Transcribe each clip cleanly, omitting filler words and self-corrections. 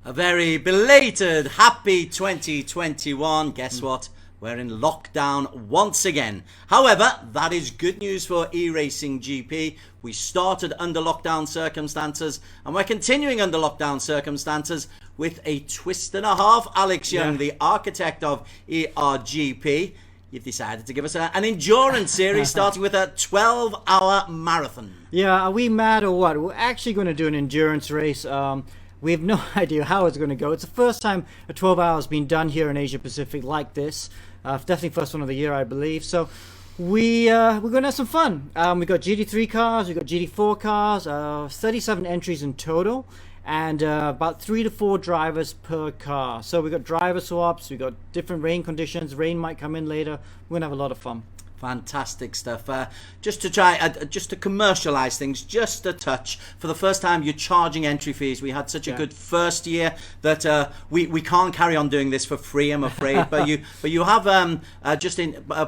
A very belated happy 2021. Guess what? We're in lockdown once again. However, that is good news for eRacing GP. We started under lockdown circumstances and we're continuing under lockdown circumstances with a twist and a half. Alex Young, the architect of ERGP, you've decided to give us an endurance series starting with a 12-hour marathon. Yeah, are we mad or what? We're actually going to do an endurance race. We have no idea how it's going to go. It's the first time a 12 hours been done here in Asia Pacific like this. Definitely first one of the year, I believe. So we're going to have some fun. We've got GT3 cars, we've got GT4 cars, 37 entries in total, and about 3 to 4 drivers per car. So we've got driver swaps, we've got different rain conditions. Rain might come in later. We're going to have a lot of fun. Fantastic stuff. Just to try, just to commercialize things, just a touch. For the first time, you're charging entry fees. We had such a good first year that we can't carry on doing this for free, I'm afraid. but you have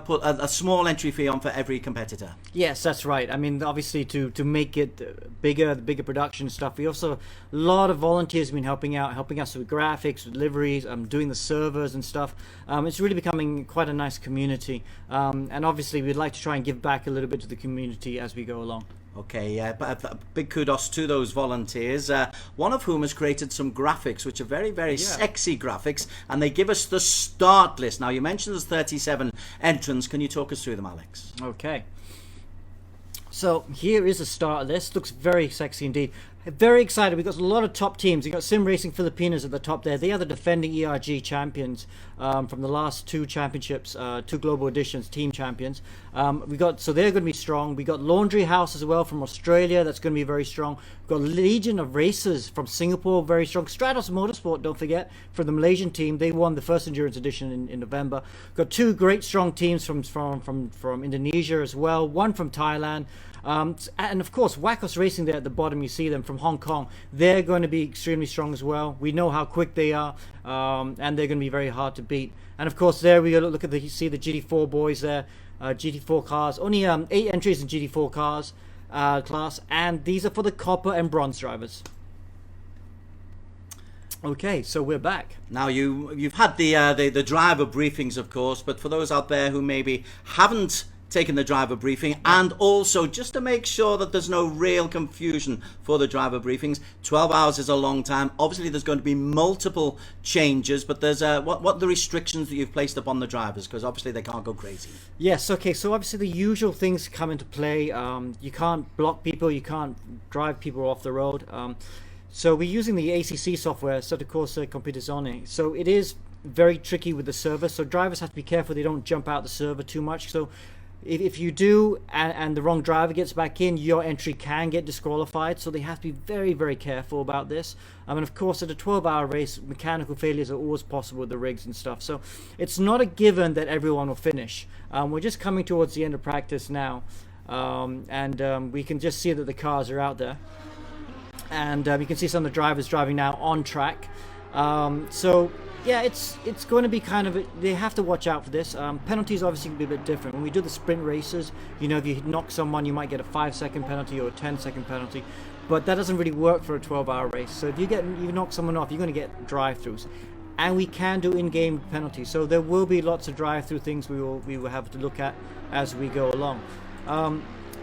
put a small entry fee on for every competitor. Yes, that's right. I mean, obviously to make it bigger, the bigger production stuff. We also, a lot of volunteers have been helping us with graphics, with liveries, doing the servers and stuff. It's really becoming quite a nice community. And obviously we'd like to try and give back a little bit to the community as we go along. Okay, but big kudos to those volunteers, one of whom has created some graphics, which are very, very sexy graphics, and they give us the start list. Now, you mentioned there's 37 entrants. Can you talk us through them, Alex? Okay. So here is a start list. Looks very sexy indeed. Very excited. We've got a lot of top teams. We've got Sim Racing Filipinas at the top there. They are the defending ERG champions from the last 2 championships, 2 global editions, team champions. So they're going to be strong. We got Laundry House as well from Australia. That's going to be very strong. We've got Legion of Racers from Singapore, very strong. Stratos Motorsport, don't forget, from the Malaysian team. They won the first endurance edition in November. We've got 2 great strong teams from Indonesia as well. One from Thailand. And of course, Wackos Racing there at the bottom, you see them from Hong Kong. They're going to be extremely strong as well. We know how quick they are, and they're going to be very hard to beat. And of course, there we go. Look at you see the GT4 boys there, GT4 cars. Only 8 entries in GT4 cars class, and these are for the copper and bronze drivers. Okay, so we're back. Now you've had the driver briefings, of course, but for those out there who maybe haven't taken the driver briefing, and also just to make sure that there's no real confusion for the driver briefings, 12 hours is a long time. Obviously there's going to be multiple changes, but there's what are the restrictions that you've placed upon the drivers, because obviously they can't go crazy? Yes, okay, so obviously the usual things come into play. You can't block people, you can't drive people off the road. So we're using the ACC software, Sotto Corsa Competizione. So it is very tricky with the server, so drivers have to be careful they don't jump out the server too much. So if you do and the wrong driver gets back in, your entry can get disqualified, so they have to be very, very careful about this. And of course, at a 12-hour race, mechanical failures are always possible with the rigs and stuff, so it's not a given that everyone will finish. We're just coming towards the end of practice now, and we can just see that the cars are out there, and you can see some of the drivers driving now on track. So yeah, it's going to be kind of they have to watch out for this. Penalties obviously can be a bit different. When we do the sprint races, you know, if you knock someone, you might get a 5-second penalty or a 10-second penalty, but that doesn't really work for a 12-hour race. So if you knock someone off, you're going to get drive-throughs, and we can do in-game penalties. So there will be lots of drive-through things we will have to look at as we go along.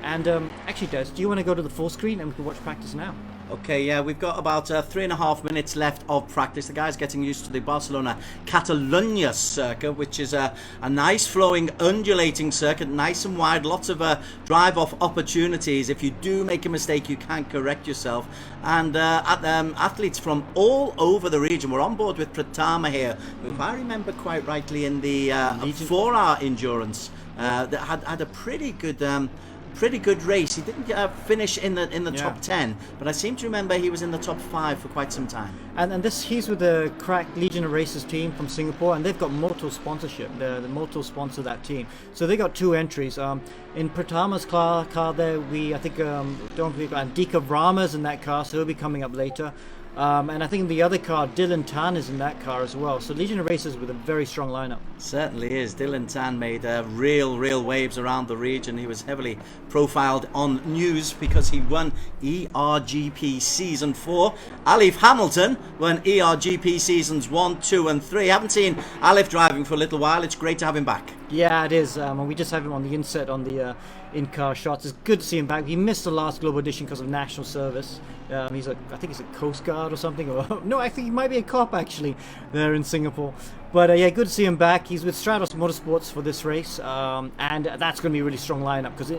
Actually, Des, do you want to go to the full screen and we can watch practice now? Okay, yeah, we've got about 3.5 minutes left of practice. The guy's getting used to the Barcelona Catalunya circuit, which is a nice flowing, undulating circuit, nice and wide, lots of drive-off opportunities. If you do make a mistake, you can correct yourself. And athletes from all over the region. We're on board with Pratama here, who, if I remember quite rightly, in the 4-hour endurance, that had a pretty good race. He didn't finish in the top 10, but I seem to remember he was in the top 5 for quite some time. And he's with the crack Legion of Racers team from Singapore, and they've got Moto sponsorship. The Moto sponsor that team, so they got 2 entries. In Pratama's car there, I think don't forget Andika Rama's in that car, so he'll be coming up later. And I think the other car, Dylan Tan, is in that car as well. So Legion of Racers with a very strong lineup. Certainly is. Dylan Tan made real waves around the region. He was heavily profiled on news because he won ERGP Season 4. Alif Hamilton won ERGP Seasons 1, 2 and 3. Haven't seen Alif driving for a little while. It's great to have him back. Yeah, it is. And we just have him on the inset on the in-car shots. It's good to see him back. He missed the last Global Edition because of national service. I think he's a Coast Guard or something. Or no, I think he might be a cop actually there in Singapore. But yeah, good to see him back. He's with Stratos Motorsports for this race, and that's going to be a really strong lineup because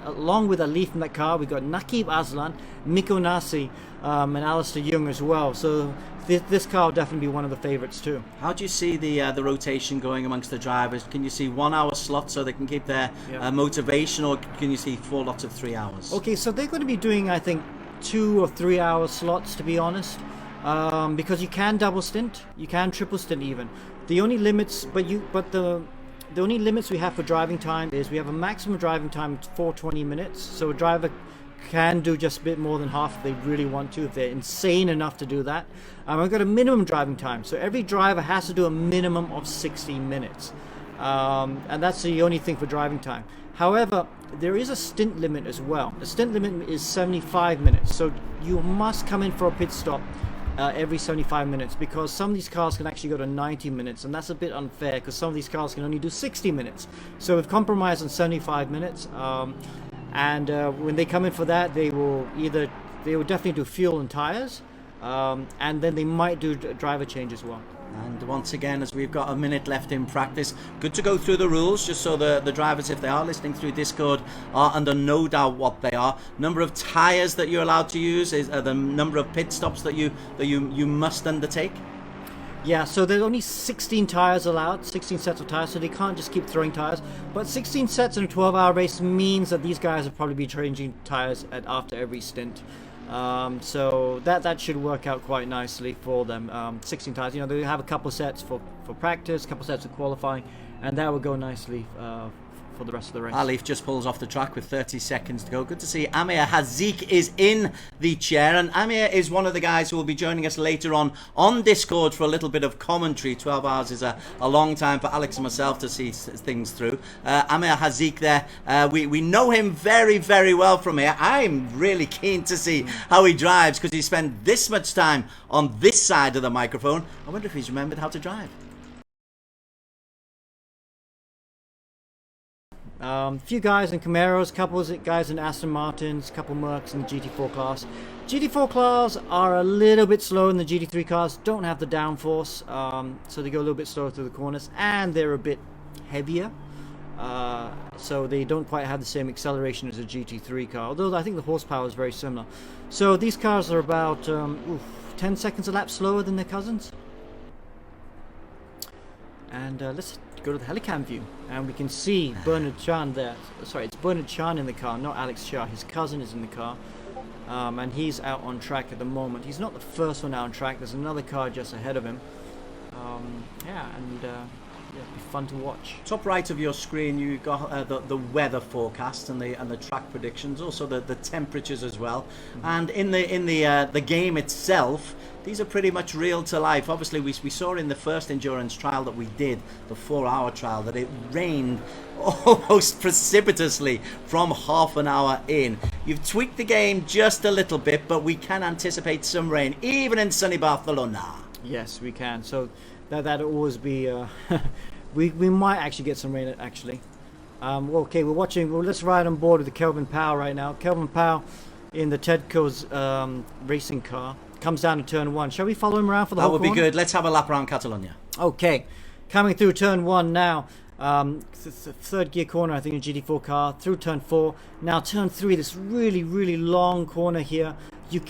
along with Alif in that car, we've got Nakib Aslan, Miko Nasi, and Alistair Young as well. So this car will definitely be one of the favourites too. How do you see the rotation going amongst the drivers? Can you see 1 hour slots so they can keep their motivation, or can you see 4 lots of 3 hours? Okay, so they're going to be doing, I think, 2 or 3 hour slots, to be honest, because you can double stint, you can triple stint even. The only limits, the only limits we have for driving time is we have a maximum driving time of 420 minutes. So a driver can do just a bit more than half if they really want to, if they're insane enough to do that. I've got a minimum driving time, so every driver has to do a minimum of 60 minutes, and that's the only thing for driving time. However, there is a stint limit as well. The stint limit is 75 minutes, so you must come in for a pit stop every 75 minutes, because some of these cars can actually go to 90 minutes, and that's a bit unfair because some of these cars can only do 60 minutes. So we've compromised on 75 minutes, and when they come in for that, they will definitely do fuel and tires, and then they might do a driver change as well. And once again, as we've got a minute left in practice, good to go through the rules just so the drivers, if they are listening through Discord, are under no doubt what they are. Number of tyres that you're allowed to use is the number of pit stops that you must undertake. Yeah, so there's only 16 tyres allowed, 16 sets of tyres, so they can't just keep throwing tyres. But 16 sets in a 12-hour race means that these guys will probably be changing tyres after every stint. So that should work out quite nicely for them. 16 tyres, they have a couple sets for practice, a couple sets of qualifying, and that will go nicely for the rest of the race. Alif just pulls off the track with 30 seconds to go. Good to see Amir Hazik is in the chair, and Amir is one of the guys who will be joining us later on Discord for a little bit of commentary. 12 hours is a long time for Alex and myself to see things through. Amir Hazik there, we know him very, very well from here. I'm really keen to see how he drives because he spent this much time on this side of the microphone. I wonder if he's remembered how to drive. Few guys in Camaros, couple of guys in Aston Martins, couple Mercs in the GT4 class. GT4 cars are a little bit slower than the GT3 cars, don't have the downforce, so they go a little bit slower through the corners, and they're a bit heavier, so they don't quite have the same acceleration as a GT3 car, although I think the horsepower is very similar. So these cars are about 10 seconds a lap slower than their cousins. And let's go to the helicam view, and we can see Bernard Chan there. Sorry, it's Bernard Chan in the car, not Alex Shah. His cousin is in the car, and he's out on track at the moment. He's not the first one out on track. There's another car just ahead of him. It'll be fun to watch. Top right of your screen, you got the weather forecast and the track predictions, also the temperatures as well. And in the game itself, these are pretty much real to life. Obviously, we saw in the first endurance trial that we did, the 4-hour trial, that it rained almost precipitously from half an hour in. You've tweaked the game just a little bit, but we can anticipate some rain, even in sunny Barcelona. Yes, we can. So that'll always be... we might actually get some rain, actually. Okay, we're watching... Well, let's ride on board with the Kelvin Powell right now. Kelvin Powell in the Tedco's racing car. Comes down to turn 1. Shall we follow him around for the whole corner? That would be good. Let's have a lap around Catalonia. Okay, coming through turn 1 now. Third gear corner, I think, in GT4 car. Through turn 4. Now turn 3, this really, really long corner here. You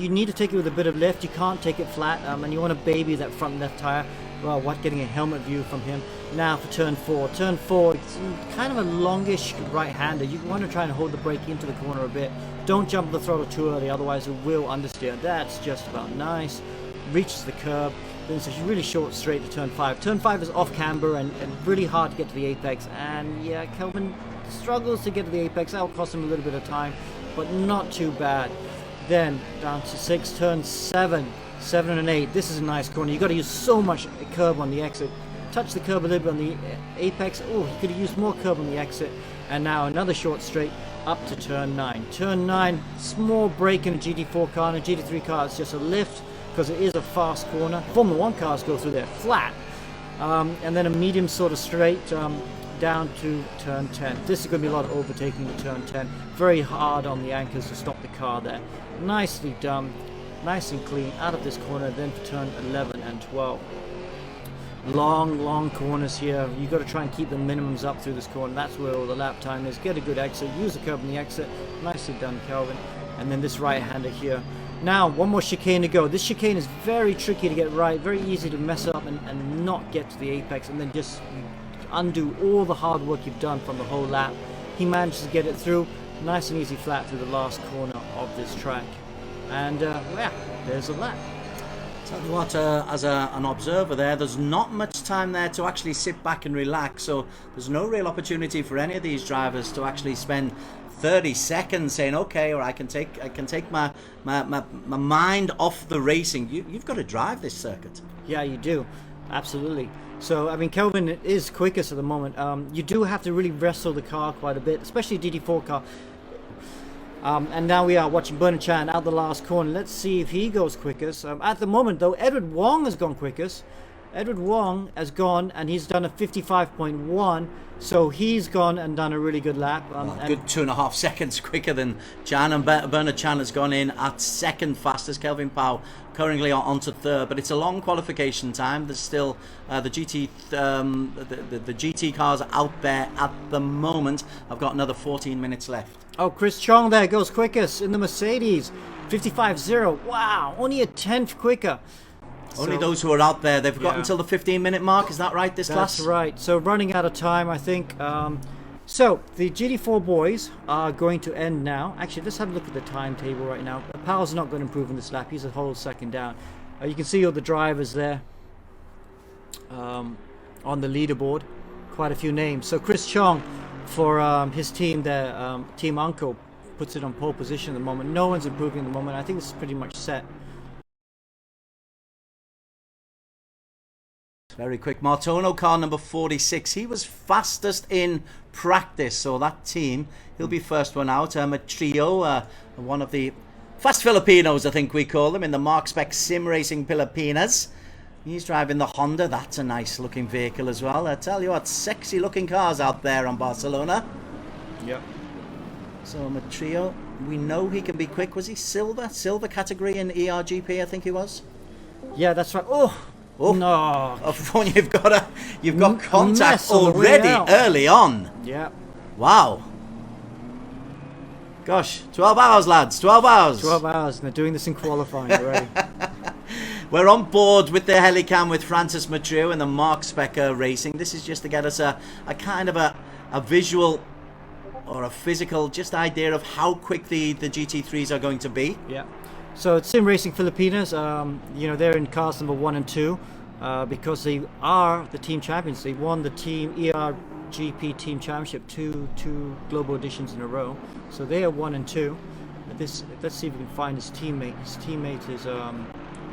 need to take it with a bit of lift. You can't take it flat, and you want to baby that front left tire. Well, getting a helmet view from him. Now for turn 4. Turn 4, it's kind of a longish right-hander. You want to try and hold the brake into the corner a bit. Don't jump the throttle too early, otherwise it will understeer. That's just about nice. Reaches the curb. Then it's a really short straight to turn 5. Turn 5 is off camber and really hard to get to the apex. And yeah, Kelvin struggles to get to the apex. That'll cost him a little bit of time, but not too bad. then down to 6, turn 7, 7 and 8. This is a nice corner. You got to use so much curb on the exit. Touch the curb a little bit on the apex. Oh, he could have used more curb on the exit. And now another short straight up to turn 9. Turn 9, small break in a GT4 car, and a GT3 car is just a lift because it is a fast corner. Formula 1 cars go through there flat. And then a medium sort of straight down to turn 10. This is going to be a lot of overtaking to turn 10. Very hard on the anchors to stop the car there. Nicely done. Nice and clean out of this corner, then for turn 11 and 12. Long corners here. You've got to try and keep the minimums up through this corner. That's where all the lap time is. Get a good exit. Use the curb on the exit. Nicely done, Kelvin. And then this right-hander here. Now, one more chicane to go. This chicane is very tricky to get right. Very easy to mess up and not get to the apex. And then just undo all the hard work you've done from the whole lap. He manages to get it through. Nice and easy flat through the last corner of this track. And, yeah, there's a lap. Tell you what, as an observer there, there's not much time there to actually sit back and relax, so there's no real opportunity for any of these drivers to actually spend 30 seconds saying, okay, or I can take my mind off the racing. You've got to drive this circuit. Yeah, you do. Absolutely. So, I mean, Kelvin is quickest at the moment. You do have to really wrestle the car quite a bit, especially a GT4 car. And now we are watching Bernard Chan out the last corner. Let's see if he goes quickest. At the moment, though, Edward Wong has gone quickest. Edward Wong has gone and he's done a 55.1. So he's gone and done a really good lap. Good 2.5 seconds quicker than Chan. And Bernard Chan has gone in at second fastest. Kelvin Powell currently onto third. But it's a long qualification time. There's still the GT cars out there at the moment. I've got another 14 minutes left. Oh, Chris Chong there goes quickest in the Mercedes. 55.0. Wow, only a tenth quicker. Only those who are out there, they've got until the 15-minute mark. Is that right, this class? That's right. So running out of time, I think. So the GT4 boys are going to end now. Actually, let's have a look at the timetable right now. Powell's not going to improve in this lap. He's a whole second down. You can see all the drivers there on the leaderboard. Quite a few names. So Chris Chong for his team there, Team Uncle, puts it on pole position at the moment. No one's improving at the moment. I think this is pretty much set. Very quick. Martono, car number 46. He was fastest in practice, so that team, he'll be first one out. A trio, one of the fast Filipinos, I think we call them, in the Mark Spec Sim Racing Pilipinas. He's driving the Honda. That's a nice looking vehicle as well. I tell you what, sexy looking cars out there on Barcelona. Yep. So Matrio, we know he can be quick. Was he silver? Silver category in ERGP, I think he was. Yeah, that's right. Oh no! You've got contact already early on. Yeah. Wow. Gosh, 12 hours, lads. 12 hours. 12 hours. And they're doing this in qualifying already. We're on board with the Helicam with Francis Mathieu and the Mark Specker Racing. This is just to get us a kind of a visual or a physical just idea of how quick the GT3s are going to be. Yeah. So it's Sim Racing Filipinas. You know, they're in cars number 1 and 2 because they are the team champions. They won the team ERGP Team Championship two global editions in a row. So they are 1 and 2. Let's see if we can find his teammate. His teammate is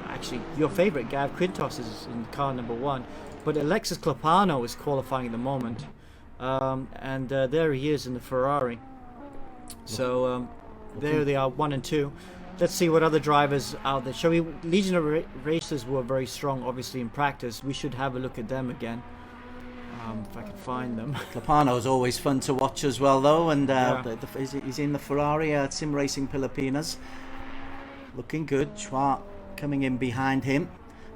actually your favorite, Gav Quintos, is in car number 1. But Alexis Clapano is qualifying at the moment. And there he is in the Ferrari. So there they are, 1 and 2. Let's see what other drivers out there. Legion of Racers were very strong, obviously, in practice. We should have a look at them again, if I can find them. Clapano is always fun to watch as well, though, and he's in the Ferrari Sim Racing Pilipinas. Looking good. Chua coming in behind him.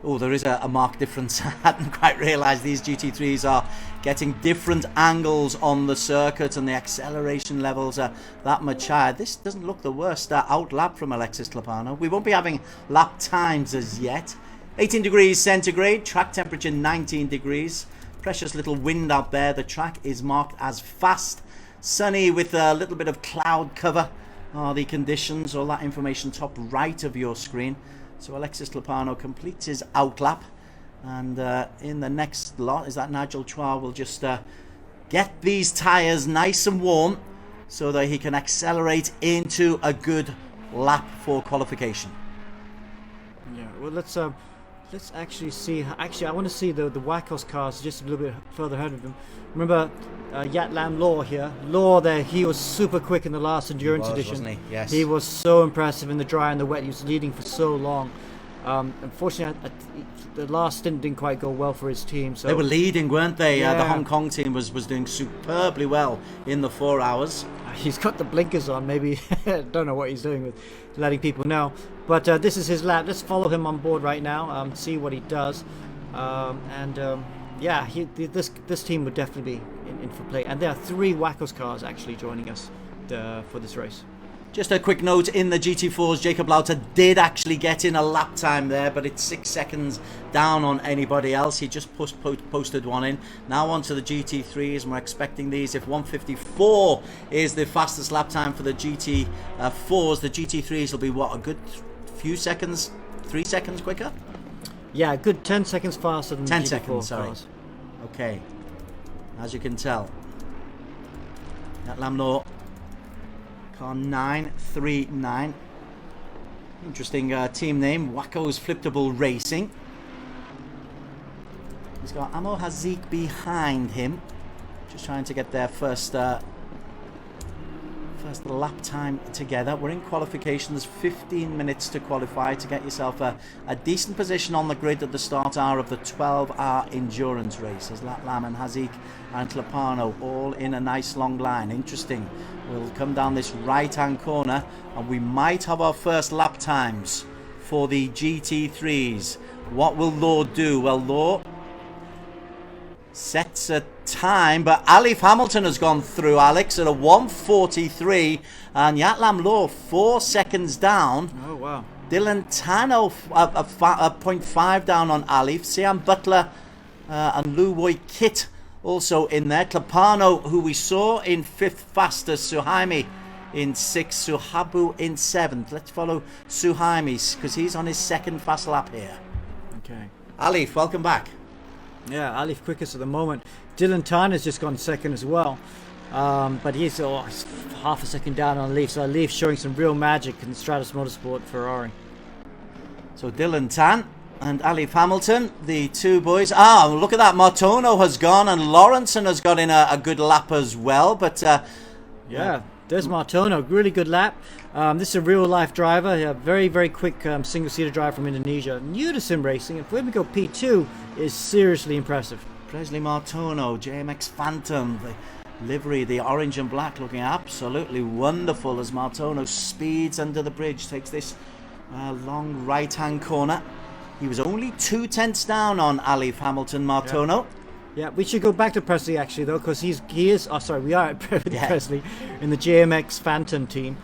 Oh, there is a marked difference. I hadn't quite realised these GT3s are getting different angles on the circuit and the acceleration levels are that much higher. This doesn't look the worst out lap from Alexis Clapano. We won't be having lap times as yet. 18 degrees centigrade, track temperature 19 degrees. Precious little wind out there. The track is marked as fast. Sunny with a little bit of cloud cover are the conditions. All that information top right of your screen. So Alexis Clapano completes his outlap, and in the next lot is that Nigel Chua will just get these tyres nice and warm so that he can accelerate into a good lap for qualification. Yeah, well, let's actually see. Actually, I want to see the Wackos cars just a little bit further ahead of them. Remember, Yatlam Law here. Law there, he was super quick in the last endurance edition. Wasn't he? Yes. He was so impressive in the dry and the wet. He was leading for so long. Unfortunately, the last stint didn't quite go well for his team. So they were leading, weren't they? Yeah. The Hong Kong team was doing superbly well in the 4 hours. He's got the blinkers on. Maybe don't know what he's doing with letting people know. But this is his lap. Let's follow him on board right now. See what he does. Yeah, this team would definitely be in for play. And there are 3 Wackos cars actually joining us for this race. Just a quick note, in the GT4s, Jacob Lauter did actually get in a lap time there, but it's 6 seconds down on anybody else. He just posted one in. Now on to the GT3s, and we're expecting these. If 1:54 is the fastest lap time for the GT4s, the GT3s will be, what, a good few seconds, 3 seconds quicker? Yeah, a good 10 seconds faster than 10 the GT4 seconds, sorry. cars. Okay, as you can tell, that Lamlaw. Car 939. Interesting team name, Wackos Flippable Racing. He's got Amo Hazik behind him. Just trying to get their first lap time together. We're in qualification. There's 15 minutes to qualify to get yourself a decent position on the grid at the start hour of the 12-hour endurance race. There's Latlam and Hazik and Clapano all in a nice long line. Interesting. We'll come down this right-hand corner and we might have our first lap times for the GT3s. What will Law do? Well, Law sets a time, but Alif Hamilton has gone through, Alex, at a 1:43, and Yatlam Law 4 seconds down. Oh, wow. Dylan Tano a 0.5 down on Alif. Kian Butler and Lu Woi Kit also in there. Clapano, who we saw in 5th fastest, Suhaimi in 6th, Suhabu in 7th. Let's follow Suhaimi because he's on his 2nd fast lap here. Okay. Alif, welcome back. Yeah, Alif quickest at the moment. Dylan Tan has just gone 2nd as well. But he's half a second down on Alif. So Alif showing some real magic in Stratus Motorsport Ferrari. So Dylan Tan and Alif Hamilton, the 2 boys. Ah, look at that. Martono has gone and Lawrenson has got in a good lap as well. But yeah, there's Martono. Really good lap. This is a real-life driver. A very, very quick single-seater driver from Indonesia. New to sim racing. If we go P2, is seriously impressive. Presley Martono, JMX Phantom, the livery, the orange and black, looking absolutely wonderful as Martono speeds under the bridge, takes this long right-hand corner. He was only 2 tenths down on Alif Hamilton, Martono. Yeah, we should go back to Presley actually though, because he is. Oh, sorry, we are at Presley in the JMX Phantom team.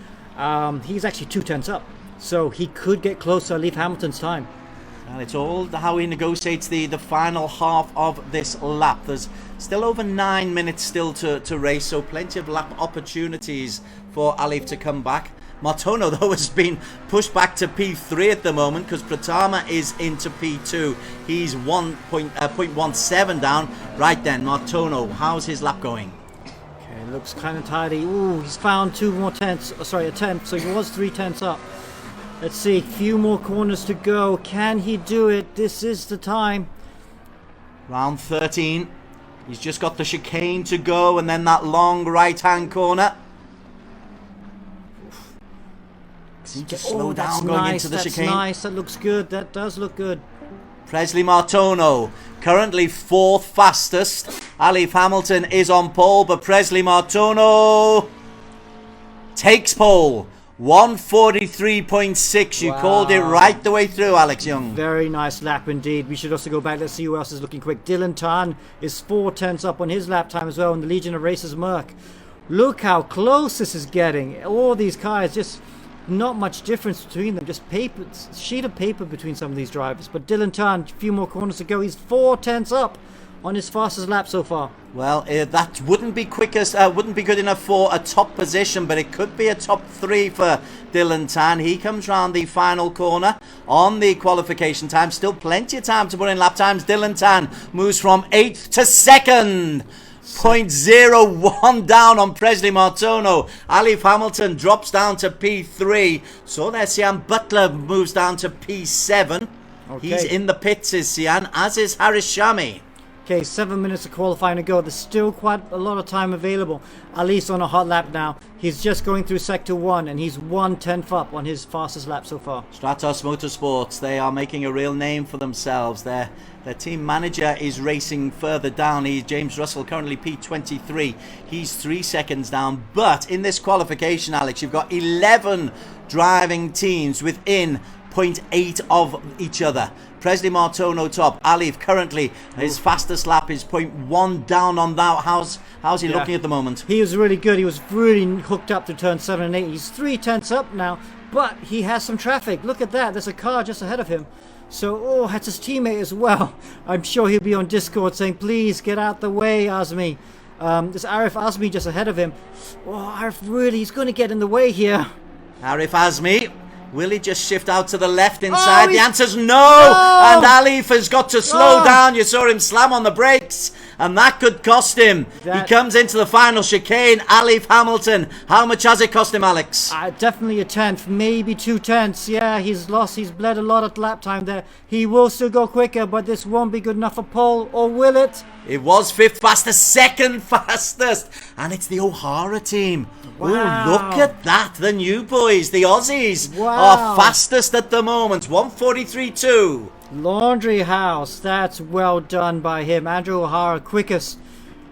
He's actually 2 tenths up, so he could get close to Alif Hamilton's time. And it's all how he negotiates the final half of this lap. There's still over 9 minutes still to race, so plenty of lap opportunities for Alif to come back. Martono, though, has been pushed back to P3 at the moment because Pratama is into P2. He's 0.17 down. Right then, Martono, how's his lap going? Okay, looks kind of tidy. Ooh, he's found 2 more tenths. Oh, sorry, a tenth. So he was 3 tenths up. Let's see, a few more corners to go. Can he do it? This is the time. Round 13. He's just got the chicane to go and then that long right-hand corner. Seems to slow down going into the chicane. That's nice. That looks good. That does look good. Presley Martono, currently 4th fastest. Alif Hamilton is on pole, but Presley Martono takes pole. 1:43.6. You called it right the way through, Alex Young. Very nice lap indeed. We should also go back. Let's see who else is looking quick. Dylan Tan is 4 tenths up on his lap time as well in the Legion of Racers Merc. Look how close this is getting. All these cars, just not much difference between them. Just paper, sheet of paper between some of these drivers. But Dylan Tan, a few more corners to go. He's 4 tenths up on his fastest lap so far. Well, that wouldn't be good enough for a top position, but it could be a top 3 for Dylan Tan. He comes round the final corner on the qualification time. Still plenty of time to put in lap times. Dylan Tan moves from 8th to 2nd. 0.01 down on Presley Martono. Alif Hamilton drops down to P3. So there, Kian Butler moves down to P7. Okay. He's in the pits, is Kian, as is Haris Shami. Okay, 7 minutes of qualifying to go. There's still quite a lot of time available. Alif's on a hot lap now. He's just going through sector 1 and he's 1/10 up on his fastest lap so far. Stratos Motorsports, they are making a real name for themselves. Their team manager is racing further down. He's James Russell, currently P23. He's 3 seconds down. But in this qualification, Alex, you've got 11 driving teams within 0.8 of each other. Presley Martono top. Alif currently his fastest lap is 0.1 down on that. How's he looking at the moment? He was really good. He was really hooked up to turn 7 and 8. He's 3/10 up now, but he has some traffic. Look at that. There's a car just ahead of him. So, that's his teammate as well. I'm sure he'll be on Discord saying, please get out the way, Azmi. There's Arif Azmi just ahead of him. Arif really, he's going to get in the way here. Arif Azmi. Will he just shift out to the left inside? The answer's no! And Alif has got to slow down. You saw him slam on the brakes, and that could cost him. He comes into the final chicane. Alif Hamilton. How much has it cost him, Alex? Definitely a 10th, maybe 2/10. Yeah, he's lost. He's bled a lot of lap time there. He will still go quicker, but this won't be good enough for pole, or will it? It was 5th fastest, 2nd fastest, and it's the O'Hara team. Wow. Ooh, look at that. The new boys, the Aussies, are fastest at the moment. 1:43.2. Laundry House, that's well done by him. Andrew O'Hara, quickest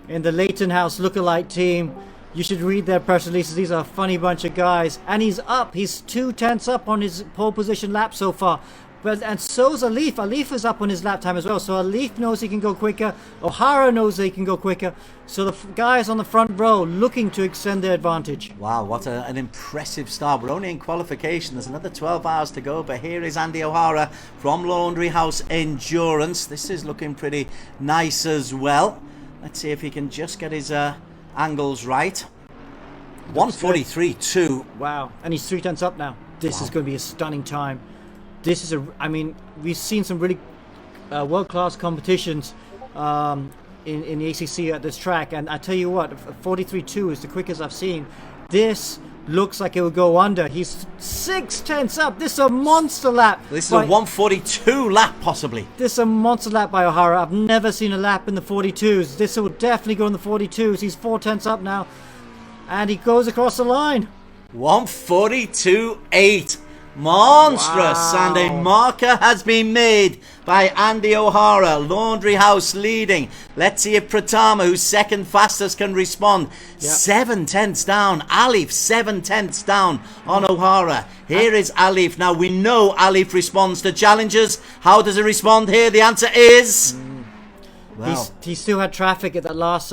in the Leighton House lookalike team. You should read their press releases. These are a funny bunch of guys. And he's up. He's 2/10 up on his pole position lap so far. And so's Alif. Alif is up on his lap time as well. So Alif knows he can go quicker. O'Hara knows he can go quicker. So the guys on the front row looking to extend their advantage. Wow, what an impressive start. We're only in qualification. There's another 12 hours to go. But here is Andy O'Hara from Laundry House Endurance. This is looking pretty nice as well. Let's see if he can just get his angles right. 1:43.2. Wow. And he's 3/10 up now. This is going to be a stunning time. This is we've seen some really world-class competitions in the ACC at this track, and I tell you what, 43.2 is the quickest I've seen. This looks like it will go under. He's 6/10 up. This is a monster lap. This is a 1:42 lap, possibly. This is a monster lap by O'Hara. I've never seen a lap in the 42s. This will definitely go in the 42s. He's 4/10 up now, and he goes across the line. 1:42.8. Monstrous. Wow. And a marker has been made by Andy O'Hara. Laundry House leading. Let's see if Pratama, who's 2nd fastest, can respond. 7/10 down. Alif 7/10 down on O'Hara. Here is Alif. Now we know Alif responds to challenges. How does he respond here? The answer is he still had traffic at that last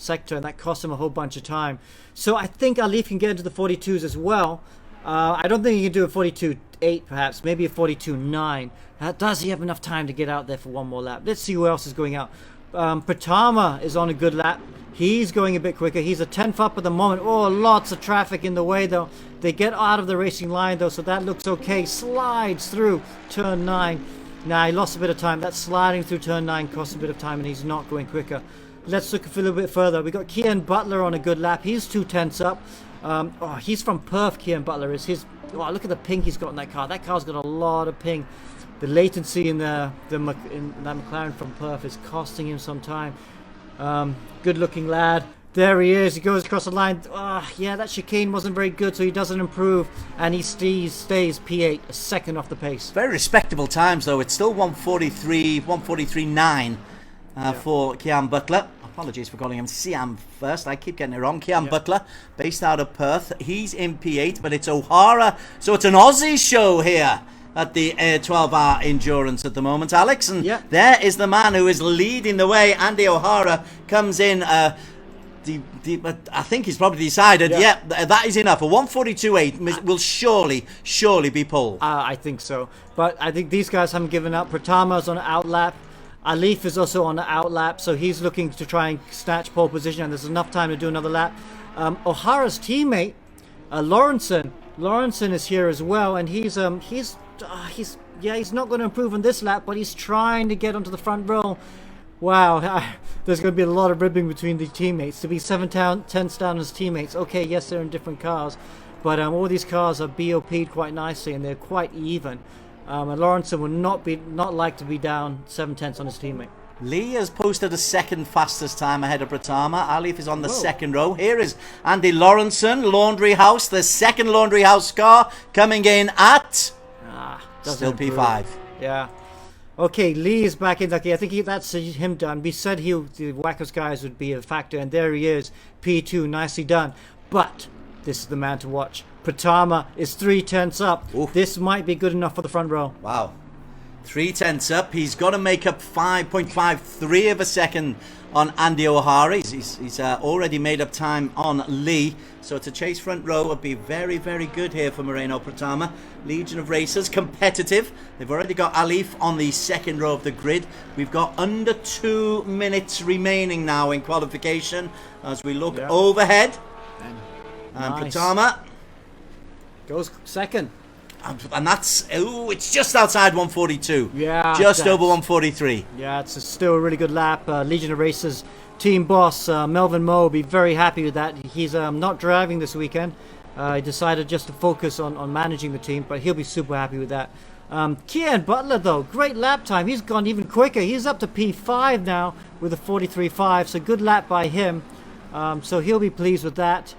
sector, and that cost him a whole bunch of time. So I think Alif can get into the 42s as well. I don't think he can do a 42.8 perhaps, maybe a 42.9. Does he have enough time to get out there for one more lap? Let's see who else is going out. Pratama is on a good lap. He's going a bit quicker. He's a 10th up at the moment. Oh, lots of traffic in the way though. They get out of the racing line though, so that looks okay. Slides through turn 9. Now he lost a bit of time. That sliding through turn 9 costs a bit of time, and he's not going quicker. Let's look a little bit further. We got Kian Butler on a good lap. He's 2/10 up. He's from Perth. Kian Butler is his. Look at the ping he's got in that car. That car's got a lot of ping. The latency in that McLaren from Perth is costing him some time. Good looking lad. There he is. He goes across the line. That chicane wasn't very good, so he doesn't improve, and he stays P8, a second off the pace. very respectable times though. It's still 1:43.9 for Kian Butler. Apologies for calling him Siam first. I keep getting it wrong. Kian Butler, based out of Perth. He's in P8, but it's O'Hara. So it's an Aussie show here at the 12-hour endurance at the moment, Alex. And there is the man who is leading the way. Andy O'Hara comes in. I think he's probably decided, that is enough. A 1:42.8 will surely be pole. I think so. But I think these guys haven't given up. Pratama's on an outlap. Alif is also on the outlap, so he's looking to try and snatch pole position, and there's enough time to do another lap. O'Hara's teammate, Lawrenson is here as well, and he's not going to improve on this lap, but he's trying to get onto the front row. Wow, there's going to be a lot of ribbing between the teammates. To be 7/10 down as teammates, okay, yes, they're in different cars, but all these cars are BOP'd quite nicely and they're quite even. And Lawrenson would not like to be down 7/10 on his teammate. Lee has posted a second fastest time ahead of Pratama. Alif is on the second row. Here is Andy Lawrenson, Laundry House, the second Laundry House car coming in at still P5. Yeah. Okay, Lee is back in. Okay, I think that's him done. We said the Wackos guys would be a factor, and there he is, P2, nicely done. But this is the man to watch. Pratama is 3/10 up. Oof. This might be good enough for the front row. Wow. 3/10 up. He's got to make up 5.53 of a second on Andy O'Hara. He's already made up time on Lee. So to chase front row would be very, very good here for Moreno Pratama. Legion of Racers, competitive. They've already got Alif on the second row of the grid. We've got under 2 minutes remaining now in qualification as we look overhead. And nice. Pratama goes second. And that's, it's just outside 142. Yeah. Just over 143. Yeah, it's still a really good lap. Legion of Racers team boss, Melvin Moe, will be very happy with that. He's not driving this weekend. He decided just to focus on managing the team, but he'll be super happy with that. Kian Butler, though, great lap time. He's gone even quicker. He's up to P5 now with a 43.5, so good lap by him. So he'll be pleased with that.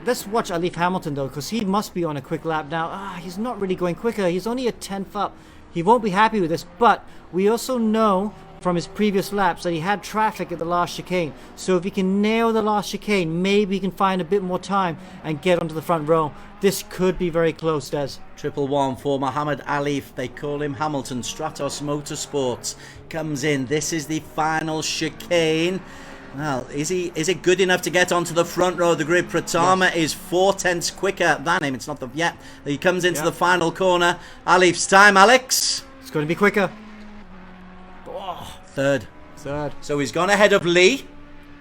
Let's watch Alif Hamilton though, because he must be on a quick lap now. He's not really going quicker. He's only a 10th up. He won't be happy with this, but we also know from his previous laps that he had traffic at the last chicane. So if he can nail the last chicane, maybe he can find a bit more time and get onto the front row. This could be very close, Des. 111 for Muhammad Alif. They call him Hamilton. Stratos Motorsports comes in. This is the final chicane. Well, is it good enough to get onto the front row of the grid? Pratama is 4/10 quicker than him. It's not the yet. He comes into the final corner. Alif's time, Alex. It's going to be quicker. Third. Third. So he's gone ahead of Lee.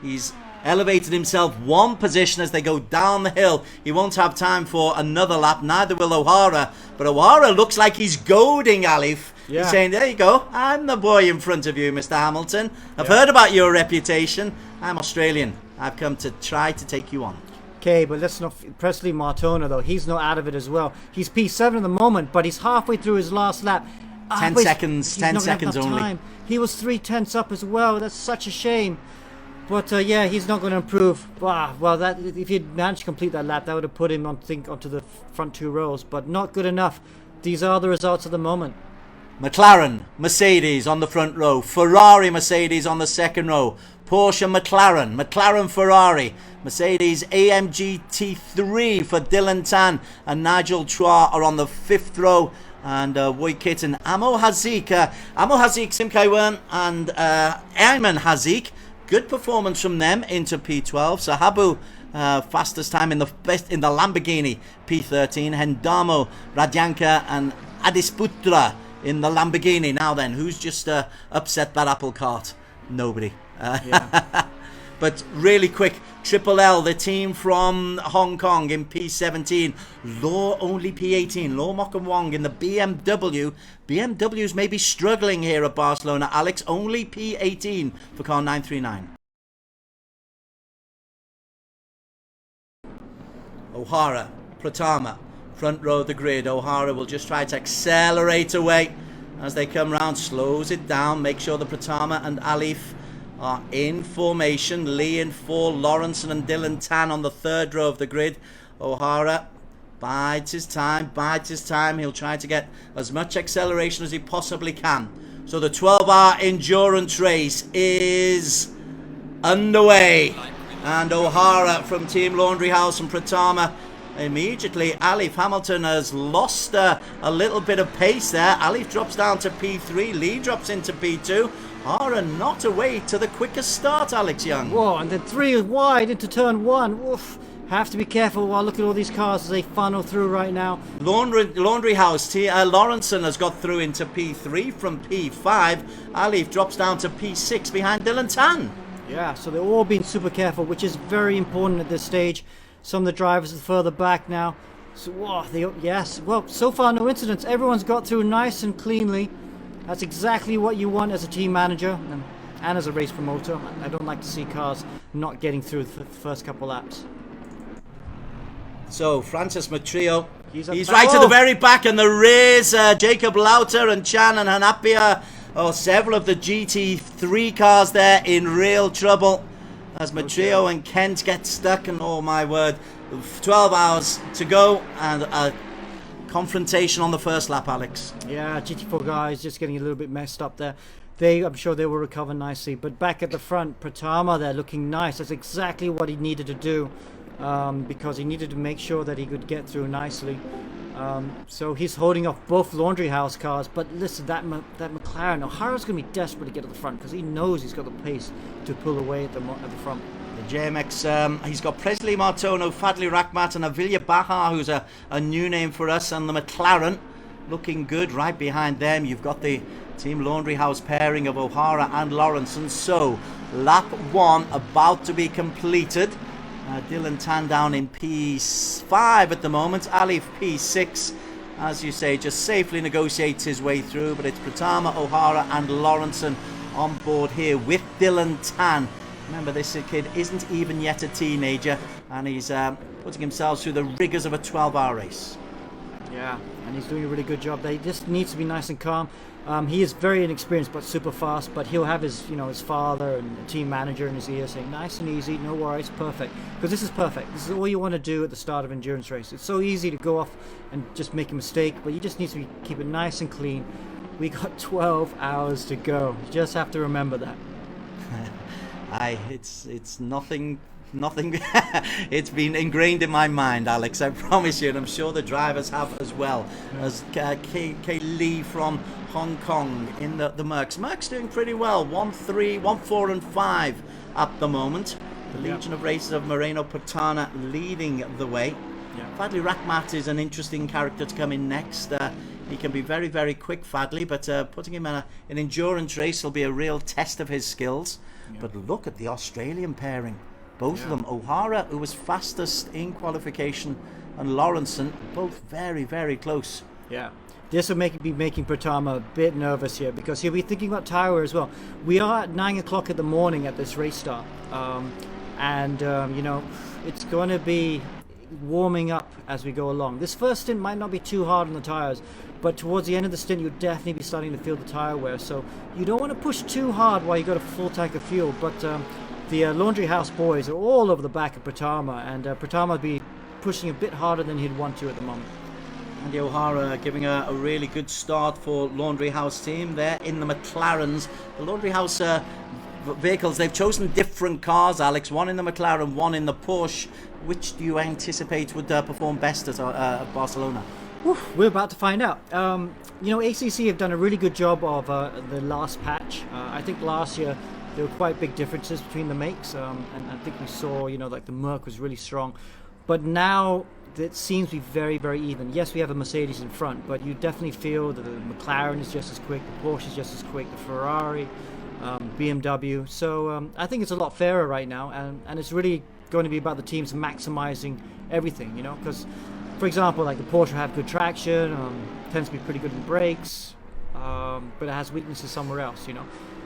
He's elevated himself one position as they go down the hill. He won't have time for another lap. Neither will O'Hara. But O'Hara looks like he's goading Alif. Yeah. He's saying, there you go. I'm the boy in front of you, Mr. Hamilton. I've heard about your reputation. I'm Australian. I've come to try to take you on. Okay, but let's not... Presley Martona, though, he's not out of it as well. He's P7 at the moment, but he's halfway through his last lap. 10 seconds. 10 seconds only. Time. He was 3/10 up as well. That's such a shame. But yeah, he's not going to improve. Well, that if he'd managed to complete that lap, that would have put him onto the front two rows. But not good enough. These are the results of the moment. McLaren, Mercedes on the front row. Ferrari, Mercedes on the second row. Porsche, McLaren. McLaren, Ferrari. Mercedes, AMG GT3 for Dylan Tan and Nigel Troy are on the fifth row. And Woy Kitten, Amo Hazik, Sim Kaiwan, and Ayman Hazik. Good performance from them into P12. Sahabu, fastest time in the Lamborghini, P13. Hendamo, Radyanka, and Adisputra in the Lamborghini. Now then, who's just upset that apple cart? Nobody. But really quick, Triple L, the team from Hong Kong in P17. Law only P18. Law Mok and Wong in the BMW. BMW's maybe struggling here at Barcelona. Alex, only P18 for car 939. O'Hara, Pratama, front row of the grid. O'Hara will just try to accelerate away as they come round. Slows it down. Make sure the Pratama and Alif are in formation. Lee in four, Lawrenson and Dylan Tan on the third row of the grid. O'Hara bides his time. He'll try to get as much acceleration as he possibly can. So the 12-hour endurance race is underway. And O'Hara from Team Laundry House and Pratama immediately. Alif Hamilton has lost a little bit of pace there. Alif drops down to P3. Lee drops into P2. O'Hara not away to the quickest start, Alex Young. Whoa, and then 3 wide into turn 1. Oof. Have to be careful while looking at all these cars as they funnel through right now. Laundry House, Lawrenson has got through into P3 from P5. Alif drops down to P6 behind Dylan Tan. Yeah, so they're all being super careful, which is very important at this stage. Some of the drivers are further back now. So, well, so far no incidents. Everyone's got through nice and cleanly. That's exactly what you want as a team manager. And and as a race promoter, I don't like to see cars not getting through the first couple laps. So Francis Matrio, he's back. right at the very back, and there is Jacob Lauter and Chan and Hanapia. Oh, several of the GT3 cars there in real trouble as Matrio and Kent get stuck, and oh my word, 12 hours to go and a confrontation on the first lap, Alex. Yeah, GT4 guys just getting a little bit messed up there. I'm sure they will recover nicely, but back at the front, Pratama there looking nice. That's exactly what he needed to do. Because he needed to make sure that he could get through nicely. So he's holding off both Laundry House cars. But listen, that McLaren, O'Hara's going to be desperate to get to the front because he knows he's got the pace to pull away at the front. The JMX, he's got Presley Martono, Fadli Rakhmat and Avilia Bahar, who's a new name for us, and the McLaren looking good right behind them. You've got the Team Laundry House pairing of O'Hara and Lawrence. And so lap 1 about to be completed. Dylan Tan down in P5 at the moment. Alif P6, as you say, just safely negotiates his way through. But it's Pratama, O'Hara and Lawrenson on board here with Dylan Tan. Remember, this kid isn't even yet a teenager, and he's putting himself through the rigors of a 12-hour race. Yeah, and he's doing a really good job there. He just needs to be nice and calm. He is very inexperienced but super fast, but he'll have his father and the team manager in his ear saying nice and easy, no worries, perfect. Because this is perfect. This is all you want to do at the start of endurance race. It's so easy to go off and just make a mistake, but you just need to keep it nice and clean. We got 12 hours to go. You just have to remember that. It's nothing. It's been ingrained in my mind, Alex, I promise you, and I'm sure the drivers have as well. As K Lee from Hong Kong in the Mercs. Mercs doing pretty well, 1-3, 1-4 and 5 at the moment. The Legion of Races of Moreno Patana leading the way. Fadli Rakhmat is an interesting character to come in next. He can be very, very quick, Fadli, but putting him in an endurance race will be a real test of his skills. But look at the Australian pairing. Both of them, O'Hara, who was fastest in qualification, and Lawrenson, both very, very close. Yeah. This will be making Pratama a bit nervous here because he'll be thinking about tyre wear as well. We are at 9 o'clock in the morning at this race start. It's going to be warming up as we go along. This first stint might not be too hard on the tyres, but towards the end of the stint, you'll definitely be starting to feel the tyre wear. So you don't want to push too hard while you've got a full tank of fuel, but the Laundry House boys are all over the back of Pratama, and Pratama will be pushing a bit harder than he'd want to at the moment. Andy O'Hara giving a really good start for Laundry House team there in the McLarens. The Laundry House vehicles, they've chosen different cars, Alex. One in the McLaren, one in the Porsche. Which do you anticipate would perform best at Barcelona? We're about to find out. ACC have done a really good job of the last patch. I think last year there were quite big differences between the makes, and I think we saw, like the Merc was really strong. But now it seems to be very, very even. Yes, we have a Mercedes in front, but you definitely feel that the McLaren is just as quick, the Porsche is just as quick, the Ferrari, BMW. So I think it's a lot fairer right now, and it's really going to be about the teams maximizing everything, because, for example, like the Porsche have good traction, tends to be pretty good in brakes, but it has weaknesses somewhere else,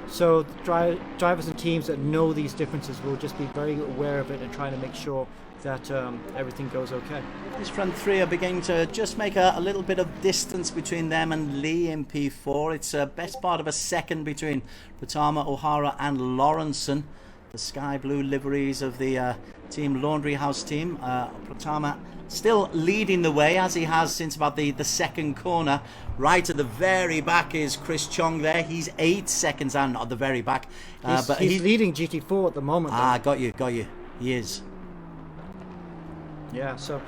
So drivers and teams that know these differences will just be very aware of it and trying to make sure that everything goes okay. This front three are beginning to just make a little bit of distance between them and Lee in P4. It's a best part of a second between Pratama, O'Hara and Lawrenson. The sky blue liveries of the Team Laundry House team. Pratama still leading the way as he has since about the second corner. Right at the very back is Chris Chong there. He's 8 seconds and at the very back. But he's leading GT4 at the moment. Got you. He is. Yeah, so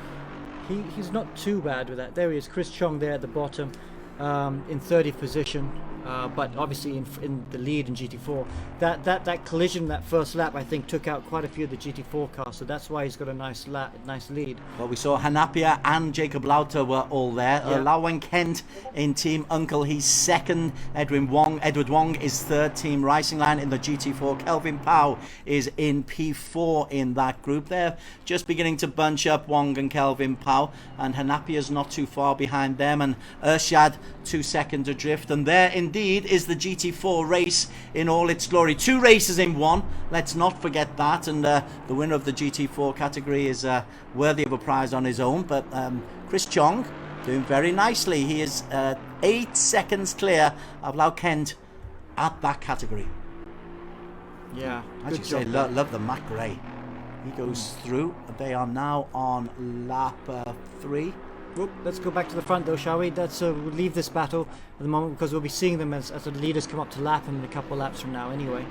he's not too bad with that. There he is, Chris Chong there at the bottom, in 30th position. But obviously in the lead in GT4, that collision, that first lap, I think took out quite a few of the GT4 cars, so that's why he's got a nice lead. Well, we saw Hanapia and Jacob Lauter were all there. Yeah. Lawen Kent in Team Uncle, he's second. Edward Wong is third. Team Racing Line in the GT4. Kelvin Pau is in P4 in that group. They're just beginning to bunch up, Wong and Kelvin Pau, and Hanapia's not too far behind them, and Urshad 2 seconds adrift, and there indeed indeed is the GT4 race in all its glory. 2 races in one, let's not forget that, and the winner of the GT4 category is worthy of a prize on his own. But Chris Chong doing very nicely. He is 8 seconds clear of Lau Kent at that category. Yeah, as you say, love the Mac Gray. He goes through. They are now on lap 3. Oop, let's go back to the front though, shall we? Let's we'll leave this battle at the moment, because we'll be seeing them as the leaders come up to lap him in a couple of laps from now anyway.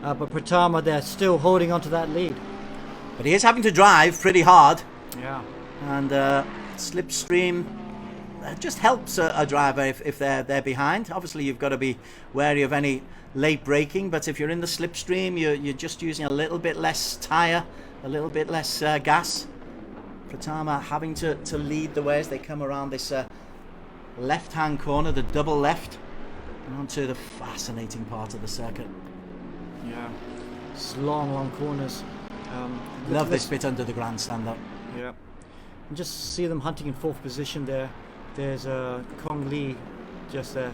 But Pratama, they're still holding on to that lead. But he is having to drive pretty hard. Yeah. And slipstream just helps a driver if they're behind. Obviously, you've got to be wary of any late braking, but if you're in the slipstream, you're just using a little bit less tyre, a little bit less gas. Pratama having to lead the way as they come around this left-hand corner, the double left, and onto the fascinating part of the circuit. Yeah, it's long corners. Love this bit under the grandstand though. Yeah, and just see them hunting in 4th position there. There's Kong Lee just there.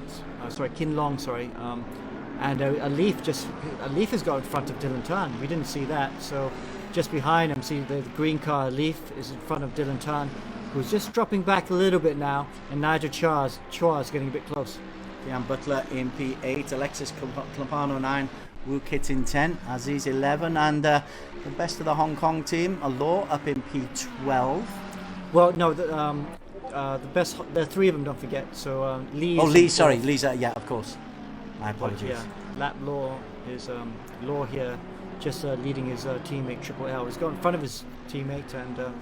Sorry, Kin Long. Sorry. And Alif has got in front of Dylan Tan. We didn't see that. So just behind him, see the green car. Alif is in front of Dylan Tan, who's just dropping back a little bit now. And Nigel Chua is getting a bit close. Kian Butler in P8, Alexis Clapano 9, Wu Kit in 10, Aziz 11, and the best of the Hong Kong team, Law up in P12. Well, no, the best. There are 3 of them. Don't forget. So Lee. Oh, Lee. Sorry, Lee's. Yeah, of course. My apologies. Yeah, Lap Law is Law here, just leading his teammate Triple L. He's got in front of his teammate, and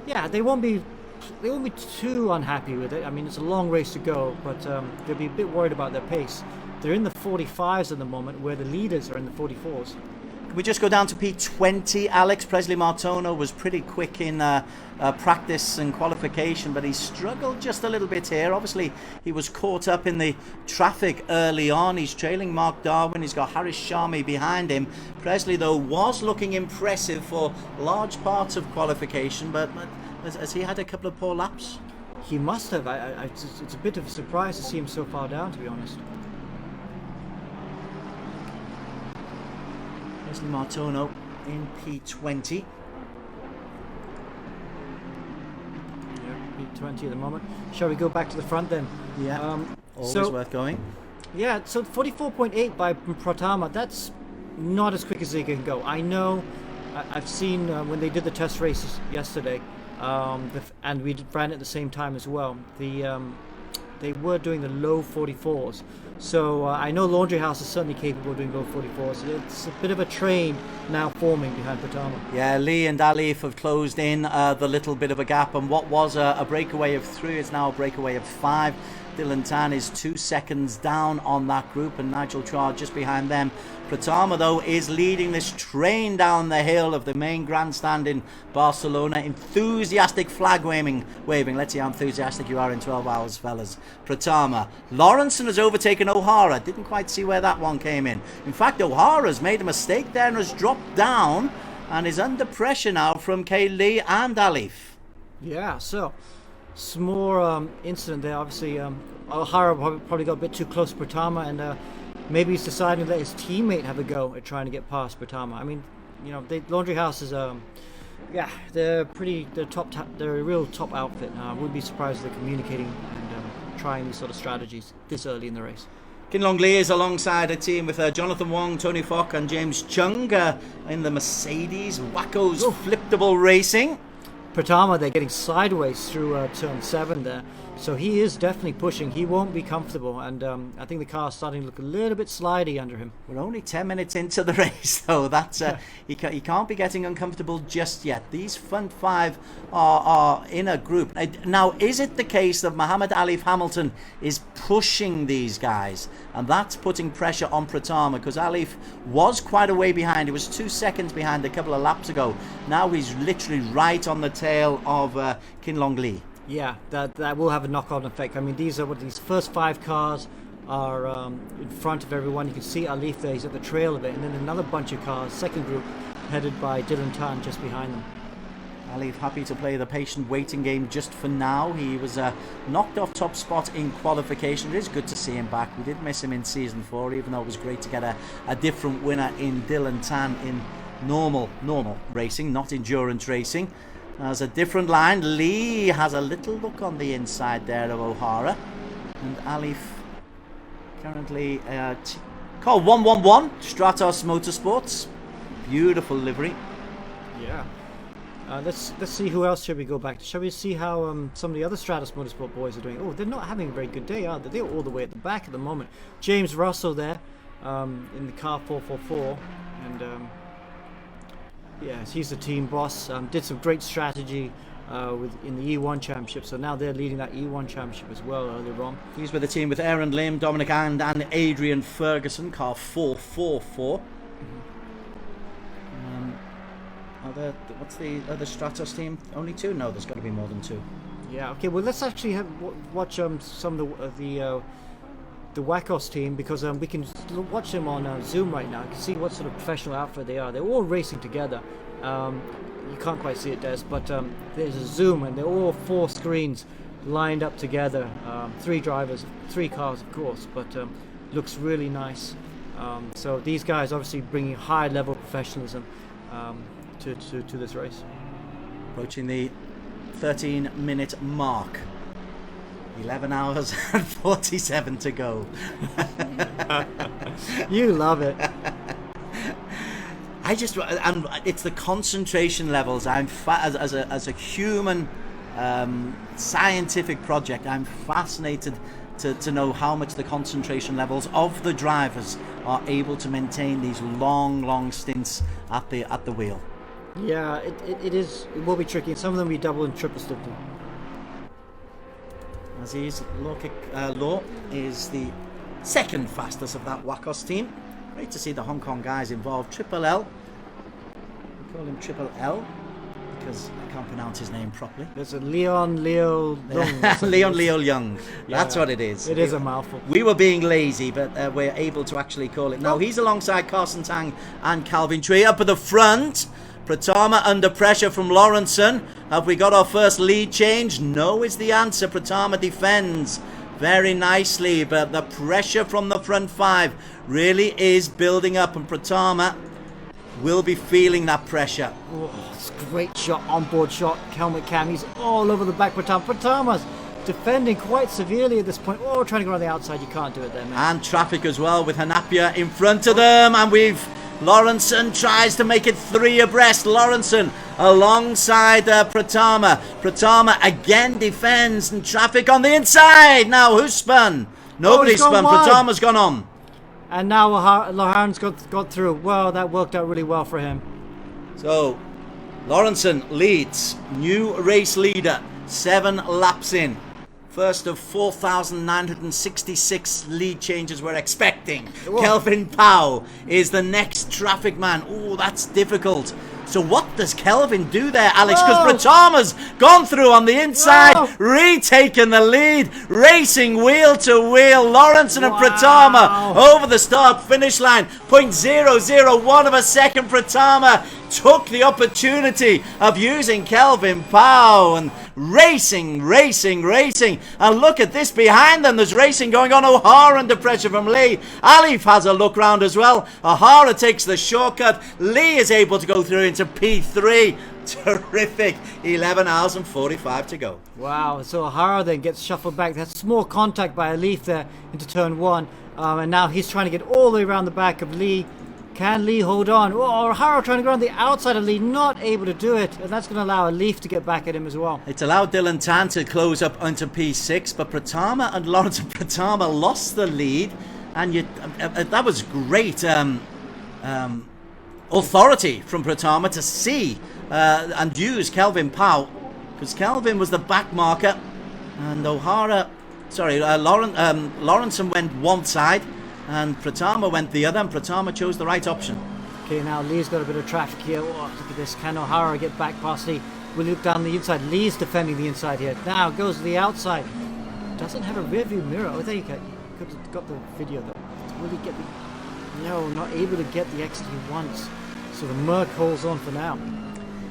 yeah, they won't be too unhappy with it. I mean, it's a long race to go, but they'll be a bit worried about their pace. They're in the 45s at the moment, where the leaders are in the 44s. We just go down to P20. Alex Presley-Martono was pretty quick in practice and qualification, but he struggled just a little bit here. Obviously, he was caught up in the traffic early on. He's trailing Mark Darwin. He's got Haris Sharmi behind him. Presley, though, was looking impressive for large parts of qualification, but has he had a couple of poor laps? He must have. It's a bit of a surprise to see him so far down, to be honest. Martono in P20. Yeah, P20 at the moment. Shall we go back to the front then? Yeah, always worth going. Yeah, so 44.8 by Pratama, that's not as quick as they can go. I know, I've seen when they did the test races yesterday, and we ran at the same time as well. They were doing the low 44s. So I know Laundry House is certainly capable of doing low 44s. It's a bit of a train now forming behind Pratama. Yeah, Lee and Alif have closed in the little bit of a gap, and what was a breakaway of 3 is now a breakaway of 5. Dylan Tan is 2 seconds down on that group, and Nigel Char just behind them. Pratama, though, is leading this train down the hill of the main grandstand in Barcelona. Enthusiastic flag waving. Let's see how enthusiastic you are in 12 hours, fellas. Pratama. Lawrenson has overtaken O'Hara. Didn't quite see where that one came in. In fact, O'Hara's made a mistake there and has dropped down and is under pressure now from Kay Lee and Alif. Yeah, so small incident there. Obviously, O'Hara probably got a bit too close to Pratama, and maybe he's deciding to let his teammate have a go at trying to get past Pratama. I mean, you know, Laundry House is yeah, they're a real top outfit. I wouldn't be surprised if they're communicating and trying these sort of strategies this early in the race. Kin Long Lee is alongside a team with Jonathan Wong, Tony Fock and James Chung in the Mercedes Wackos Fliptable Racing. Pratama, they're getting sideways through turn 7 there, so he is definitely pushing. He won't be comfortable, and I think the car's starting to look a little bit slidey under him. We're only 10 minutes into the race, though. That's he can't be getting uncomfortable just yet. These front 5 are in a group. Now, is it the case that Muhammad Alif Hamilton is pushing these guys, and that's putting pressure on Pratama, because Alif was quite a way behind. He was 2 seconds behind a couple of laps ago. Now he's literally right on the tail of Kin Long Lee. Yeah, that will have a knock-on effect. I mean, these first 5 cars are in front of everyone. You can see Alif there, he's at the trail of it, and then another bunch of cars, second group, headed by Dylan Tan just behind them. Alif happy to play the patient waiting game just for now. He was knocked off top spot in qualification. It is good to see him back. We did miss him in season 4, even though it was great to get a different winner in Dylan Tan in normal racing, not endurance racing. There's a different line. Lee has a little look on the inside there of O'Hara, and Alif currently call 111 Stratos Motorsports. Beautiful livery. Yeah. Let's see who else should we go back to. Shall we see how some of the other Stratos Motorsport boys are doing? Oh, they're not having a very good day, are they? They're all the way at the back at the moment. James Russell there in the car 444, and yes, he's the team boss. Did some great strategy in the E1 Championship, so now they're leading that E1 Championship as well earlier on. He's with the team with Aaron Lim, Dominic and Adrian Ferguson, car 444. What's the other Stratos team? Only 2? No, there's got to be more than 2. Yeah. Okay. Well, let's actually watch some of the Wacos team, because we can watch them on Zoom right now. You can see what sort of professional outfit they are. They're all racing together. You can't quite see it, Des, but there's a Zoom, and they're all 4 screens lined up together. 3 drivers, 3 cars, of course, but looks really nice. So these guys obviously bringing high level professionalism to this race. Approaching the 13-minute mark. 11 hours and 47 to go. You love it. It's the concentration levels. As a human scientific project, I'm fascinated to know how much the concentration levels of the drivers are able to maintain these long stints at the wheel. Yeah, it will be tricky. Some of them will be double and triple stinted. Aziz Law is the second fastest of that Wacos team. Great to see the Hong Kong guys involved. Triple L. We call him Triple L because I can't pronounce his name properly. There's a Leon Leo Young. Leon Leo Young. Yeah, that's what it is. It is a mouthful. We were being lazy, but we're able to actually call it. Now he's alongside Carson Tang and Calvin Tree. Up at the front, Pratama under pressure from Lawrenson. Have we got our first lead change? No is the answer. Pratama defends very nicely, but the pressure from the front 5 really is building up, and Pratama will be feeling that pressure. Oh, it's a great shot, onboard shot. Helmet cam, he's all over the back. Pratama's defending quite severely at this point. Oh, trying to go on the outside, you can't do it there, man. And traffic as well with Hanapia in front of them, and Lawrenson tries to make it 3 abreast. Lawrenson alongside Pratama. Pratama again defends, and traffic on the inside. Now who spun? Nobody spun. Pratama's gone on. And now Lohan's got through. Well, that worked out really well for him. So Lawrenson leads. New race leader. 7 laps in. First of 4,966 lead changes we're expecting. Whoa. Kelvin Powell is the next traffic man. Oh, that's difficult. So what does Kelvin do there, Alex? Because Pratama's gone through on the inside, retaken the lead, racing wheel to wheel. Lawrenson and Pratama over the start-finish line. 0.001 of a second. Pratama took the opportunity of using Kelvin Powell and racing. And look at this behind them. There's racing going on. O'Hara under pressure from Lee. Alif has a look round as well. O'Hara takes the shortcut. Lee is able to go through into P3. Terrific. 11 hours and 45 to go. Wow. So O'Hara then gets shuffled back. That's small contact by Alif there into turn 1. And now he's trying to get all the way around the back of Lee. Can Lee hold on? Oh, O'Hara trying to go on the outside of Lee, not able to do it. And that's going to allow Alif to get back at him as well. It's allowed Dylan Tan to close up onto P6, but Pratama and Lawrence Pratama lost the lead. And that was great authority from Pratama to see and use Kelvin Powell, because Kelvin was the back marker. And Lawrenson went one side, and Pratama went the other, and Pratama chose the right option. Okay, now Lee's got a bit of traffic here. Oh, look at this. Can O'Hara get back past Lee? We'll look down the inside. Lee's defending the inside here. Now goes to the outside. Doesn't have a rear view mirror. Oh, there you go. Could have got the video though. Will he get the... No, not able to get the exit he wants. So the Merc holds on for now.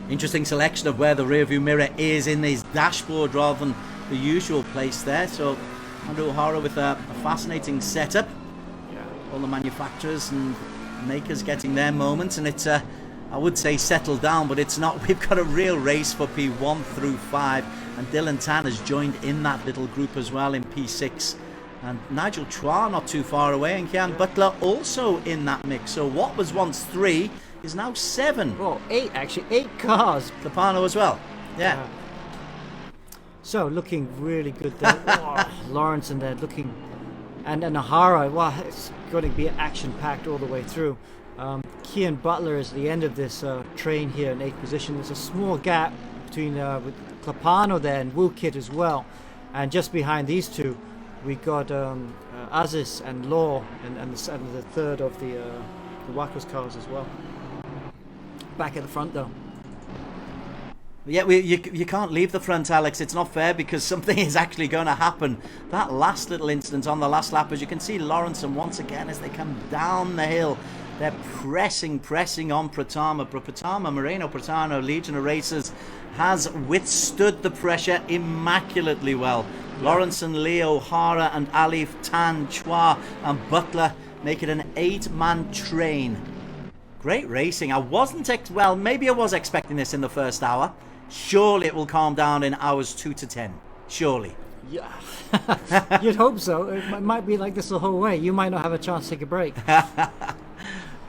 Interesting selection of where the rear view mirror is in his dashboard rather than the usual place there. So Andrew O'Hara with a fascinating setup. Yeah. All the manufacturers and makers getting their moments, and it's I would say settled down, but it's not. We've got a real race for P1 through 5, and Dylan Tan has joined in that little group as well in P6, and Nigel Chua not too far away, and Kian Butler also in that mix. So what was once 3 is now 7. Well, 8 actually, 8 cars. Capano as well. Yeah. So looking really good there. Oh, Lawrence in there looking, and O'Hara. Wow, it's going to be action-packed all the way through. Kian Butler is the end of this train here in 8th position. There's a small gap between with Clapano there and Wookit as well, and just behind these two, we got Aziz and Law, and the third of the Wackos cars as well. Back at the front though. Yeah, you can't leave the front, Alex. It's not fair because something is actually going to happen. That last little incident on the last lap, as you can see, Lawrenson once again as they come down the hill, they're pressing on Pratama. But Pratama, Moreno Pratano, Legion of Racers, has withstood the pressure immaculately well. Lawrenson, Leo, O'Hara, and Alif, Tan, Chua, and Butler make it an 8-man train. Great racing. I wasn't well, maybe I was expecting this in the first hour. Surely it will calm down in hours 2 to 10. Surely. Yeah. You'd hope so. It might be like this the whole way. You might not have a chance to take a break.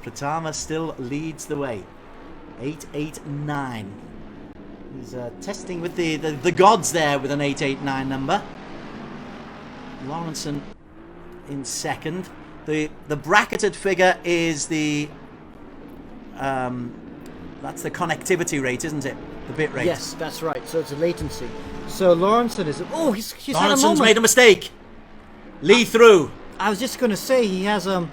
Pratama still leads the way. 889. He's testing with the gods there with an 889 number. Lawrenson in second. The bracketed figure is the that's the connectivity rate, isn't it? The bit rate. Yes, that's right. So it's a latency. So Lawrenson is. Oh, he's had a Lawrenson's moment. made a mistake. Lee through. I was just going to say he has a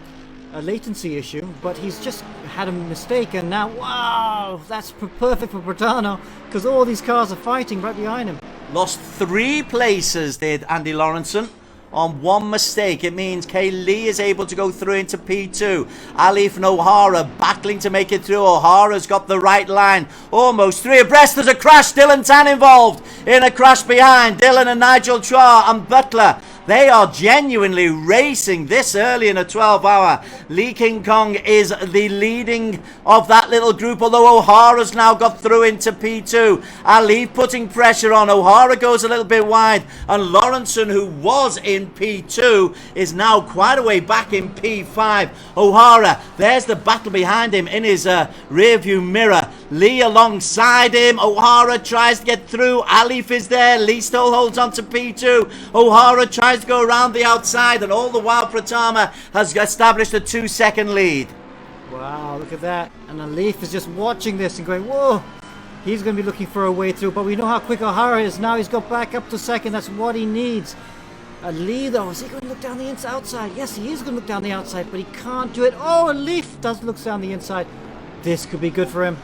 latency issue, but he's just had a mistake, and now wow, that's perfect for Bertano because all these cars are fighting right behind him. Lost 3 places, did Andy Lawrenson, on 1 mistake. It means Kay Lee is able to go through into P2. Alif and O'Hara battling to make it through. O'Hara's got the right line. Almost 3 abreast. There's a crash. Dylan Tan involved in a crash behind. Dylan and Nigel Chua and Butler. They are genuinely racing this early in a 12-hour. Lee King Kong is the leading of that little group, although O'Hara's now got through into P2. Ali putting pressure on. O'Hara goes a little bit wide, and Lawrenson, who was in P2, is now quite a way back in P5. O'Hara, there's the battle behind him in his rear view mirror. Lee alongside him. O'Hara tries to get through. Alif is there. Lee still holds on to P2. O'Hara tries to go around the outside, and all the while Pratama has established a 2-second lead. Wow, look at that. And Alif is just watching this and going, whoa. He's going to be looking for a way through, but we know how quick O'Hara is. Now he's got back up to second. That's what he needs. Lee, though, is he going to look down the outside? Yes, he is going to look down the outside, but he can't do it. Oh, Alif does look down the inside. This could be good for him.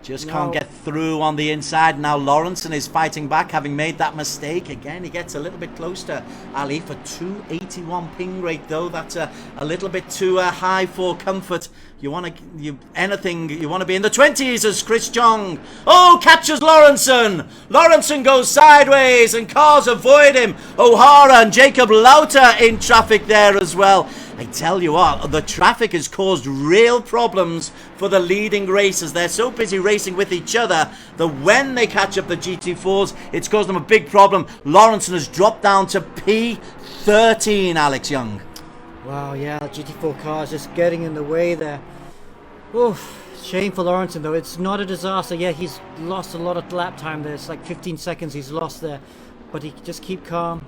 Just can't get through on the inside. Now Lawrenson is fighting back, having made that mistake. Again, he gets a little bit close to Ali for 281 ping rate, though. That's a little bit too high for comfort. You want to be in the 20s as Chris Jong. Oh, catches Lawrenson. Lawrenson goes sideways and cars avoid him. O'Hara and Jacob Lauter in traffic there as well. I tell you what, the traffic has caused real problems for the leading racers. They're so busy racing with each other that when they catch up the GT4s, it's caused them a big problem. Lawrenson has dropped down to P13, Alex Young. Wow, yeah, GT4 cars just getting in the way there. Oof, shame for Lawrenson though. It's not a disaster. Yeah, he's lost a lot of lap time there. It's like 15 seconds he's lost there. But he just keep calm.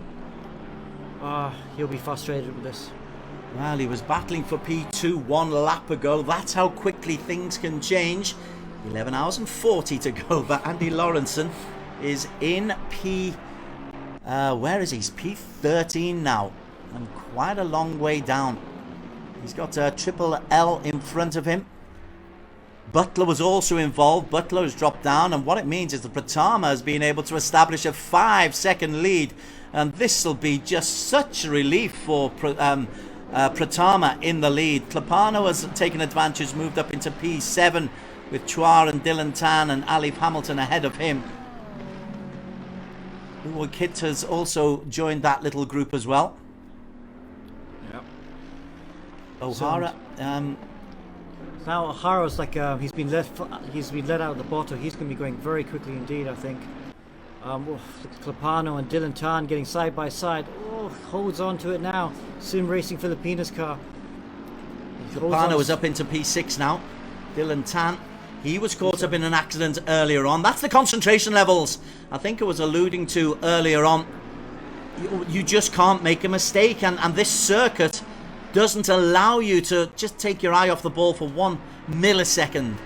He'll be frustrated with this. Well, he was battling for P2 one lap ago. That's how quickly things can change. 11 hours and 40 to go, but Andy Lawrenson is in where is he? He's P13 now, and quite a long way down. He's got a triple L in front of him. Butler was also involved. Butler has dropped down, and what it means is that Pratama has been able to establish a 5-second lead, and this will be just such a relief for Pratama in the lead. Clapano has taken advantage, moved up into P7. with Chua and Dylan Tan and Alif Hamilton ahead of him. Kit has also joined that little group as well. Yep. O'Hara. Now O'Hara's like he's been let out of the bottle. He's going to be going very quickly indeed, I think. Clapano and Dylan Tan getting side by side. Oh, holds on to it now. Sim Racing Filipinas car. Clapano is up into P6 now. Dylan Tan, he was caught up in an accident earlier on. That's the concentration levels I think I was alluding to earlier on. You just can't make a mistake, and this circuit doesn't allow you to just take your eye off the ball for 1 millisecond.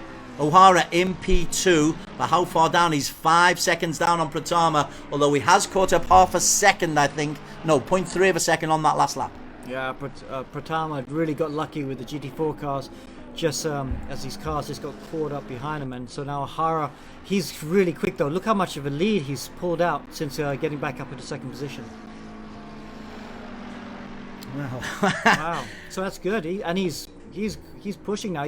O'Hara in P2, but how far down? He's 5 seconds down on Pratama, although he has caught up half a second, I think. No, 0.3 of a second on that last lap. Yeah, but Pratama really got lucky with the GT4 cars, just as these cars just got caught up behind him, and so now O'Hara, he's really quick though. Look how much of a lead he's pulled out since getting back up into second position. Wow. Wow. So that's good. He's pushing now.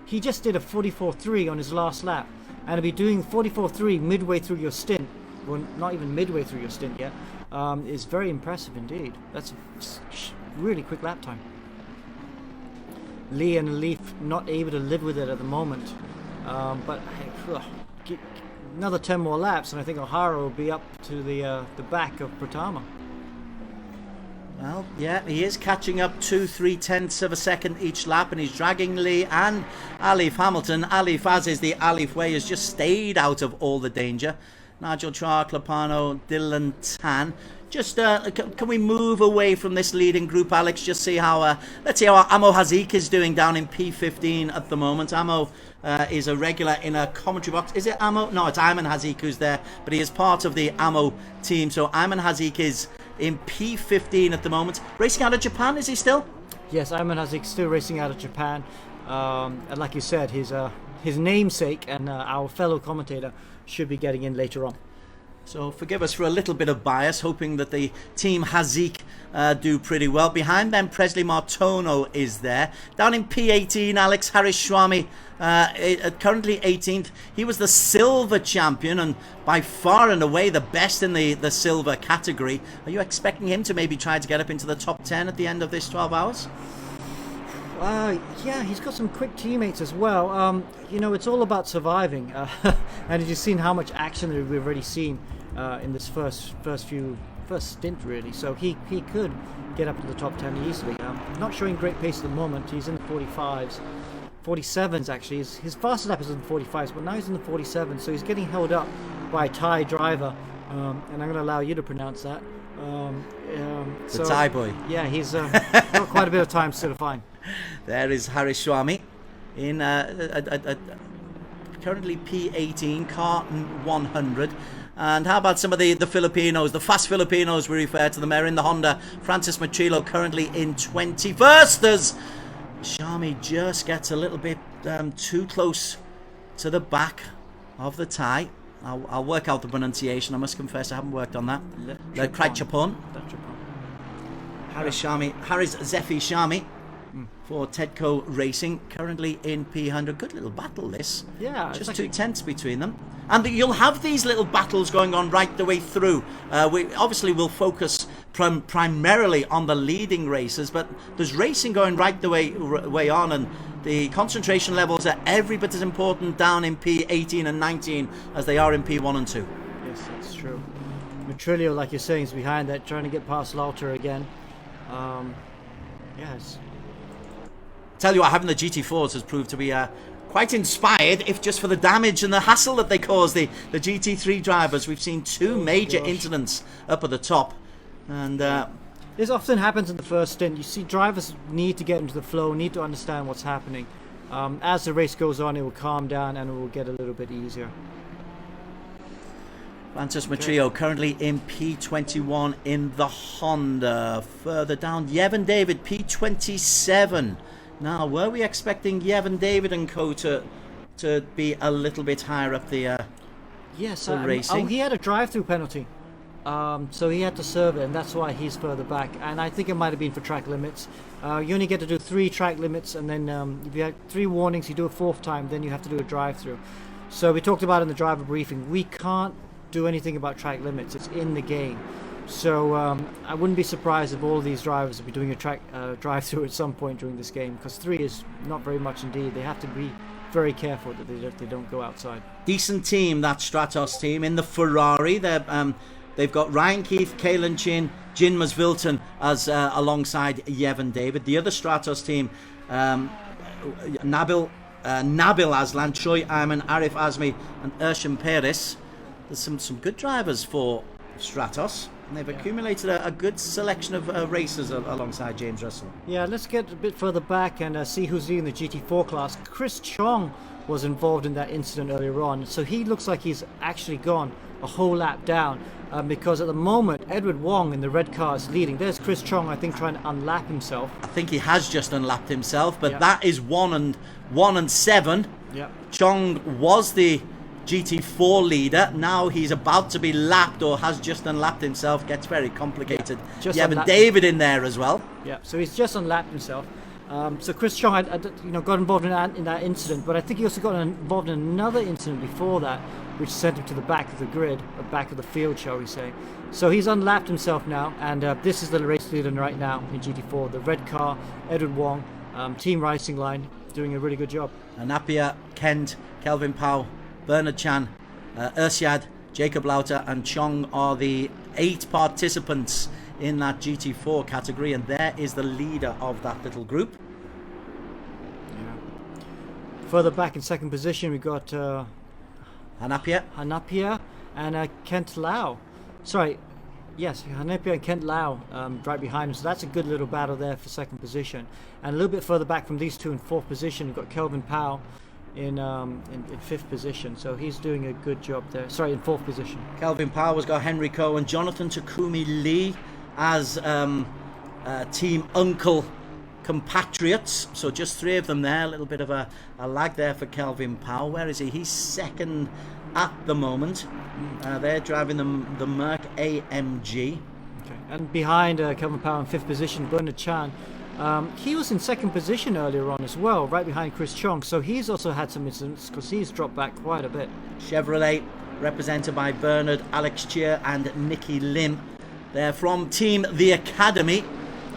He just did a 44.3 on his last lap, and to be doing 44.3 midway through your stint, well, not even midway through your stint yet, is very impressive indeed. That's a really quick lap time. Lee and Alif not able to live with it at the moment, but another 10 more laps, and I think O'Hara will be up to the back of Pratama. Well, yeah, he is catching up 2/3 of a second each lap, and he's dragging Lee and Alif Hamilton. Alif, as is the Alif way, has just stayed out of all the danger. Nigel Char, Clapano, Dylan Tan. Just can we move away from this leading group, Alex? Just see how let's see how Amo Hazik is doing down in P15 at the moment. Amo is a regular in a commentary box. Is it Amo? No, it's Ayman Hazik who's there, but he is part of the Amo team. So Ayman Hazik is in P15 at the moment. Racing out of Japan, is he still? Yes, Ayman Hazik still racing out of Japan. And like you said, his namesake and our fellow commentator should be getting in later on. So forgive us for a little bit of bias, hoping that the team Hazik do pretty well. Behind them, Presley Martono is there. Down in P18, Alex Harris Swami, currently 18th. He was the silver champion and by far and away the best in the silver category. Are you expecting him to maybe try to get up into the top 10 at the end of this 12 hours? Yeah, he's got some quick teammates as well. You know, it's all about surviving. And you've seen how much action that we've already seen in this first stint, really. So he could get up to the top 10 easily. Not showing great pace at the moment. He's in the 45s. 47s actually. His fastest lap is in the 45s, but now he's in the 47s. So he's getting held up by a Thai driver. And I'm going to allow you to pronounce that. The Thai boy. Yeah, he's got quite a bit of time still to find. There is Harris Swami in currently P18, car 100. And how about some of the Filipinos, the fast Filipinos we refer to them there in the Honda. Francis Machilo currently in 21st as Swami just gets a little bit too close to the back of the Thai. I'll work out the pronunciation. I must confess I haven't worked on that. Le Kraichapon. Harris Zephi Shami for Tedco Racing, currently in P100. Good little battle this. Yeah. Just 2/10 between them. And you'll have these little battles going on right the way through. We obviously will focus primarily on the leading races, but there's racing going right the way on, and the concentration levels are every bit as important down in P18 and 19 as they are in P1 and 2. Yes, that's true. Matrillo, like you're saying, is behind that, trying to get past Lauter again. Yes. Tell you what, having the GT4s has proved to be quite inspired, if just for the damage and the hassle that they cause the GT3 drivers. We've seen two major incidents up at the top, and this often happens in the first stint. You see drivers need to get into the flow, need to understand what's happening. As the race goes on, it will calm down and it will get a little bit easier. Francis Matrio currently in P21 in the Honda. Further down, Yevon David, P27. Now, were we expecting Yevon David and co to be a little bit higher up the yes, racing? he had a drive-through penalty. So he had to serve it, and that's why he's further back. And I think it might have been for track limits. You only get to do 3 track limits, and then if you have 3 warnings, you do a 4th time, then you have to do a drive-through. So we talked about in the driver briefing, we can't do anything about track limits. It's in the game. So I wouldn't be surprised if all of these drivers will be doing a track drive-through at some point during this game, because 3 is not very much indeed. They have to be very careful that they don't go outside. Decent team, that Stratos team. In the Ferrari, they've got Ryan Keith, Kalen Chin, Jin Masvilton as alongside Yevon David. The other Stratos team, Nabil Aslan, Troy Ayman, Arif Azmi and Ersham Peris. There's some good drivers for Stratos. And they've accumulated a good selection of racers alongside James Russell. Yeah, let's get a bit further back and see who's leading the GT4 class. Chris Chong was involved in that incident earlier on, so he looks like he's actually gone a whole lap down, because at the moment Edward Wong in the red car is leading. There's Chris Chong, I think, trying to unlap himself. I think he has just unlapped himself, but that is 1 and 7. Yep. Chong was the GT4 leader. Now he's about to be lapped, or has just unlapped himself. Gets very complicated. Yeah, but David in there as well. Yeah, so he's just unlapped himself. So Chris Chong had got involved in that incident, but I think he also got involved in another incident before that, which sent him to the back of the grid, the back of the field, shall we say. So he's unlapped himself now, and this is the race leader right now in GT4. The red car, Edward Wong, Team Racing Line, doing a really good job. Anapia, Kent, Kelvin Pau, Bernard Chan, Ursiad, Jacob Lauter and Chong are the 8 participants in that GT4 category, and there is the leader of that little group. Yeah. Further back in second position, we've got Hanapia and Kent Lau. Sorry, yes, Hanapia and Kent Lau right behind him. So that's a good little battle there for second position. And a little bit further back from these two in fourth position, we've got Kelvin Pau in fifth position. So he's doing a good job there. Sorry, in fourth position. Kelvin Pau has got Henry Coe and Jonathan Takumi Lee as team uncle compatriots. So just 3 of them there. A little bit of a lag there for Kelvin Pau. Where is he? He's second at the moment. They're driving the Merc AMG. Okay. And behind Kelvin Pau in fifth position, Bernard Chan. He was in second position earlier on as well, right behind Chris Chong. So he's also had some incidents because he's dropped back quite a bit. Chevrolet, represented by Bernard, Alex Cheer and Nicky Lim. They're from Team The Academy.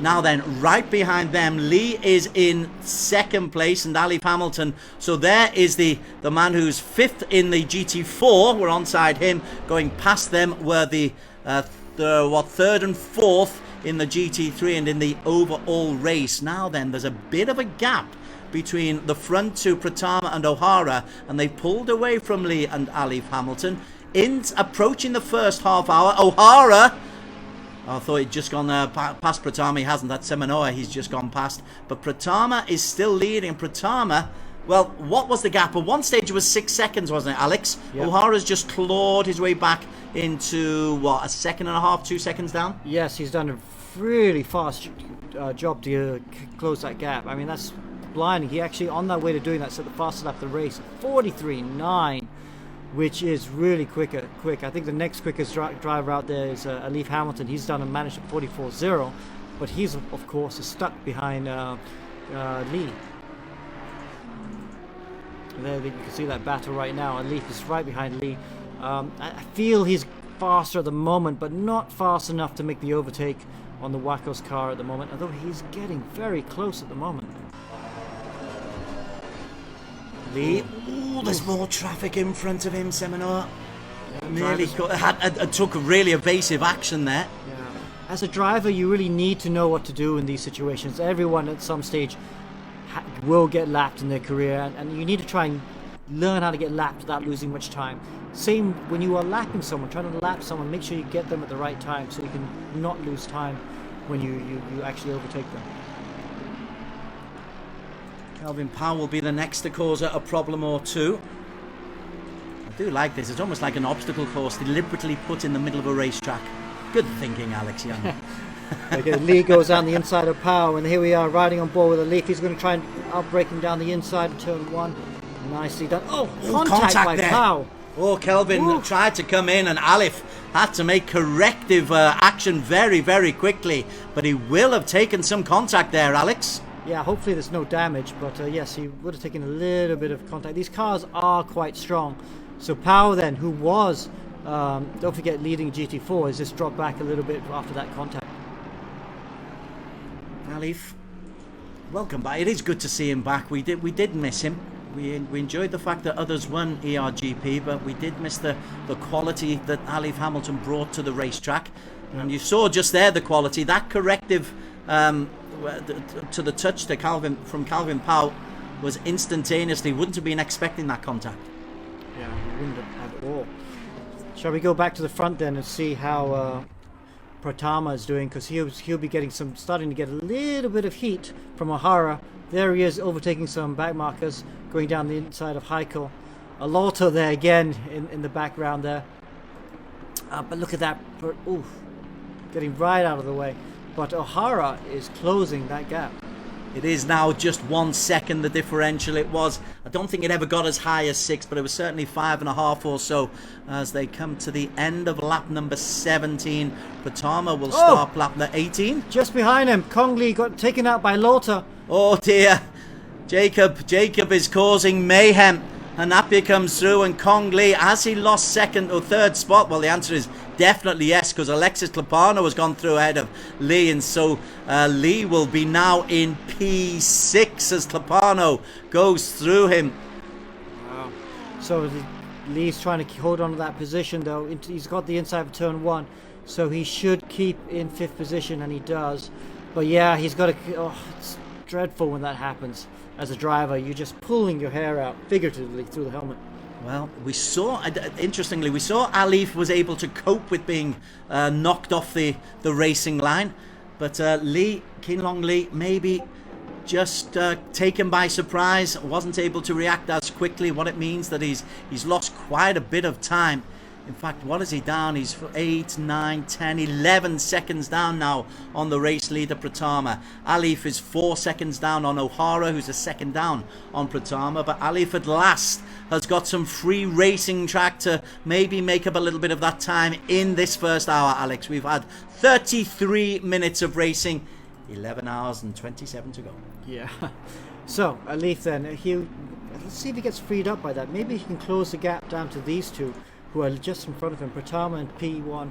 Now then, right behind them, Lee is in second place and Alif Hamilton. So there is the man who's fifth in the GT4. We're onside him. Going past them were the third and fourth in the GT3 and in the overall race. Now then, there's a bit of a gap between the front two, Pratama and O'Hara, and they pulled away from Lee and Alif Hamilton. Approaching the first half hour, O'Hara, I thought he'd just gone past Pratama. He hasn't. That's Seminoa he's just gone past. But Pratama is still leading. Pratama, well, what was the gap? At one stage it was 6 seconds, wasn't it, Alex? Yep. O'Hara's just clawed his way back into, what, a second and a half, 2 seconds down? Yes, he's done a really fast job to close that gap. I mean, that's blinding. He actually, on that way to doing that, set the fastest lap of the race, 43.9. which is really quick. I think the next quickest driver out there is Alif Hamilton. He's done and managed at 44.0, but he's of course is stuck behind Lee. There you can see that battle right now. Alif is right behind Lee. I feel he's faster at the moment, but not fast enough to make the overtake on the Wacko's car at the moment, although he's getting very close at the moment. Lee, there's more traffic in front of him, Seminoa. Nearly took really evasive action there. Yeah. As a driver, you really need to know what to do in these situations. Everyone at some stage will get lapped in their career, and you need to try and learn how to get lapped without losing much time. Same when you are lapping someone, trying to lap someone, make sure you get them at the right time so you can not lose time when you actually overtake them. Kelvin Pau will be the next to cause a problem or two. I do like this. It's almost like an obstacle course deliberately put in the middle of a racetrack. Good thinking, Alex Young. Okay, Lee goes down the inside of Pau, and here we are riding on board with a Leaf. He's going to try and outbrake him down the inside of turn one. Nicely done. Oh, contact by there. Pau. Oh, Kelvin tried to come in, and Alif had to make corrective action very, very quickly. But he will have taken some contact there, Alex. Yeah, hopefully there's no damage, but yes, he would have taken a little bit of contact. These cars are quite strong. So Power then, who was, don't forget, leading GT4, has just dropped back a little bit after that contact. Alif, welcome back. It is good to see him back. We did miss him. We enjoyed the fact that others won ERGP, but we did miss the quality that Alif Hamilton brought to the racetrack. And you saw just there the quality. That corrective to the touch to from Calvin Powell was instantaneously. Wouldn't have been expecting that contact. Yeah, we wouldn't have at all. Shall we go back to the front then and see how Pratama is doing? Because he'll be getting starting to get a little bit of heat from O'Hara. There he is, overtaking some back markers, going down the inside of Heiko. Alorto there again in the background there. But look at that. Oof. Getting right out of the way. But O'Hara is closing that gap. It is now just 1 second, the differential. It was, I don't think it ever got as high as 6, but it was certainly 5.5 or so as they come to the end of lap number 17. Pratama will start lap number 18. Just behind him, Kongli got taken out by Lota. Oh dear, Jacob is causing mayhem, and Apia comes through, and Kong Lee, has he lost second or third spot? Well, the answer is definitely yes, because Alexis Lopano has gone through ahead of Lee, and so Lee will be now in P6 as Lopano goes through him. Wow. So Lee's trying to hold on to that position, though. He's got the inside of turn 1, so he should keep in 5th position, and he does. But yeah, he's got to... Oh, it's dreadful when that happens. As a driver, you're just pulling your hair out, figuratively, through the helmet. Well, interestingly, we saw Alif was able to cope with being knocked off the racing line. But Kinlong Lee, maybe just taken by surprise, wasn't able to react as quickly. What it means that he's lost quite a bit of time. In fact, what is he down? He's 8, 9, 10, 11 seconds down now on the race leader, Pratama. Alif is 4 seconds down on O'Hara, who's a second down on Pratama. But Alif at last has got some free racing track to maybe make up a little bit of that time in this first hour, Alex. We've had 33 minutes of racing, 11 hours and 27 to go. Yeah. So, Alif then, let's see if he gets freed up by that. Maybe he can close the gap down to these two, who are just in front of him, Pratama in P1.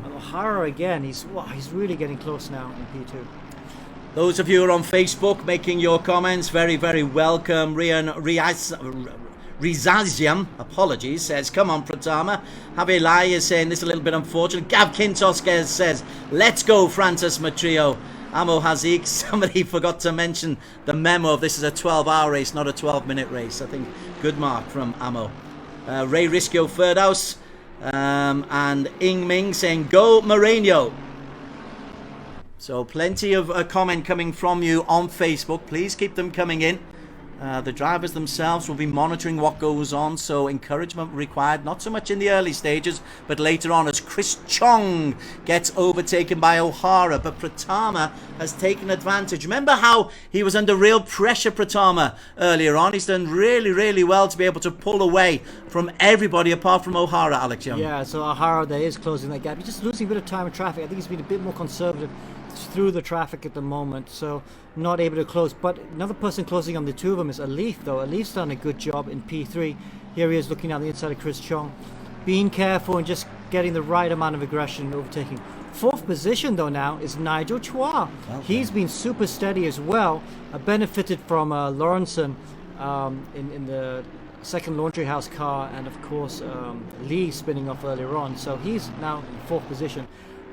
And O'Hara again, he's really getting close now in P2. Those of you who are on Facebook making your comments, very, very welcome. Rian Rizaziam, apologies, says, come on Pratama. Javier Lai is saying this is a little bit unfortunate. Gav Kintos says, let's go Francis Matrio. Amo Hazik, somebody forgot to mention the memo of this is a 12-hour race, not a 12-minute race. I think good mark from Amo. Ray Rischio Ferdhouse and Ing Ming saying go Moreno. So plenty of comment coming from you on Facebook. Please keep them coming in. The drivers themselves will be monitoring what goes on, so encouragement required, not so much in the early stages, but later on as Chris Chong gets overtaken by O'Hara. But Pratama has taken advantage. Remember how he was under real pressure, Pratama, earlier on? He's done really, really well to be able to pull away from everybody apart from O'Hara, Alex Young. Yeah, so O'Hara there is closing that gap. He's just losing a bit of time in traffic. I think he's been a bit more conservative through the traffic at the moment, so not able to close. But another person closing on the two of them is Alif, though. Alif's done a good job in P3. Here he is looking down the inside of Chris Chong, being careful and just getting the right amount of aggression and overtaking. 4th position though now is Nigel Chua. He's been super steady as well, benefited from Lawrenson in the second laundry house car, and of course Lee spinning off earlier on, so he's now in 4th position.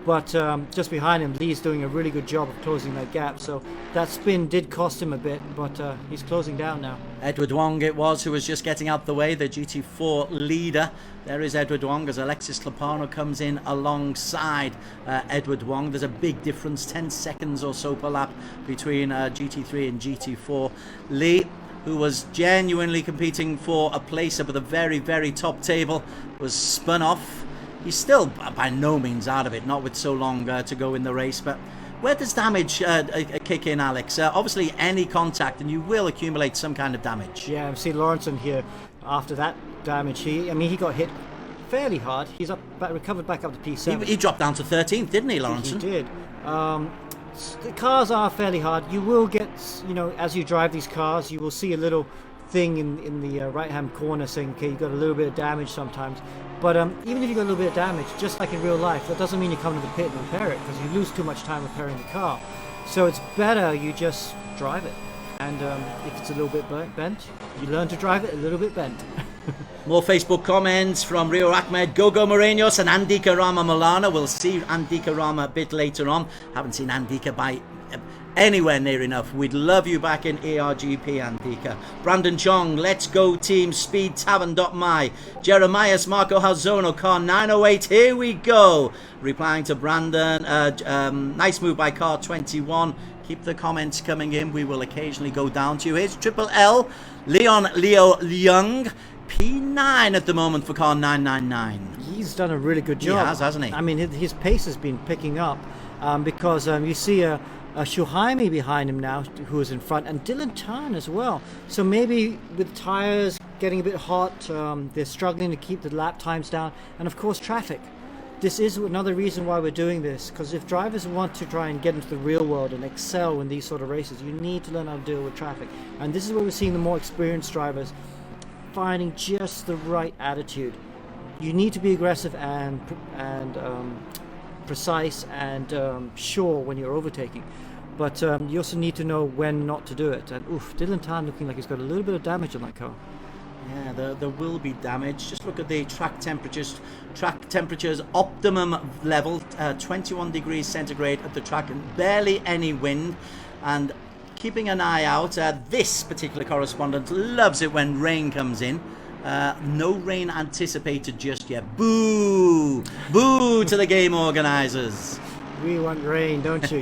But just behind him, Lee's doing a really good job of closing that gap. So that spin did cost him a bit, but he's closing down now. Edward Wong it was who was just getting out the way, the GT4 leader. There is Edward Wong as Alexis Lopano comes in alongside Edward Wong. There's a big difference, 10 seconds or so per lap between GT3 and GT4. Lee, who was genuinely competing for a place up at the very, very top table, was spun off. He's still by no means out of it, not with so long to go in the race. But where does damage kick in, Alex? Obviously, any contact, and you will accumulate some kind of damage. Yeah, I see Lawrenson here after that damage. I mean, he got hit fairly hard. He's recovered back up to P7. He dropped down to 13th, didn't he, Lawrence? He did. The cars are fairly hard. You will get, as you drive these cars, you will see a little thing in the right-hand corner saying, okay, you got a little bit of damage sometimes. But even if you got a little bit of damage, just like in real life, that doesn't mean you come to the pit and repair it, because you lose too much time repairing the car. So it's better you just drive it. And if it's a little bit bent, you learn to drive it a little bit bent. More Facebook comments from Rio Ahmed, Gogo Morenos and Andika Rama Milana. We'll see Andika Rama a bit later on. Haven't seen Andika by anywhere near enough. We'd love you back in ARGP, Andika. Brandon Chong, let's go team, speed tavern.my. Jeremias Marco Halzono, car 908, here we go. Replying to Brandon, nice move by car 21. Keep the comments coming in. We will occasionally go down to you. Here's Triple L, Leon Leo Young, P9 at the moment for car 999. He's done a really good job. He has, hasn't he? I mean, his pace has been picking up because you see a Shuhaimi behind him now, who is in front, and Dylan Tan as well. So maybe with tires getting a bit hot, they're struggling to keep the lap times down, and of course traffic. This is another reason why we're doing this, because if drivers want to try and get into the real world and excel in these sort of races, you need to learn how to deal with traffic. And this is where we're seeing the more experienced drivers finding just the right attitude. You need to be aggressive and precise and sure when you're overtaking, but you also need to know when not to do it. And oof, Dylan Tan looking like he's got a little bit of damage on that car. Yeah, there will be damage. Just look at the track temperatures. Track temperatures optimum level, 21 degrees centigrade at the track, and barely any wind. And keeping an eye out, this particular correspondent loves it when rain comes in. No rain anticipated just yet. Boo! Boo to the game organisers. We want rain, don't you?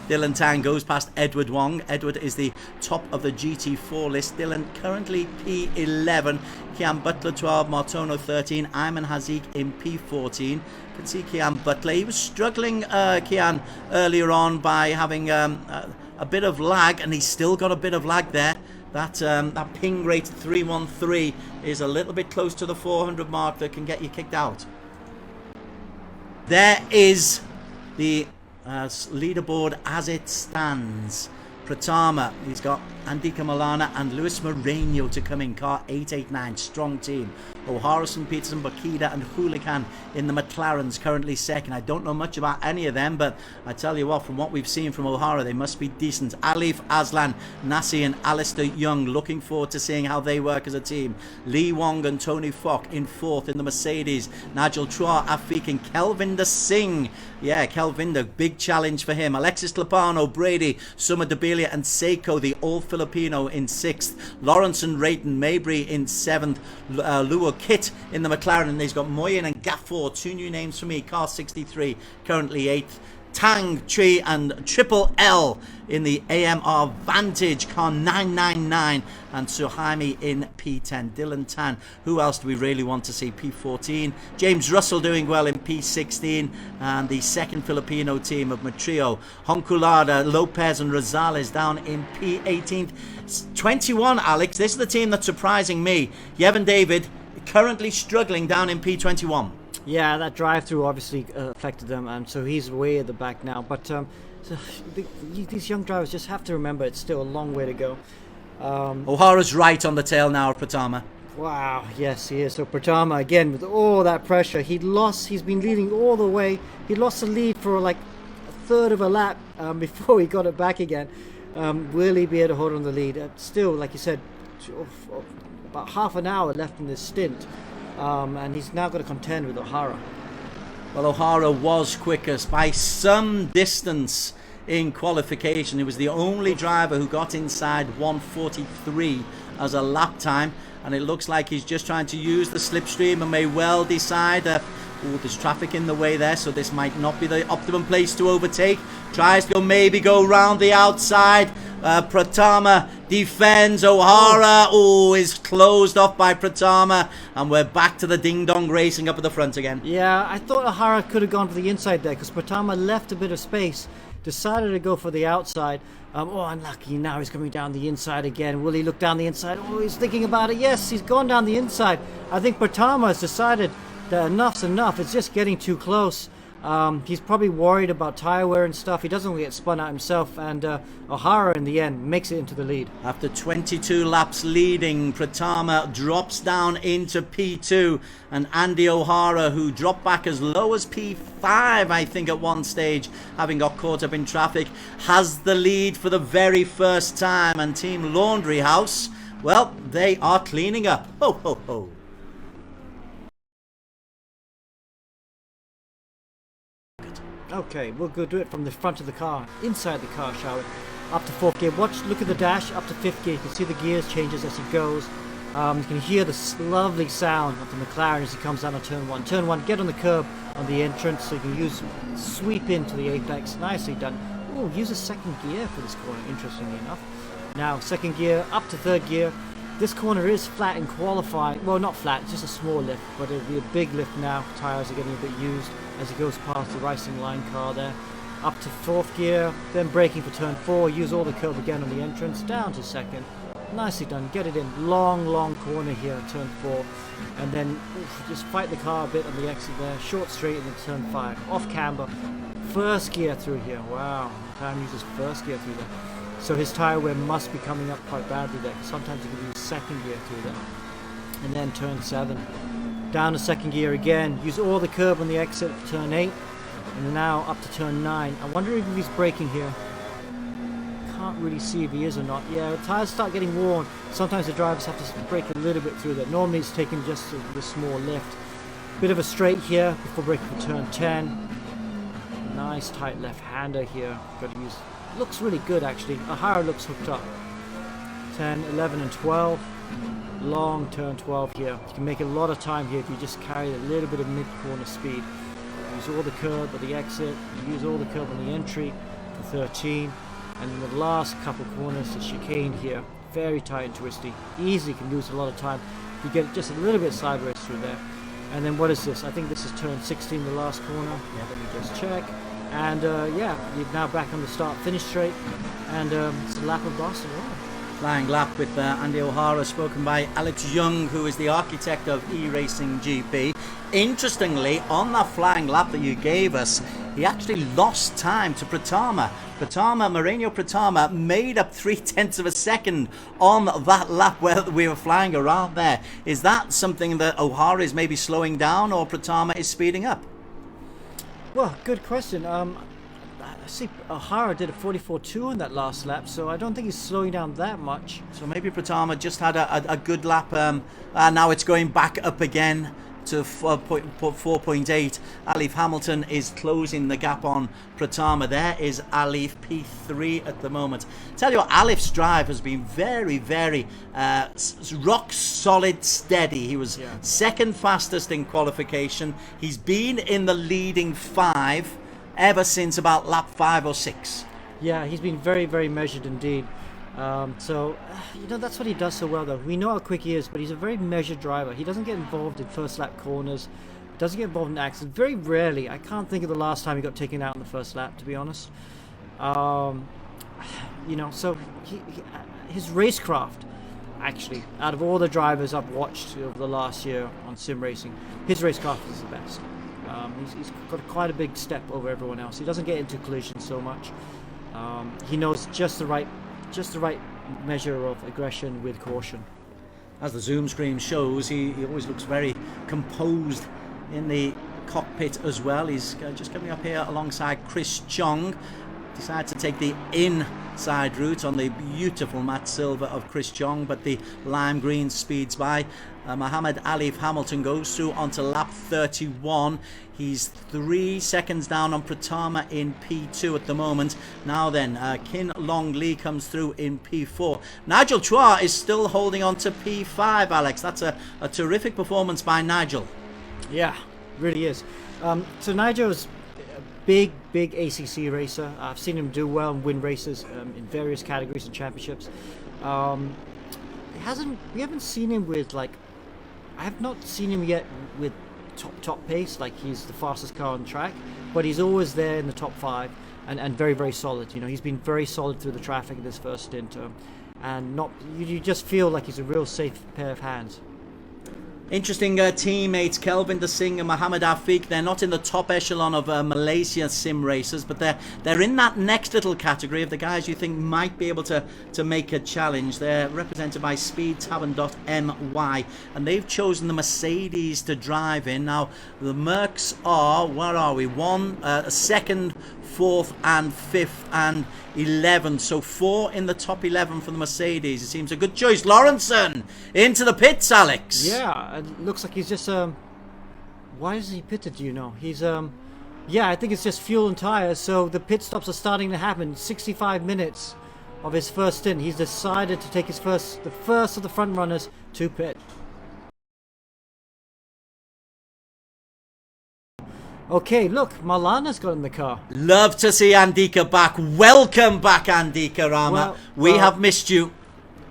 Dylan Tan goes past Edward Wong. Edward is the top of the GT4 list. Dylan currently P11. Kian Butler 12, Martono 13, Ayman Haziq in P14. You can see Kian Butler. He was struggling, Kian, earlier on by having a bit of lag, and he's still got a bit of lag there. That ping rate 313 is a little bit close to the 400 mark that can get you kicked out. There is the leaderboard as it stands. Pratama, he's got Andika Milana and Luis Moreno to come in, car 889, strong team. O'Harrison, Peterson, Bakida and Hooligan in the McLarens, currently second. I don't know much about any of them, but I tell you what, from what we've seen from O'Hara, they must be decent. Alif, Aslan, Nasi and Alistair Young, looking forward to seeing how they work as a team. Lee Wong and Tony Fock in fourth in the Mercedes. Nigel Chua, Afik and Kelvinder Singh. Yeah, Kelvinder, big challenge for him. Alexis Lapano, Brady, Summer Debelia and Seiko, the all-Filipino in sixth. Lawrence and Rayton, Mabry in seventh. Luo Kit in the McLaren, and he's got Moyen and Gafford, two new names for me. Car 63, currently eighth. Tang, Chi and Triple L in the AMR Vantage, car 999, and Suhaimi in P10. Dylan Tan, who else do we really want to see? P14. James Russell doing well in P16, and the second Filipino team of Matrio. Honkulada, Lopez and Rosales down in P18. 21, Alex, this is the team that's surprising me. Yevon David currently struggling down in P21. Yeah, that drive-through obviously affected them, and so he's way at the back now. But so these young drivers just have to remember it's still a long way to go. O'Hara's right on the tail now of Pratama. Wow, yes, he is. So Pratama, again, with all that pressure, he's been leading all the way. He lost the lead for like a third of a lap before he got it back again. Will he be able to hold on the lead? Still, like you said, about half an hour left in this stint. And he's now got to contend with O'Hara. Well, O'Hara was quickest by some distance in qualification. He was the only driver who got inside 1:43 as a lap time, and it looks like he's just trying to use the slipstream and may well decide there's traffic in the way there, so this might not be the optimum place to overtake. Tries to maybe go round the outside. Pratama defends. O'Hara is closed off by Pratama, and we're back to the ding-dong racing up at the front again. Yeah, I thought O'Hara could have gone for the inside there, because Pratama left a bit of space decided to go for the outside. Oh, unlucky, now he's coming down the inside again. Will he look down the inside? Oh, he's thinking about it. Yes, he's gone down the inside. I think Pratama has decided that enough's enough. It's just getting too close. He's probably worried about tire wear and stuff. He doesn't want to get spun out himself, and O'Hara in the end makes it into the lead. After 22 laps leading, Pratama drops down into P2, and Andy O'Hara, who dropped back as low as P5, I think at one stage, having got caught up in traffic, has the lead for the very first time. And Team Laundry House, well, they are cleaning up. Ho, ho, ho. Okay, we'll go do it from the front of the car, inside the car, shall we? Up to 4th gear. Look at the dash, up to 5th gear. You can see the gears changes as he goes. You can hear the lovely sound of the McLaren as he comes down on turn 1. Turn 1, get on the curb on the entrance, so you can sweep into the apex. Nicely done. Oh, use a 2nd gear for this corner, interestingly enough. Now, 2nd gear, up to 3rd gear. This corner is flat in qualifying. Well, not flat, it's just a small lift, but it'll be a big lift now. Tyres are getting a bit used as he goes past the racing line car there. Up to 4th gear, then braking for turn 4. Use all the curb again on the entrance, down to 2nd. Nicely done, get it in. Long corner here, turn 4. And then just fight the car a bit on the exit there. Short straight into turn 5. Off camber. 1st gear through here. Wow, time uses 1st gear through there. So his tyre wear must be coming up quite badly there. Sometimes you can use 2nd gear through there. And then turn 7. Down to 2nd gear again. Use all the curb on the exit of turn 8. And now up to turn 9. I wonder if he's braking here. Can't really see if he is or not. Yeah, the tyres start getting worn. Sometimes the drivers have to brake a little bit through there. Normally it's taking just a small lift. Bit of a straight here before braking for turn 10. Nice tight left-hander here. Got to use. Looks really good actually. O'Hara looks hooked up. 10, 11 and 12. Long turn 12 here. You can make a lot of time here if you just carry a little bit of mid-corner speed. Use all the curb at the exit. Use all the curb on the entry for 13. And in the last couple corners, the chicane here. Very tight and twisty. Easily can lose a lot of time. You get just a little bit sideways through there. And then what is this? I think this is turn 16, the last corner. Yeah, let me just check. And yeah, you're now back on the start-finish straight. And it's a lap of Barcelona. Flying lap with Andy O'Hara, spoken by Alex Young, who is the architect of E-Racing GP. Interestingly, on that flying lap that you gave us, he actually lost time to Pratama. Moreno Pratama made up 0.3 of a second on that lap where we were flying around there. Is that something that O'Hara is maybe slowing down, or Pratama is speeding up? Well, good question. I see O'Hara did a 44.2 on that last lap, so I don't think he's slowing down that much. So maybe Pratama just had a good lap. Now it's going back up again to 4.8. Alif Hamilton is closing the gap on Pratama. There is Alif, P3 at the moment. Tell you what, Alif's drive has been very, very rock solid, steady. He was second fastest in qualification. He's been in the leading 5 ever since about lap 5 or 6. Yeah, he's been very, very measured indeed. So, you know, that's what he does so well though. We know how quick he is, but he's a very measured driver. He doesn't get involved in first lap corners, doesn't get involved in accidents. Very rarely. I can't think of the last time he got taken out in the first lap, to be honest. You know, so his racecraft, actually, out of all the drivers I've watched over the last year on sim racing, his racecraft is the best. He's got quite a big step over everyone else. He doesn't get into collisions so much. He knows just the right measure of aggression with caution. As the zoom screen shows, he always looks very composed in the cockpit as well. He's just coming up here alongside Chris Chong. Decided to take the inside route on the beautiful matte silver of Chris Chong, but the lime green speeds by. Mohammed Alif Hamilton goes through onto lap 31. He's 3 seconds down on Pratama in P2 at the moment. Now then, Kin Long Lee comes through in P4. Nigel Chua is still holding on to P5, Alex. That's a terrific performance by Nigel. Yeah, really is. So Nigel's big ACC racer. I've seen him do well and win races in various categories and championships. We haven't seen him with I have not seen him yet with top pace, like he's the fastest car on track, but he's always there in the top 5. and very, very solid. You know, he's been very solid through the traffic in this first stint, and not you just feel like he's a real safe pair of hands. Interesting teammates, Kelvin De Singh and Mohammed Afiq. They're not in the top echelon of Malaysia sim racers, but they're in that next little category of the guys you think might be able to make a challenge. They're represented by speedtavern.my, and they've chosen the Mercedes to drive in. Now, the Mercs are, where are we? Second, fourth and fifth and 11th. So 4 in the top 11 for the Mercedes. It seems a good choice. Lawrenson into the pits, Alex. Yeah, it looks like he's just why is he pitted, do you know? He's yeah, I think it's just fuel and tires. So the pit stops are starting to happen. 65 minutes of his first stint. He's decided to take the first of the front runners to pit. Okay, look, Malana's got in the car. Love to see Andika back. Welcome back, Andika Rama. We have missed you.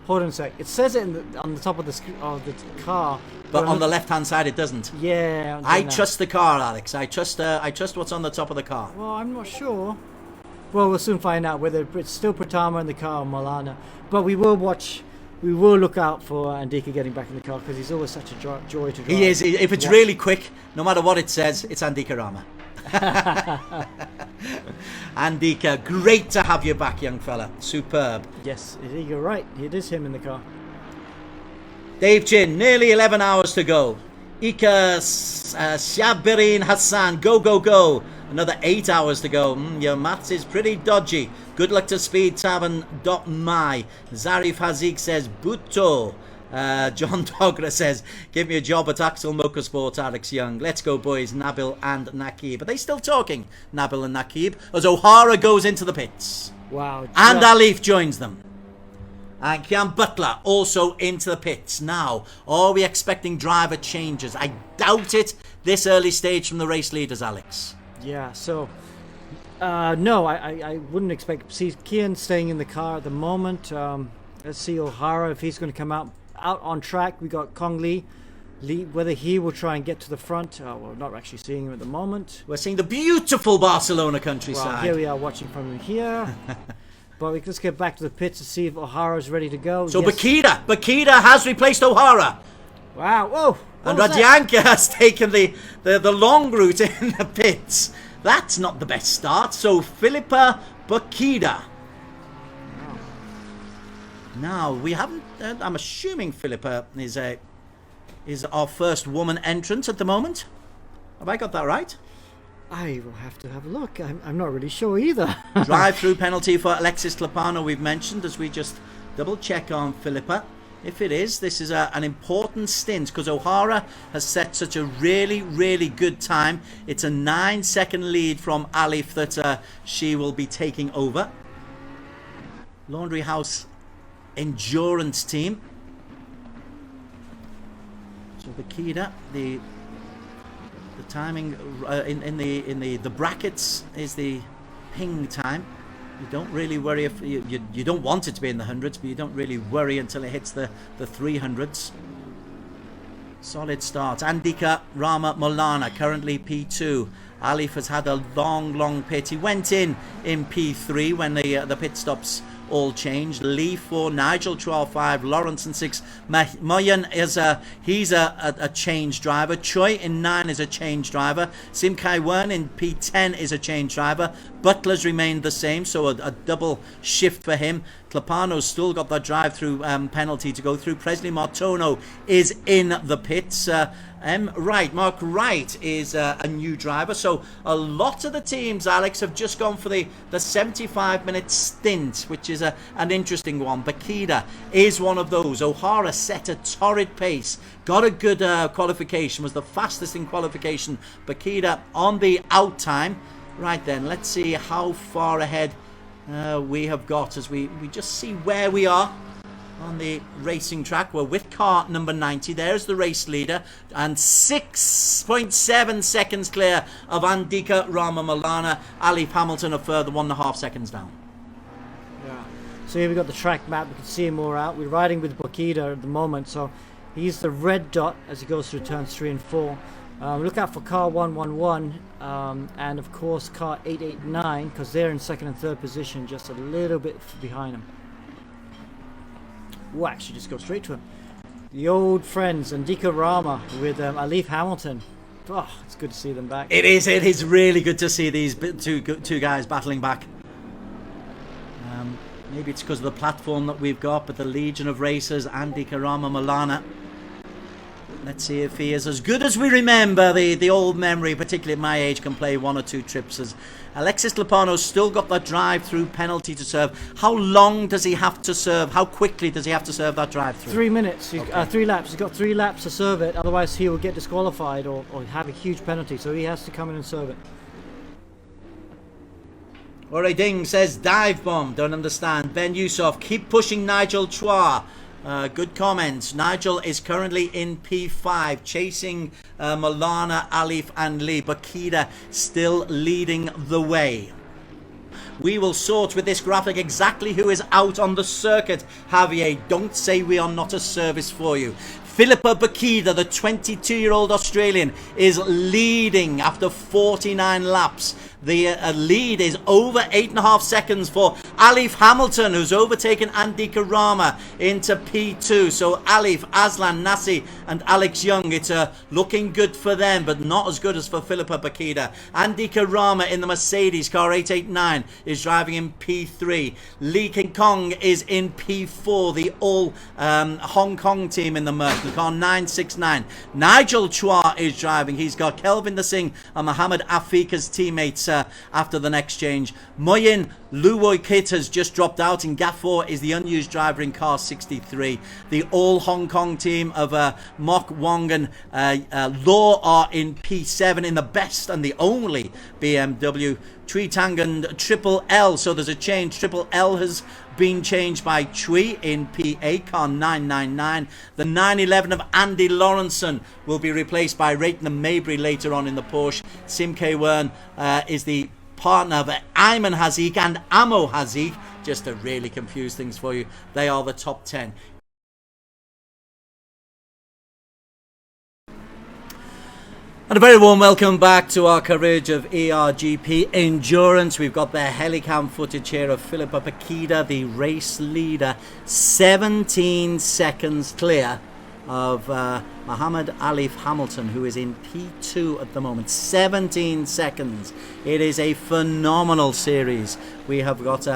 Hold on a sec. It says it on the top of the car, but on the left-hand side, it doesn't. Yeah. I trust the car, Alex. I trust what's on the top of the car. Well, I'm not sure. Well, we'll soon find out whether it's still Pratama in the car or Malana. But we will watch. We will look out for Andika getting back in the car because he's always such a joy to drive. He is. If it's really quick, no matter what it says, it's Andika Rama. Andika, great to have you back, young fella. Superb. Yes, you're right. It is him in the car. Dave Chin, nearly 11 hours to go. Ika Shabirin Hassan, go, go, go. Another 8 hours to go. Your maths is pretty dodgy. Good luck to speedtavern.my. Zarif Hazik says, Butto. John Dogra says, give me a job at Axel Motorsport, Alex Young. Let's go, boys. Nabil and Nakib. Are they still talking, Nabil and Nakib? As O'Hara goes into the pits. Wow. And Alif joins them. And Kian Butler also into the pits. Now, are we expecting driver changes? I doubt it this early stage from the race leaders, Alex. Yeah, so no, I wouldn't expect. See, Kian staying in the car at the moment. Let's see O'Hara if he's going to come out on track. We got Kong Lee, whether he will try and get to the front. We're not actually seeing him at the moment. We're seeing the beautiful Barcelona countryside. Well, here we are watching from him here. But let's get back to the pits to see if O'Hara's ready to go. So yes. Bakita has replaced O'Hara. Wow, whoa. And Radyanka has taken the long route in the pits. That's not the best start. So Philippa Bakita. Wow. Now, we haven't... I'm assuming Philippa is our first woman entrant at the moment. Have I got that right? I will have to have a look. I'm not really sure either. Drive-through penalty for Alexis Clapano we've mentioned as we just double-check on Philippa. If it is, this is an important stint because O'Hara has set such a really, really good time. It's a 9-second lead from Alif that she will be taking over. Laundry House Endurance Team. So Bakita, the timing in the brackets is the ping time. You don't really worry if you don't want it to be in the hundreds, but you don't really worry until it hits the 300s. Solid start. Andika Rama Molana currently P2. Alif has had a long pit. He went in P3 when the pit stops all changed. Lee 4, Nigel 12.5, Lawrence in 6. Moyen is he's a change driver. Choi in 9 is a change driver. Sim Kai Wen in P10 is a change driver. Butler's remained the same, so a double shift for him. Clapano's still got that drive-through penalty to go through. Presley Martono is in the pits. Mark Wright is a new driver. So a lot of the teams, Alex, have just gone for the 75-minute stint, which is an interesting one. Bakita is one of those. O'Hara set a torrid pace. Got a good qualification. Was the fastest in qualification. Bakita on the out time. Right then, let's see how far ahead we have got as we just see where we are on the racing track. We're with car number 90. There's the race leader and 6.7 seconds clear of Andika Rama Malana. Alif Hamilton a further 1.5 seconds down. Yeah. So here we got the track map. We can see him more out. We're riding with Bakita at the moment, so he's the red dot as he goes through turns 3 and 4. Look out for car 111 and of course car 889 because they're in second and third position, just a little bit behind them. Oh, actually just go straight to him. The old friends, Andika Rama with Alif Hamilton. Oh, it's good to see them back. It is really good to see these two guys battling back. Maybe it's because of the platform that we've got, but the Legion of Racers, Andika Rama Milana. Let's see if he is as good as we remember. The old memory, particularly at my age, can play one or two trips. As Alexis Lopano's still got that drive-through penalty to serve. How long does he have to serve? How quickly does he have to serve that drive-through? 3 minutes. Okay. 3 laps. He's got 3 laps to serve it. Otherwise, he will get disqualified or have a huge penalty. So he has to come in and serve it. Ore Ding says dive bomb. Don't understand. Ben Yusuf, keep pushing Nigel Chua. Good comments. Nigel is currently in P5, chasing Milana, Alif and Lee. Bakida still leading the way. We will sort with this graphic exactly who is out on the circuit. Javier, don't say we are not a service for you. Philippa Bakida, the 22-year-old Australian, is leading after 49 laps. The lead is over 8.5 seconds for Alif Hamilton, who's overtaken Andika Rama into P2. So Alif, Aslan, Nasi and Alex Young, it's looking good for them, but not as good as for Philippa Bakida. Andika Rama in the Mercedes car 889 is driving in P3. Lee King Kong is in P4, the all Hong Kong team in the Merc, the car 969. Nigel Chua is driving. He's got Kelvin the Singh and Mohammed Afika's teammates after the next change. Moyin Luwoy Kit has just dropped out, and Gafford is the unused driver in car 63. The all Hong Kong team of Mok Wong and Law are in P7 in the best and the only BMW. Chui Tangan Triple L, so there's a change. Triple L has been changed by Chui in P8, car 999. The 911 of Andy Lawrenson will be replaced by Rayton Mabry later on in the Porsche. Sim K-Wern is the partner of Ayman Hazik and Amo Hazik. Just to really confuse things for you, they are the top 10. And a very warm welcome back to our coverage of ERGP Endurance. We've got the helicam footage here of Philippa Bakida, the race leader, 17 seconds clear of Mohammed Alif Hamilton, who is in P2 at the moment. 17 seconds. It is a phenomenal series. We have got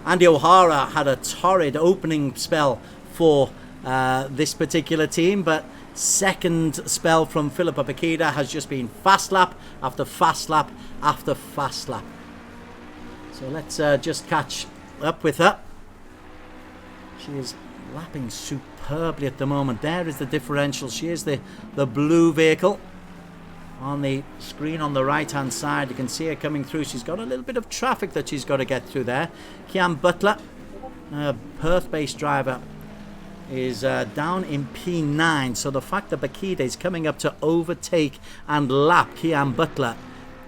Andy O'Hara had a torrid opening spell for this particular team, but second spell from Philippa Bakida has just been fast lap after fast lap after fast lap. So let's just catch up with her. She is lapping superbly at the moment. There is the differential. She is the blue vehicle on the screen on the right hand side. You can see her coming through. She's got a little bit of traffic that she's got to get through there. Kian Butler, Perth-based driver, is down in P9. So the fact that Bakida is coming up to overtake and lap Kian Butler,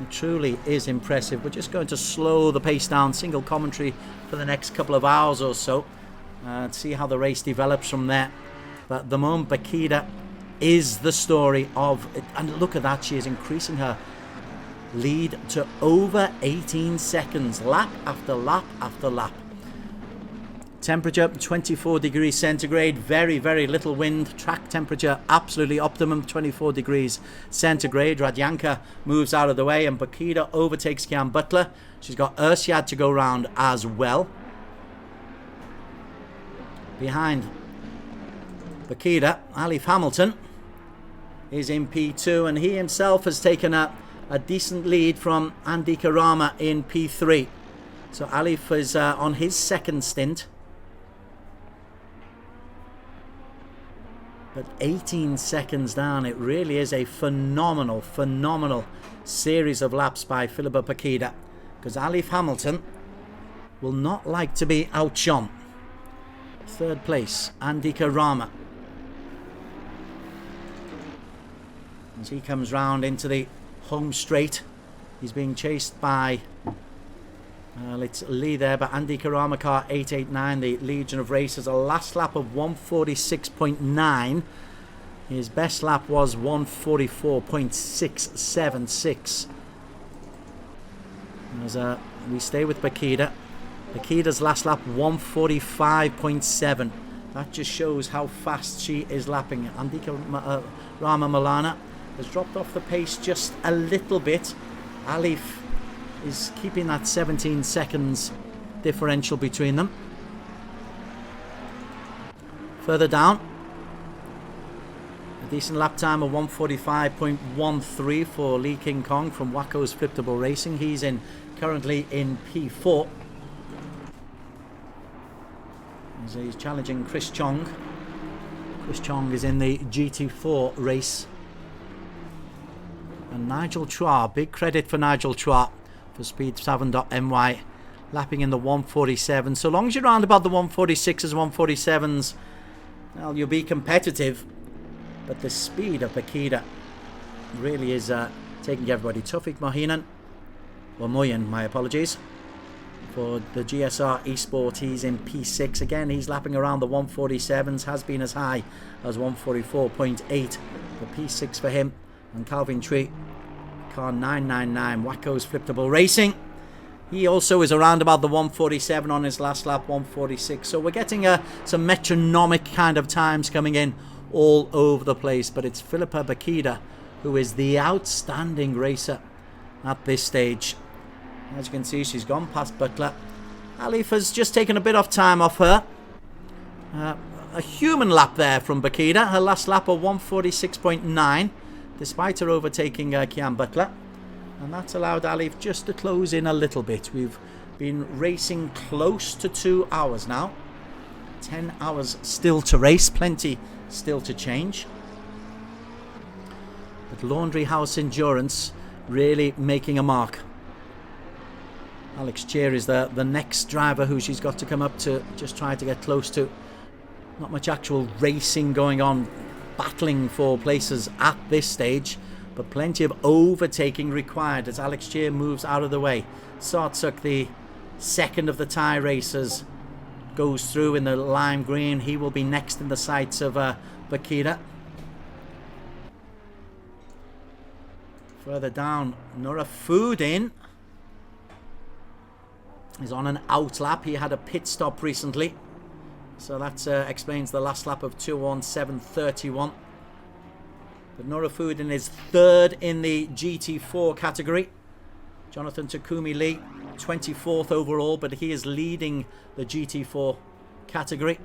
it truly is impressive. We're just going to slow the pace down, single commentary for the next couple of hours or so, and see how the race develops from there. But at the moment, Bakida is the story of it. And look at that, she is increasing her lead to over 18 seconds, lap after lap after lap. Temperature 24 degrees centigrade, very, very little wind. Track temperature absolutely optimum, 24 degrees centigrade. Radyanka moves out of the way and Bakida overtakes Kian Butler. She's got Ursiad to go round as well. Behind Bakida, Alif Hamilton is in P2, and he himself has taken a decent lead from Andika Rama in P3. So Alif is on his second stint. But 18 seconds down, it really is a phenomenal, phenomenal series of laps by Philippa Bakida, because Alif Hamilton will not like to be outshone. Third place, Andika Rama. As he comes round into the home straight, he's being chased by let's Lee there, but Andika Rama car 889, the Legion of Racers, a last lap of 146.9. His best lap was 1:44.676. As we stay with Bakita. Bakita's last lap 1:45.7. That just shows how fast she is lapping. Andika Rama Malana has dropped off the pace just a little bit. Alif is keeping that 17 seconds differential between them. Further down, a decent lap time of 1:45.13 for Lee King Kong from Wacko's Flippable Racing. He's currently in P4. As he's challenging Chris Chong. Chris Chong is in the GT4 race. And Nigel Chua, big credit for Nigel Chua for Speed7.my, lapping in the 1:47. So long as you're around about the 1:46s, 1:47s, well, you'll be competitive. But the speed of Bakita really is taking everybody. Tawfiq Mohinan, or Moyen, my apologies, for the GSR Esport. He's in P6 again. He's lapping around the 1:47s, has been as high as 1:44.8. The P6 for him. And Calvin Tree, car 999, Wacko's Flippable Racing. He also is around about the 1:47 on his last lap, 1:46. So we're getting some metronomic kind of times coming in all over the place. But it's Philippa Bakita who is the outstanding racer at this stage. As you can see, she's gone past Butler. Alif has just taken a bit of time off her. A human lap there from Bakita. Her last lap of 1:46.9. Despite her overtaking Kian Butler. And that's allowed Alif just to close in a little bit. We've been racing close to 2 hours now. 10 hours still to race. Plenty still to change. But Laundry House Endurance really making a mark. Alex Cheer is the next driver who she's got to come up to, just try to get close to. Not much actual racing going on, battling for places at this stage, but plenty of overtaking required as Alex Cheer moves out of the way. Sartsuk, the second of the Thai racers, goes through in the lime green. He will be next in the sights of Bakita. Further down, Nura Foodin is on an out lap. He had a pit stop recently, so that explains the last lap of 2:17.31. But Nora Foodin is third in the GT4 category. Jonathan Takumi Lee, 24th overall, but he is leading the GT4 category.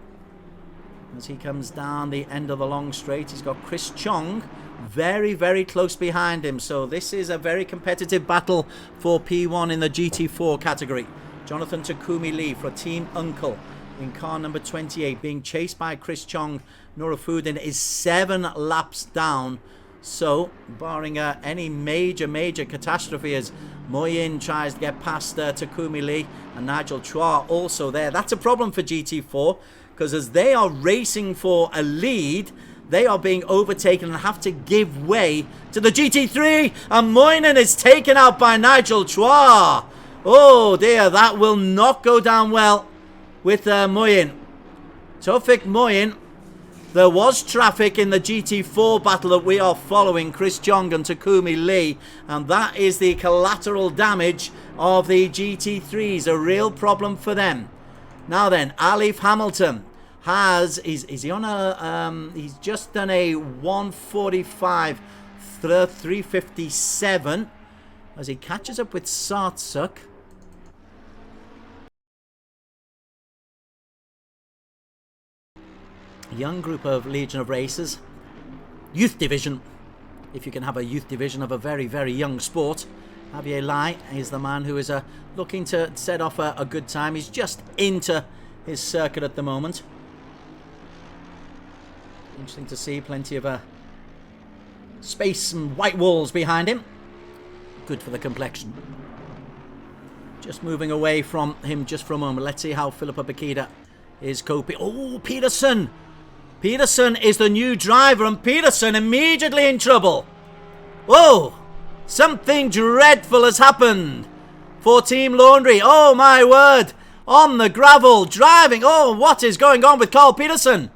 As he comes down the end of the long straight, he's got Chris Chong very, very close behind him. So this is a very competitive battle for P1 in the GT4 category. Jonathan Takumi Lee for Team Uncle in car number 28, being chased by Chris Chong. Nora Foodin is 7 laps down. So, barring any major catastrophe as Moyin tries to get past Takumi Lee, and Nigel Chua also there. That's a problem for GT4, because as they are racing for a lead, they are being overtaken and have to give way to the GT3, and Moynihan is taken out by Nigel Chua. Oh dear, that will not go down well with Moyin. Tawfiq Moyin. There was traffic in the GT4 battle that we are following, Chris Chong and Takumi Lee, and that is the collateral damage of the GT3s, a real problem for them. Now then, Alif Hamilton has, is he on a, he's just done a 1:45, 3:57 as he catches up with Sartsuk. Young group of Legion of Racers, youth division, if you can have a youth division of a very, very young sport. Javier Lai is the man who is looking to set off a good time. He's just into his circuit at the moment. Interesting to see, plenty of space and white walls behind him. Good for the complexion. Just moving away from him just for a moment. Let's see how Philippa Bakita is coping. Oh, Peterson! Peterson is the new driver, and Peterson immediately in trouble. Whoa! Something dreadful has happened for Team Laundry. Oh my word! On the gravel, driving. Oh, what is going on with Carl Peterson?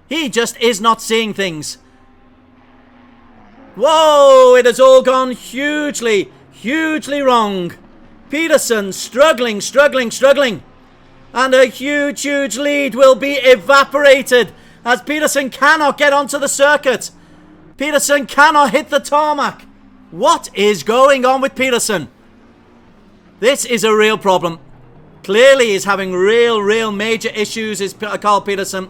He just is not seeing things. Whoa, it has all gone hugely, hugely wrong. Peterson struggling. And a huge, huge lead will be evaporated as Peterson cannot get onto the circuit. Peterson cannot hit the tarmac. What is going on with Peterson? This is a real problem. Clearly he's having real major issues, is Carl Peterson.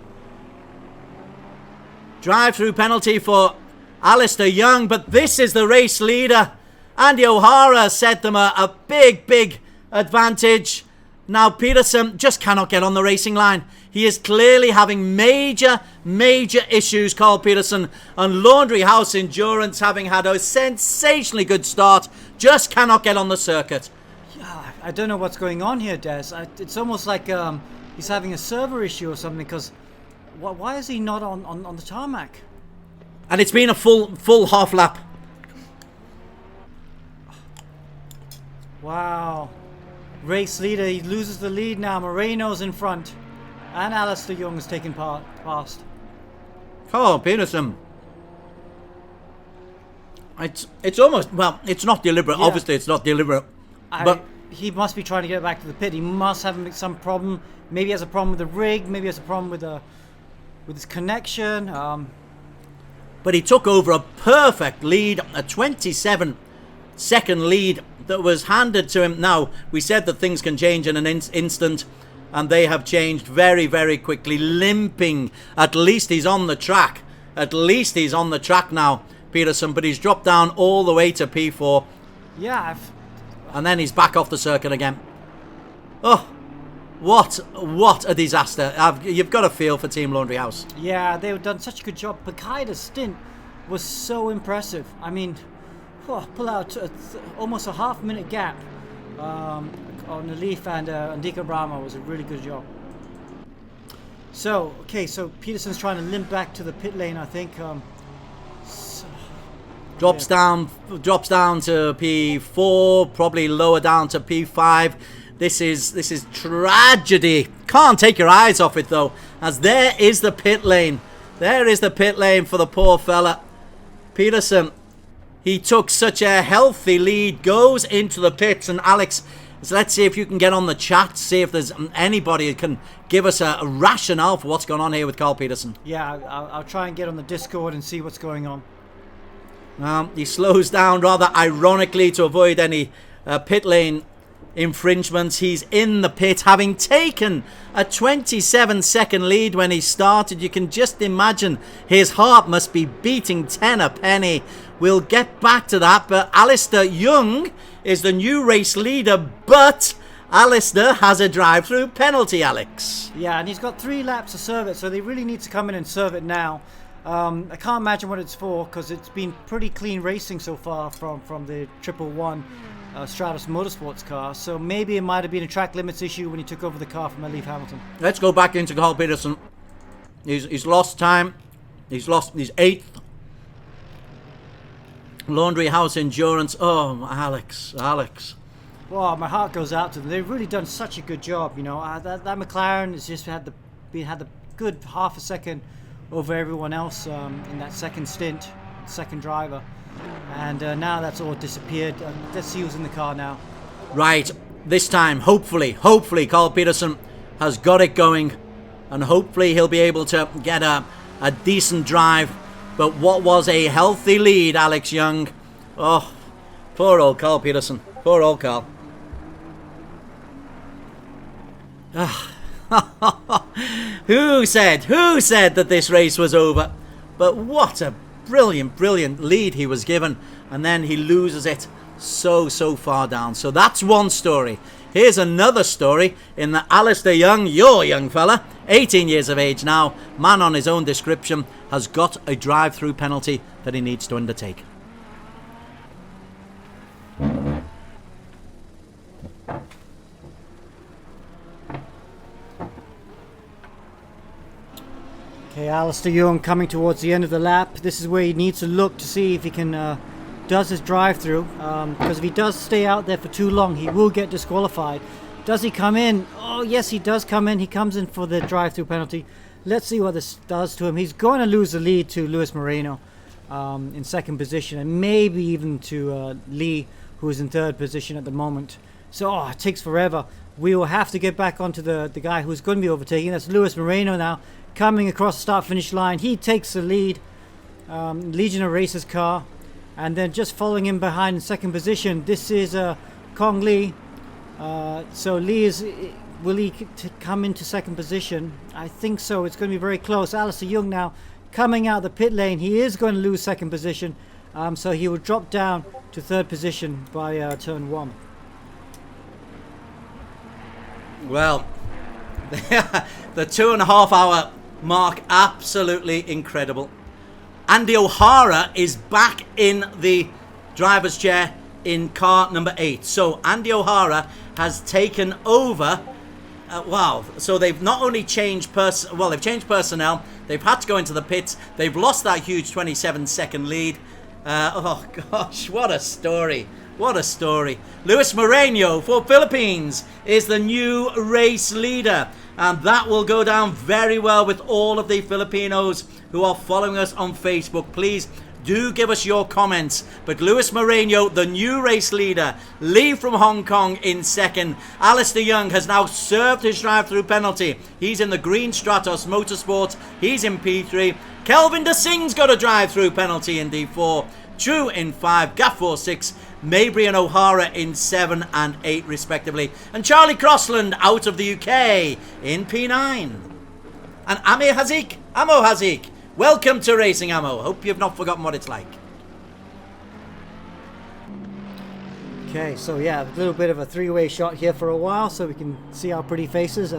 Drive-through penalty for Alistair Young, but this is the race leader. Andy O'Hara set them a big advantage. Now Peterson just cannot get on the racing line. He is clearly having major issues, Carl Peterson. And Laundry House Endurance, having had a sensationally good start, just cannot get on the circuit. Yeah, I don't know what's going on here, Des. It's almost like he's having a server issue or something, because why is he not on the tarmac? And it's been a full half lap. Wow. Race leader, he loses the lead now. Moreno's in front. And Alistair Young's taken past. Carl Peterson. It's almost, well, it's not deliberate. Yeah. Obviously, it's not deliberate. But he must be trying to get back to the pit. He must have some problem. Maybe he has a problem with the rig. Maybe he has a problem with his connection. But he took over a perfect lead, a 27-second lead that was handed to him. Now, we said that things can change in an instant, and they have changed very quickly. Limping. At least he's on the track. At least he's on the track now, Peterson, but he's dropped down all the way to P4. Yeah. And then he's back off the circuit again. Oh, what a disaster. You've got a feel for Team Laundry House. Yeah, they've done such a good job. Pakaida's stint was so impressive. I mean, pull out almost a half-minute gap on Alif and Andika Brahma was a really good job. So Peterson's trying to limp back to the pit lane, I think. Drops down to P4, probably lower down to P5. This is tragedy. Can't take your eyes off it though, as there is the pit lane. There is the pit lane for the poor fella. Peterson, he took such a healthy lead, goes into the pits, and Alex, let's see if you can get on the chat, see if there's anybody who can give us a rationale for what's going on here with Carl Peterson. Yeah, I'll try and get on the Discord and see what's going on. He slows down rather ironically to avoid any pit lane infringements. He's in the pit, having taken a 27-second lead when he started. You can just imagine his heart must be beating 10 a penny. We'll get back to that, but Alistair Young is the new race leader, but Alistair has a drive-through penalty, Alex. Yeah, and he's got 3 laps to serve it, so they really need to come in and serve it now. I can't imagine what it's for, because it's been pretty clean racing so far from the 111 Stratus Motorsports car. So maybe it might have been a track limits issue when he took over the car from Alif Hamilton. Let's go back into Carl Peterson. He's lost time. He's lost his 8th. Laundry House Endurance. Oh, Alex. Well, my heart goes out to them. They've really done such a good job. You know, that McLaren has just had the good half a second over everyone else in that second stint, second driver, and now that's all disappeared. Let's see who's in the car now. Right, this time, hopefully Carl Peterson has got it going, and hopefully he'll be able to get a decent drive. But what was a healthy lead, Alex Young? Oh, poor old Carl Peterson. Poor old Carl. Who said that this race was over? But what a brilliant lead he was given, and then he loses it so far down. So that's one story. Here's another story in that Alistair Young, your young fella, 18 years of age now, man on his own description, has got a drive-through penalty that he needs to undertake. Okay, Alistair Young coming towards the end of the lap. This is where he needs to look to see if he can does his drive-through, because if he does stay out there for too long, he will get disqualified. Does he come in? Oh yes, he does come in. He comes in for the drive-through penalty. Let's see what this does to him. He's going to lose the lead to Luis Moreno. in second position, and maybe even to Lee, who is in third position at the moment. So it takes forever. We will have to get back onto the guy who's going to be overtaking. That's Luis Moreno now, coming across the start-finish line. He takes the lead. Legion of Racers car, and then just following him behind in second position, this is Kong Lee. So Lee will he come into second position? I think so. It's going to be very close. Alistair Young now coming out the pit lane. He is going to lose second position, so he will drop down to third position by turn 1. Well, the 2.5 hour mark, absolutely incredible. Andy O'Hara is back in the driver's chair in car number 8. So Andy O'Hara has taken over. Wow. So they've not only changed they've changed personnel. They've had to go into the pits. They've lost that huge 27-second lead. Oh gosh, what a story. What a story. Luis Moreno for Philippines is the new race leader. And that will go down very well with all of the Filipinos who are following us on Facebook. Please do give us your comments. But Luis Moreno, the new race leader. Lee from Hong Kong in second. Alistair Young has now served his drive-through penalty. He's in the green Stratos Motorsport. He's in P3. Kelvin De Singh's got a drive-through penalty in D4. True in 5. Gaff 6. Mabry and O'Hara in 7 and 8 respectively. And Charlie Crossland out of the UK in P9. And Amo Hazik, welcome to Racing Amo. Hope you've not forgotten what it's like. Okay, so yeah, a little bit of a three-way shot here for a while so we can see our pretty faces.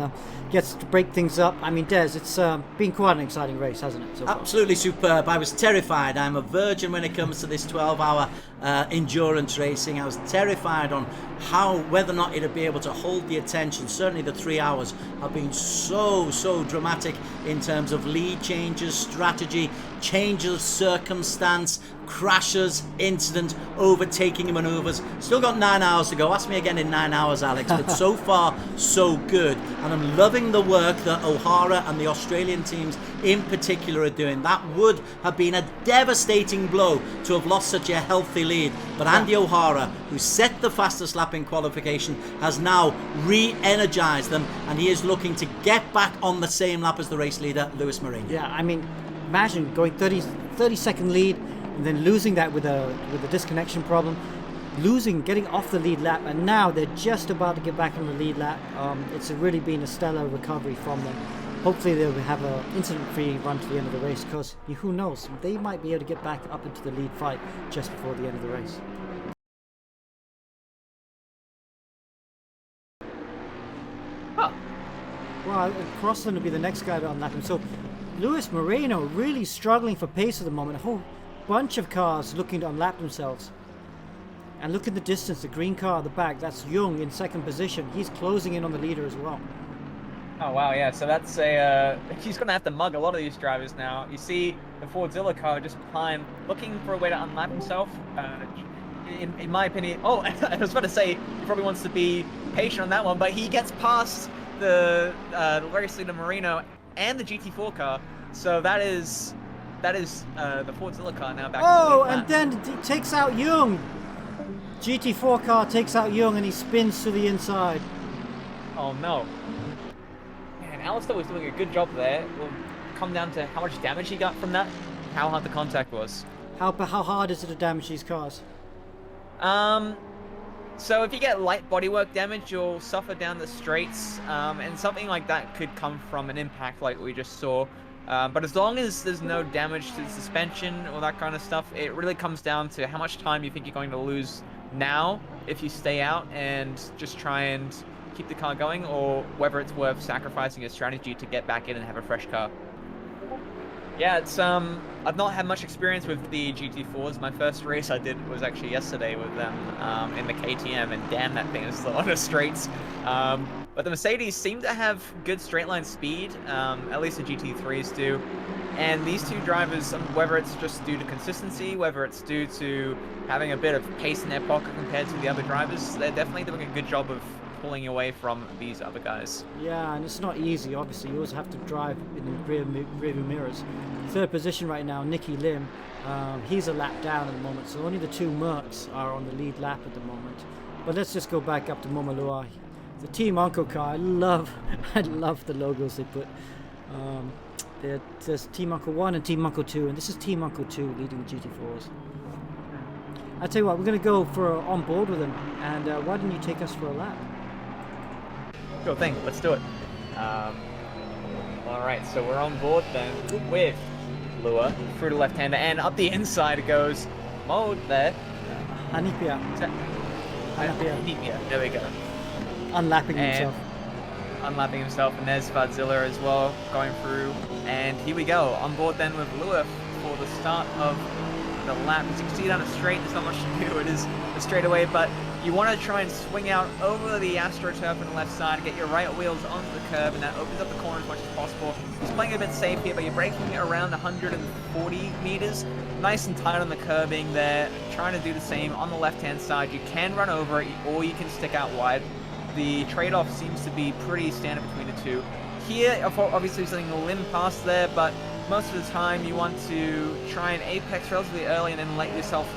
Gets to break things up. I mean, Des, it's been quite an exciting race, hasn't it? So absolutely superb. I was terrified. I'm a virgin when it comes to this 12-hour endurance racing. I was terrified on whether or not it'd be able to hold the attention. Certainly the 3 hours have been so dramatic in terms of lead changes, strategy, changes of circumstance, crashes, incident, overtaking maneuvers. Still got 9 hours to go. Ask me again in 9 hours, Alex. But so far, so good. And I'm loving the work that O'Hara and the Australian teams in particular are doing. That would have been a devastating blow to have lost such a healthy lead. But Andy O'Hara, who set the fastest lap in qualification, has now re-energized them, and he is looking to get back on the same lap as the race leader, Luis Moreno. Yeah, I mean, imagine going 30-second lead and then losing that with a disconnection problem, getting off the lead lap, and now they're just about to get back on the lead lap. It's really been a stellar recovery from them. Hopefully they'll have an incident-free run to the end of the race, because who knows, they might be able to get back up into the lead fight just before the end of the race. Well, Crossland will be the next guy to unlap him. So Luis Moreno really struggling for pace at the moment. A whole bunch of cars looking to unlap themselves. And look at the distance, the green car at the back, that's Young in second position. He's closing in on the leader as well. Oh wow, yeah, so that's he's going to have to mug a lot of these drivers now. You see the Fordzilla car just behind, looking for a way to unlap himself. In my opinion, I was about to say, he probably wants to be patient on that one, but he gets past the race leader Moreno and the GT4 car, so that is the Fordzilla car now back. And then he takes out Young. GT4 car takes out Young and he spins to the inside. Oh no. Man, Alistair was doing a good job there. It will come down to how much damage he got from that, how hard the contact was. How hard is it to damage these cars? So if you get light bodywork damage, you'll suffer down the straights, and something like that could come from an impact like we just saw. But as long as there's no damage to the suspension or that kind of stuff, it really comes down to how much time you think you're going to lose now if you stay out and just try and keep the car going, or whether it's worth sacrificing your strategy to get back in and have a fresh car. Yeah, it's I've not had much experience with the GT4s. My first race I did was actually yesterday with them in the KTM, and damn, that thing is slow on the straights. But the Mercedes seem to have good straight line speed, at least the GT3s do. And these two drivers, whether it's just due to consistency, whether it's due to having a bit of pace in their pocket compared to the other drivers, they're definitely doing a good job of pulling away from these other guys. Yeah, and it's not easy, obviously. You always have to drive in the rearview mirrors. Third position right now, Nicky Lim. He's a lap down at the moment, so only the two Mercs are on the lead lap at the moment. But let's just go back up to Momalua. The Team Uncle car, I love the logos they put. There's Team Uncle 1 and Team Uncle 2, and this is Team Uncle 2 leading the GT4s. I tell you what, we're going to go for on board with them, and why don't you take us for a lap? Sure thing, let's do it. Alright, so we're on board then with Lua through the left-hander, and up the inside goes Mode there. Hanipia. Hanipia, there we go. Unlapping himself. Unlapping himself, and there's Vadzilla as well going through. And here we go, on board then with Lua for the start of the lap. As you can see down the straight, there's not much to do. It is a straightaway, but you want to try and swing out over the AstroTurf on the left side, get your right wheels onto the curb, and that opens up the corner as much as possible. He's playing a bit safe here, but you're braking around 140 meters. Nice and tight on the curbing there. Trying to do the same on the left-hand side. You can run over it, or you can stick out wide. The trade-off seems to be pretty standard between the two. Here, obviously, something a limb past there, but most of the time you want to try and apex relatively early and then let yourself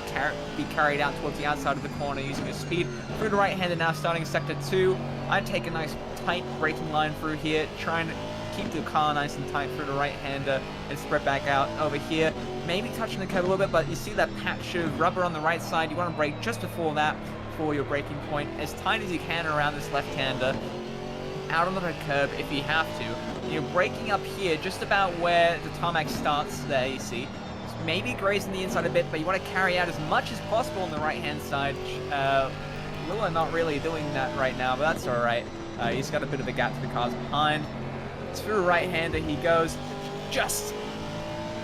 be carried out towards the outside of the corner using your speed. Through the right-hander now, starting sector 2. I'd take a nice tight braking line through here, try and keep the car nice and tight through the right-hander and spread back out over here. Maybe touching the curb a little bit, but you see that patch of rubber on the right side. You want to brake just before that, for your braking point, as tight as you can around this left-hander, out on the curb if you have to. You're braking up here, just about where the tarmac starts there, you see. Maybe grazing the inside a bit, but you want to carry out as much as possible on the right-hand side. Lua not really doing that right now, but that's alright. He's got a bit of a gap to the cars behind. Through right-hander he goes, just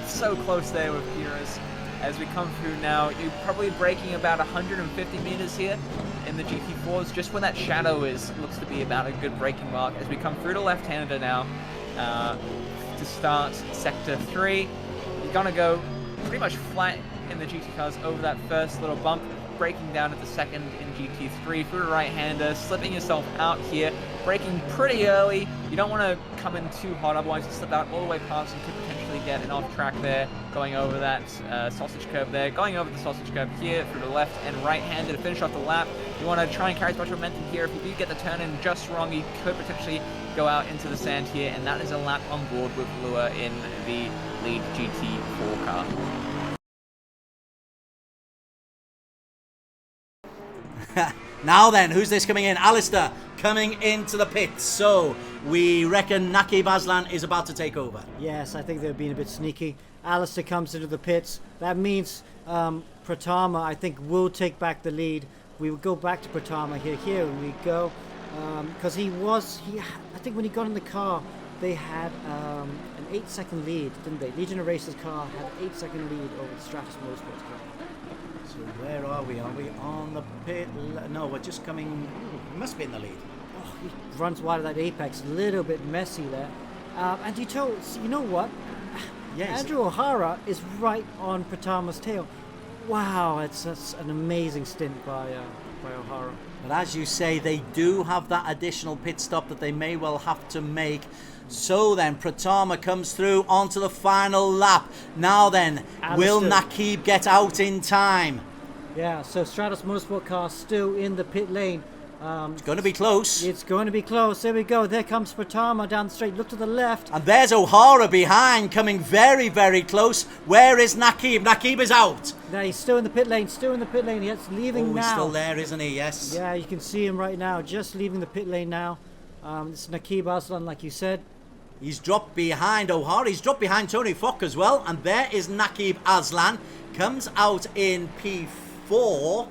so close there with Pira's. As we come through now, you're probably braking about 150 meters here in the GT4s, just where that shadow looks to be about a good braking mark. As we come through the left-hander now, to start sector 3, you're gonna go pretty much flat in the GT cars over that first little bump, braking down at the second in GT3 through the right-hander, slipping yourself out here, braking pretty early. You don't want to come in too hot, otherwise you slip out all the way past and could potentially get an off track there, going over that sausage curve there, going over the sausage curve here through the left and right-hander to finish off the lap. You want to try and carry as much momentum here. If you do get the turn in just wrong, you could potentially go out into the sand here, and that is a lap on board with Lua in the lead GT4 car. Now then, who's this coming in? Alistair coming into the pits. So we reckon Naqib Aslan is about to take over. Yes, I think they're being a bit sneaky. Alistair comes into the pits. That means Pratama, I think, will take back the lead. We will go back to Pratama here. Here we go. Because I think when he got in the car, they had an 8-second lead, didn't they? Legion of Racers car had an 8-second lead over the Stratus Motorsports car. So where are we? Are we on the pit? No, we're just coming. We must be in the lead. Oh, he runs wide of that apex, a little bit messy there. And you know what? Yes. Andrew O'Hara is right on Pratama's tail. Wow, that's an amazing stint by O'Hara. But as you say, they do have that additional pit stop that they may well have to make. So then, Pratama comes through onto the final lap. Now then, will Naqib get out in time? Yeah, so Stratus Motorsport car still in the pit lane. It's going to be close. It's going to be close. There we go. There comes Pratama down the straight. Look to the left. And there's O'Hara behind, coming very, very close. Where is Naqib? Naqib is out. Now he's still in the pit lane. He's leaving now. He's still there, isn't he? Yes. Yeah, you can see him right now. Just leaving the pit lane now. This is Naqib Aslan, like you said. He's dropped behind O'Hara. He's dropped behind Tony Fock as well. And there is Naqib Aslan. Comes out in P4.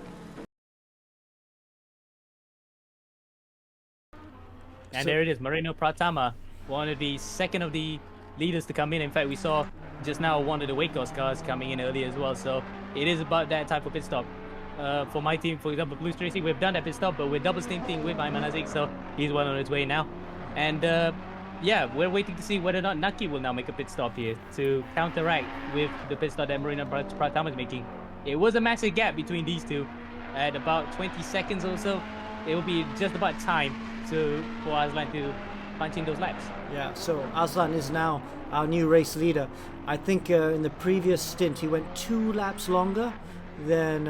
And there it is, Moreno Pratama, one of the second of the leaders to come in. In fact, we saw just now one of the Wacos cars coming in earlier as well. So it is about that type of pit stop. For my team, for example, Blues Racing, we've done that pit stop, but we're double stinting with Ayman Aziz, so he's well on his way now. And yeah, we're waiting to see whether or not Naqib will now make a pit stop here to counteract with the pit stop that Moreno Pratama is making. It was a massive gap between these two at about 20 seconds or so. it will be just about time for Aslan to punch in those laps. Yeah, so Aslan is now our new race leader. I think in the previous stint he went 2 laps longer than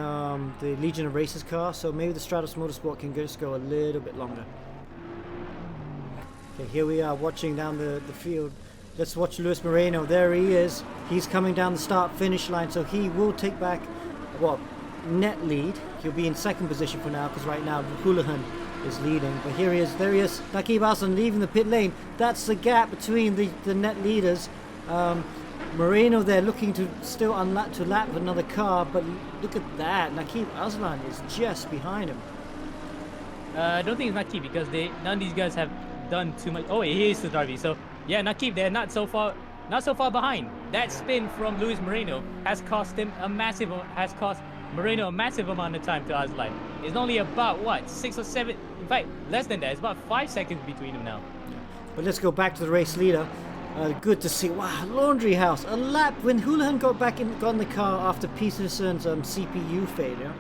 the Legion of Racers car, so maybe the Stratos Motorsport can just go a little bit longer. Okay, here we are watching down the field. Let's watch Luis Moreno. There he is. He's coming down the start-finish line, so he will take back, well, net lead. He'll be in second position for now, because right now Houlihan is leading. But here he is. There he is. Naqib Aslan leaving the pit lane. That's the gap between the net leaders. Moreno there looking to still lap another car, but look at that. Naqib Aslan is just behind him. I don't think it's Naqib because none of these guys have done too much. Oh, he is the driver. So yeah, Naqib there, not so far behind. That spin from Luis Moreno has cost Moreno a massive amount of time to Aslan. It's only about what, 6 or 7, in fact less than that. It's about 5 seconds between them now. But let's go back to the race leader. Good to see. Wow, Laundry House, a lap when Houlihan got in the car after Peterson's CPU failure.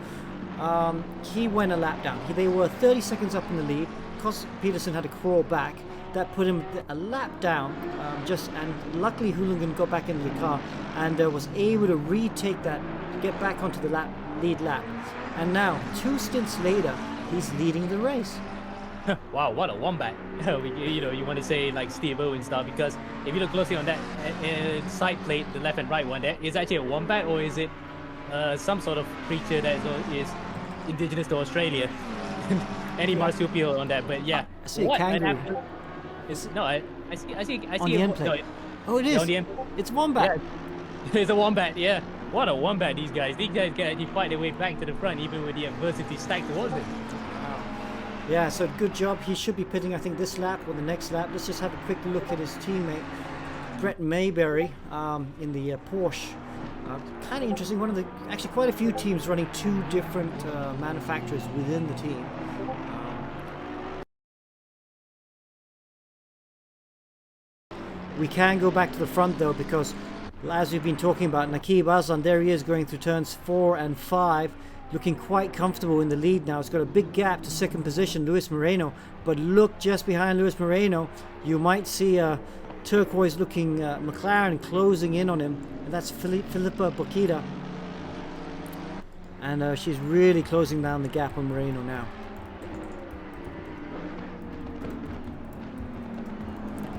He went a lap down. They were 30 seconds up in the lead. Because Peterson had to crawl back, that put him a lap down. And luckily Houlihan got back into the car and was able to retake that, get back onto the lead lap. And now 2 stints later, he's leading the race. Wow, what a wombat. You want to say like Steve Owen style, because if you look closely on that side plate, the left and right one there, is actually a wombat, or is it some sort of creature that is indigenous to Australia? Any marsupial on that, but yeah. I see a kangaroo. I see on the end plate. Oh, it is. On the end. It's wombat. Yeah. It's a wombat, yeah. What a wombat, these guys. These guys can actually fight their way back to the front, even with the adversity stacked towards them. Yeah, so good job. He should be pitting, I think, this lap or the next lap. Let's just have a quick look at his teammate, Brett Mayberry, in the Porsche. Kind of interesting. Actually, quite a few teams running 2 different manufacturers within the team. We can go back to the front though, because as we've been talking about, Naqib Aslan, there he is going through turns 4 and 5. Looking quite comfortable in the lead now. It's got a big gap to second position, Luis Moreno. But look, just behind Luis Moreno, you might see a turquoise-looking McLaren closing in on him. And that's Filippa Bokita. And she's really closing down the gap on Moreno now.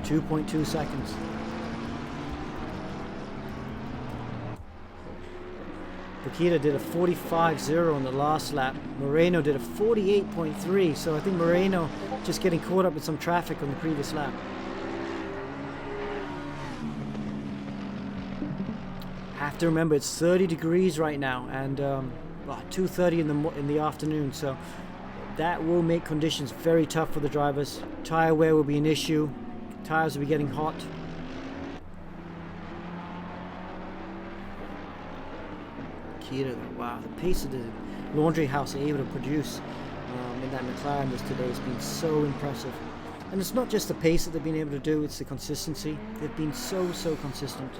2.2 seconds. Bokita did a 45.0 on the last lap. Moreno did a 48.3, so I think Moreno just getting caught up with some traffic on the previous lap. Have to remember it's 30 degrees right now, and 2:30 in the afternoon, so that will make conditions very tough for the drivers. Tire wear will be an issue. Tires will be getting hot. Wow, the pace of the Laundry House are able to produce in that McLaren today has been so impressive. And it's not just the pace that they've been able to do, it's the consistency. They've been so consistent.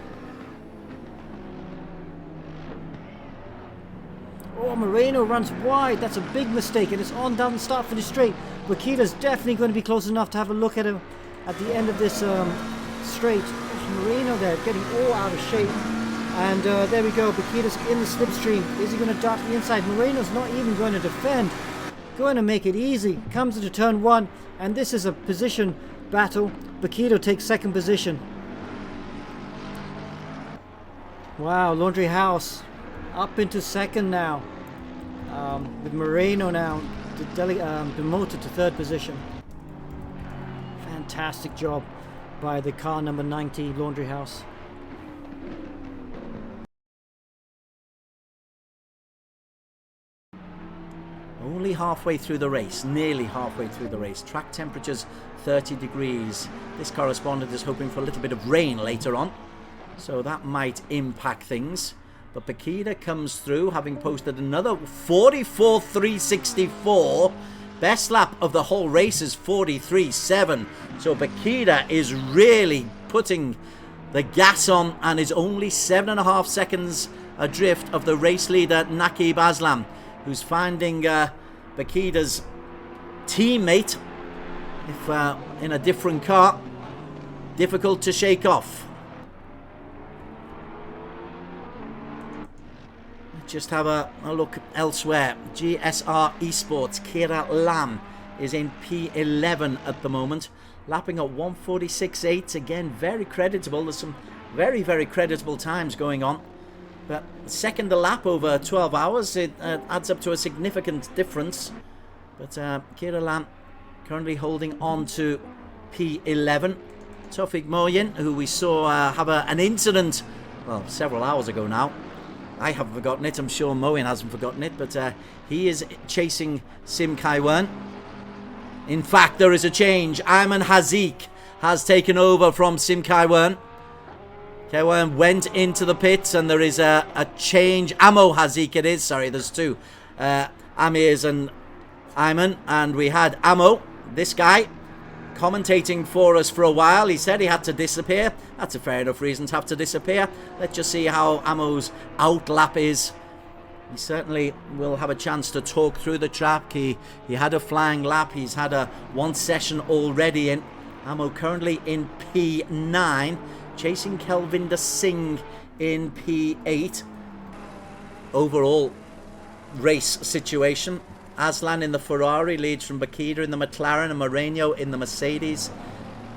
Oh, Moreno runs wide. That's a big mistake, and it's on down the start finish straight. Bokita's definitely going to be close enough to have a look at him at the end of this straight. Moreno there getting all out of shape. And there we go, Bokita's in the slipstream. Is he going to dart to the inside? Moreno's not even going to defend. Going to make it easy. Comes into turn 1, and this is a position battle. Bokita takes second position. Wow, Laundry House up into second now. With Moreno now demoted to third position. Fantastic job by the car number 90 Laundry House. Only halfway through the race, nearly halfway through the race. Track temperatures 30 degrees. This correspondent is hoping for a little bit of rain later on, so that might impact things. But Bokita comes through, having posted another 44.364. Best lap of the whole race is 43.7. So Bokita is really putting the gas on and is only 7.5 seconds adrift of the race leader Naqib Aslan, who's finding Bokita's teammate, if in a different car. Difficult to shake off. Just have a look elsewhere. GSR Esports, Kira Lam is in P11 at the moment, lapping at 1:46.8. Again, very creditable. There's some very, very creditable times going on. But second a lap over 12 hours, it adds up to a significant difference. But Kira Lam currently holding on to P11. Tofik Moyen, who we saw have an incident, well, several hours ago now. I haven't forgotten it. I'm sure Moyen hasn't forgotten it. But he is chasing Sim Kaiwan. In fact, there is a change. Ayman Hazik has taken over from Sim Kaiwan. Kaiwan went into the pits, and there is a change. Amo Hazik it is. Sorry, there's two. Amirs and Ayman. And we had Amo, this guy, commentating for us for a while. He said he had to disappear. That's a fair enough reason to have to disappear. Let's just see how Amo's outlap is. He certainly will have a chance to talk through the track. He had a flying lap. He's had one session already in. Amo currently in P9, chasing Kelvinder Singh in P8. Overall race situation: Aslan in the Ferrari leads from Bakida in the McLaren, and Moreno in the Mercedes.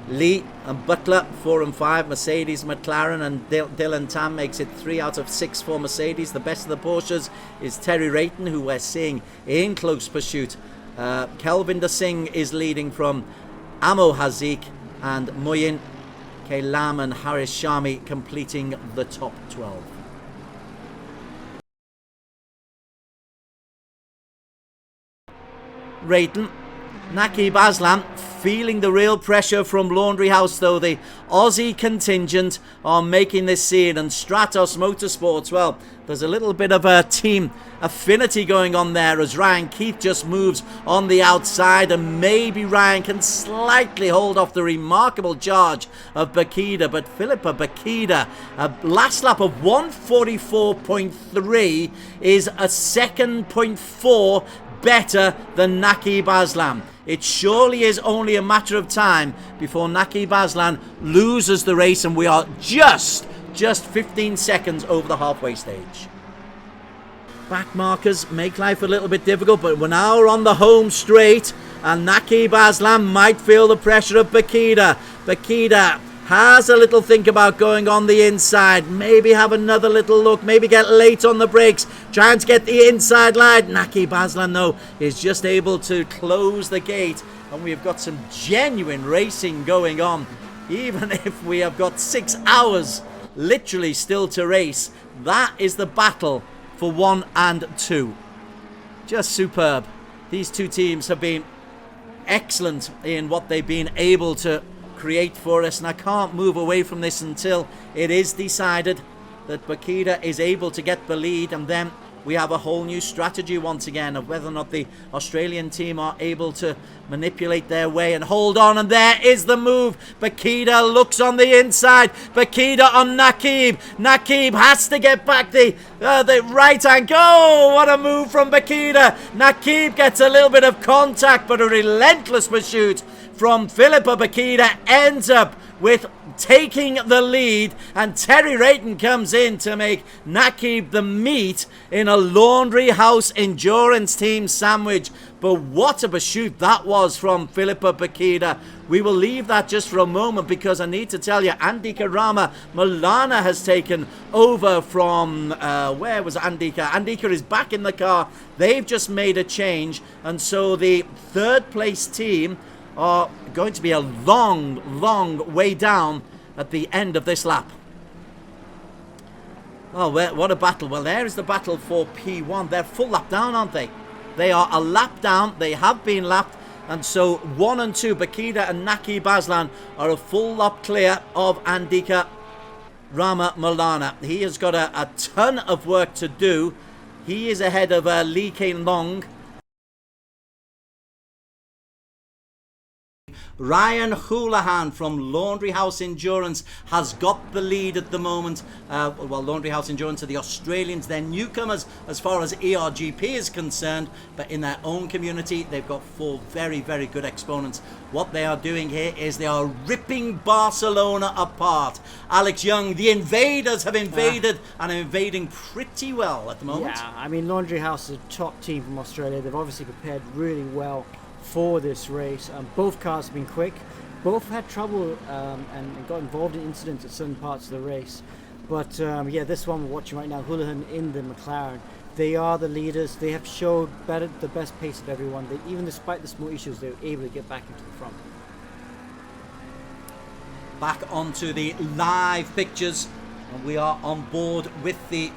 Lee and Butler 4 and 5, Mercedes, McLaren, and Dylan Tam makes it 3 out of 6 for Mercedes. The best of the Porsches is Terry Rayton, who we're seeing in close pursuit. Kelvinder Singh is leading from Amo Hazik, and Moyen, Kailam and Haris Shami completing the top 12. Rayton, Naqib Aslam feeling the real pressure from Laundry House, though. The Aussie contingent are making this scene, and Stratos Motorsports, well, there's a little bit of a team affinity going on there as Ryan Keith just moves on the outside, and maybe Ryan can slightly hold off the remarkable charge of Bakida. But Philippa Bakida, a last lap of 1:44.3 is a second 0.4 better than Naqib Aslam. It surely is only a matter of time before Naqib Aslan loses the race, and we are just 15 seconds over the halfway stage. Back markers make life a little bit difficult, but we're now on the home straight, and Naqib Aslan might feel the pressure of Bakida. Bakida has a little think about going on the inside, maybe have another little look, maybe get late on the brakes, trying to get the inside line. Naqib Aslan, though, is just able to close the gate, and we've got some genuine racing going on. Even if we have got 6 hours literally still to race, that is the battle for 1 and 2. Just superb. These two teams have been excellent in what they've been able to create for us, and I can't move away from this until it is decided that Bakida is able to get the lead, and then we have a whole new strategy once again of whether or not the Australian team are able to manipulate their way and hold on. And there is the move. Bakida looks on the inside. Bakida on Naqib. Naqib has to get back the right hand. Oh, what a move from Bakida. Naqib gets a little bit of contact, but a relentless pursuit from Philippa Bakida ends up with taking the lead, and Terry Rayton comes in to make Naqib the meat in a Laundry House Endurance Team sandwich. But what a pursuit that was from Philippa Bakida. We will leave that just for a moment, because I need to tell you, Andika Rama Milana has taken over from, where was Andika? Andika is back in the car. They've just made a change, and so the third place team are going to be a long way down at the end of this lap. Oh, what a battle. Well, there is the battle for P1. They're full lap down, aren't they? They are a lap down. They have been lapped. And so 1 and 2, Bakida and Naqib Aslan, are a full lap clear of Andika Rama Malana. He has got a ton of work to do. He is ahead of Lee Kain Long. Ryan Houlihan from Laundry House Endurance has got the lead at the moment. Well, Laundry House Endurance are the Australians. They're newcomers as far as ERGP is concerned, but in their own community, they've got 4 very, very good exponents. What they are doing here is they are ripping Barcelona apart. Alex Young, the invaders have invaded and are invading pretty well at the moment. Yeah, I mean, Laundry House is a top team from Australia. They've obviously prepared really well for this race. Both cars have been quick. Both had trouble and got involved in incidents at certain parts of the race. But yeah, this one we're watching right now, Houlihan in the McLaren. They are the leaders. They have showed the best pace of everyone. Even despite the small issues, they were able to get back into the front. Back onto the live pictures, and we are on board with the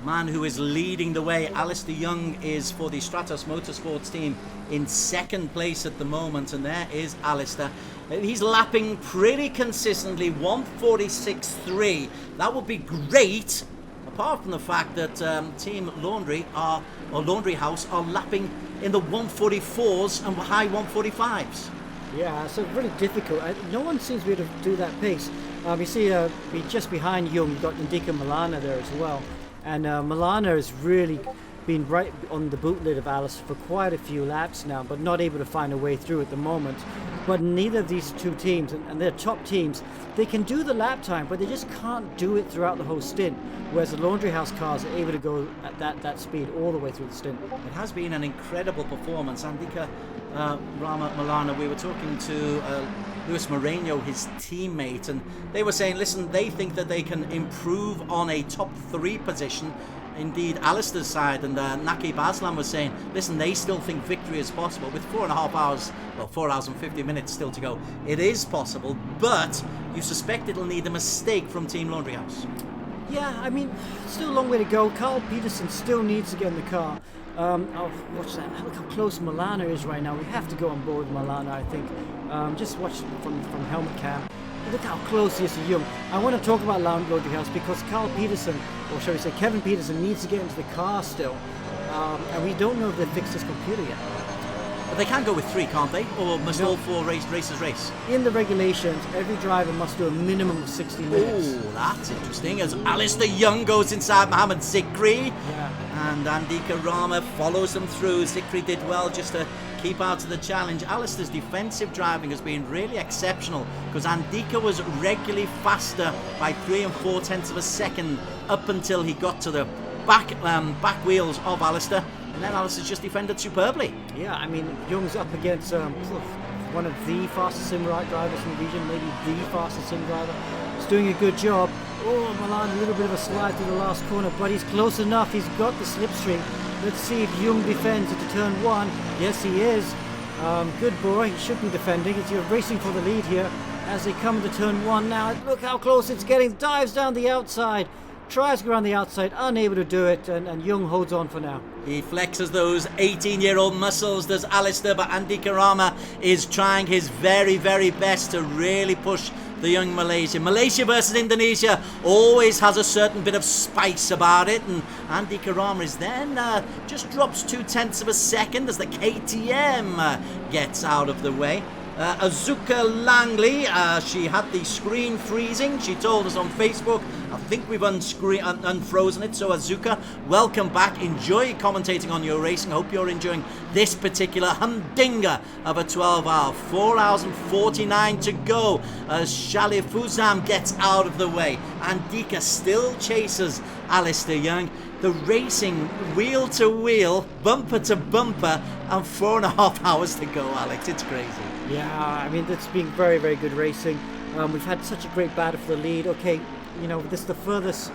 man who is leading the way. Alistair Young is for the Stratos Motorsports team in 2nd place at the moment, and there is Alistair. He's lapping pretty consistently, 146.3. That would be great, apart from the fact that Team Laundry House are lapping in the 144s and high 145s. Yeah, so really difficult. No one seems to be able to do that pace. You see, just behind Young, you've got Indika Milana there as well. And Milana has really been right on the boot lid of Alice for quite a few laps now, but not able to find a way through at the moment. But neither of these two teams, and they're top teams, they can do the lap time, but they just can't do it throughout the whole stint. Whereas the Laundry House cars are able to go at that speed all the way through the stint. It has been an incredible performance. Andika Rama Milana, we were talking to Luis Moreno, his teammate, and they were saying, listen, they think that they can improve on a top 3 position. Indeed, Alistair's side, and Naki Baslam was saying, listen, they still think victory is possible with 4.5 hours, well, 4 hours and 50 minutes still to go. It is possible, but you suspect it'll need a mistake from Team Laundry House. Yeah, I mean, still a long way to go. Carl Peterson still needs to get in the car. Oh, watch that. Look how close Milana is right now. We have to go on board with Milana, I think. Just watch from helmet cam. Look how close he is to Young. I want to talk about Laundry House because Carl Peterson, or shall we say Kevin Peterson, needs to get into the car still. And we don't know if they've fixed his computer yet. But they can go with 3, can't they? Or must all 4 racers race? In the regulations, every driver must do a minimum of 60 minutes. Oh, that's interesting. As Alistair Young goes inside Mohammed Zikri. Yeah. And Andika Rama follows them through. Zikri did well just to keep out of the challenge. Alistair's defensive driving has been really exceptional because Andika was regularly faster by 3 and 4 tenths of a second up until he got to the back wheels of Alistair. And then Alistair's just defended superbly. Yeah, I mean, Young's up against one of the fastest sim drivers in the region, maybe the fastest sim driver. He's doing a good job. Oh, Milan, a little bit of a slide through the last corner, but he's close enough. He's got the slipstream. Let's see if Young defends into turn 1. Yes, he is. Good boy. He should be defending. You're racing for the lead here as they come into turn 1 now. Look how close it's getting. Dives down the outside. Tries to go around the outside, unable to do it, and Young holds on for now. He flexes those 18-year-old muscles, does Alistair, but Andika Rama is trying his very, very best to really push the young Malaysian. Malaysia versus Indonesia always has a certain bit of spice about it, and Andika Rama is then just drops 2 tenths of a second as the KTM gets out of the way. Azuka Langley, she had the screen freezing. She told us on Facebook, I think we've unfrozen it. So Azuka, welcome back. Enjoy commentating on your racing. Hope you're enjoying this particular humdinger of a 12-hour. 4 hours and 49 to go as Shalif Fuzam gets out of the way. Andika still chases Alistair Young. The racing wheel to wheel, bumper to bumper, and 4.5 hours to go, Alex. It's crazy. Yeah, I mean, it's been very, very good racing. We've had such a great battle for the lead. Okay, you know, this is the furthest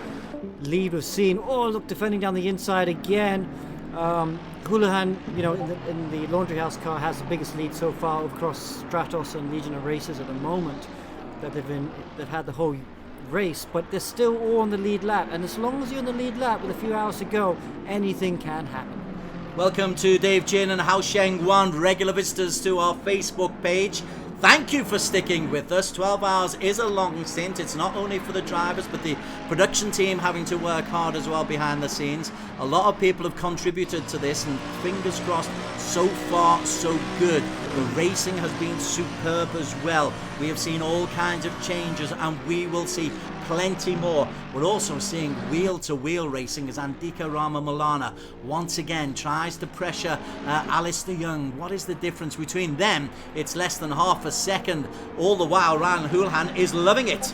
lead we've seen. Oh, look, defending down the inside again. Houlihan, you know, in the Laundry House car has the biggest lead so far across Stratos and Legion of Racers at the moment that they've had the whole race, but they're still all on the lead lap, and as long as you're in the lead lap with a few hours to go, anything can happen. Welcome to Dave Chin and Hao Sheng Wan, regular visitors to our Facebook page. Thank you for sticking with us. 12 hours is a long stint. It's not only for the drivers, but the production team having to work hard as well behind the scenes. A lot of people have contributed to this, and fingers crossed, so far so good. The racing has been superb as well. We have seen all kinds of changes, and we will see plenty more. We're also seeing wheel-to-wheel racing as Andika Ramanathan once again tries to pressure Alistair Young. What is the difference between them? It's less than half a second. All the while, Ryan Houlihan is loving it.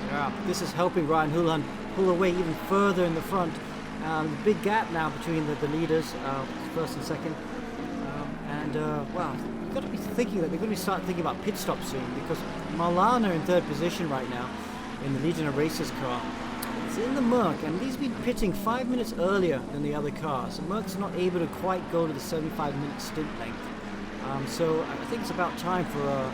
Yeah, this is helping Ryan Houlihan pull away even further in the front. The big gap now between the leaders, first and second. Well, you've got to be thinking that they're going to start thinking about pit stops soon, because Marlana in third position right now in the Legion of Racers car. It's in the Merc, and he's been pitting 5 minutes earlier than the other cars. So Merc's not able to quite go to the 75-minute stint length. So I think it's about time for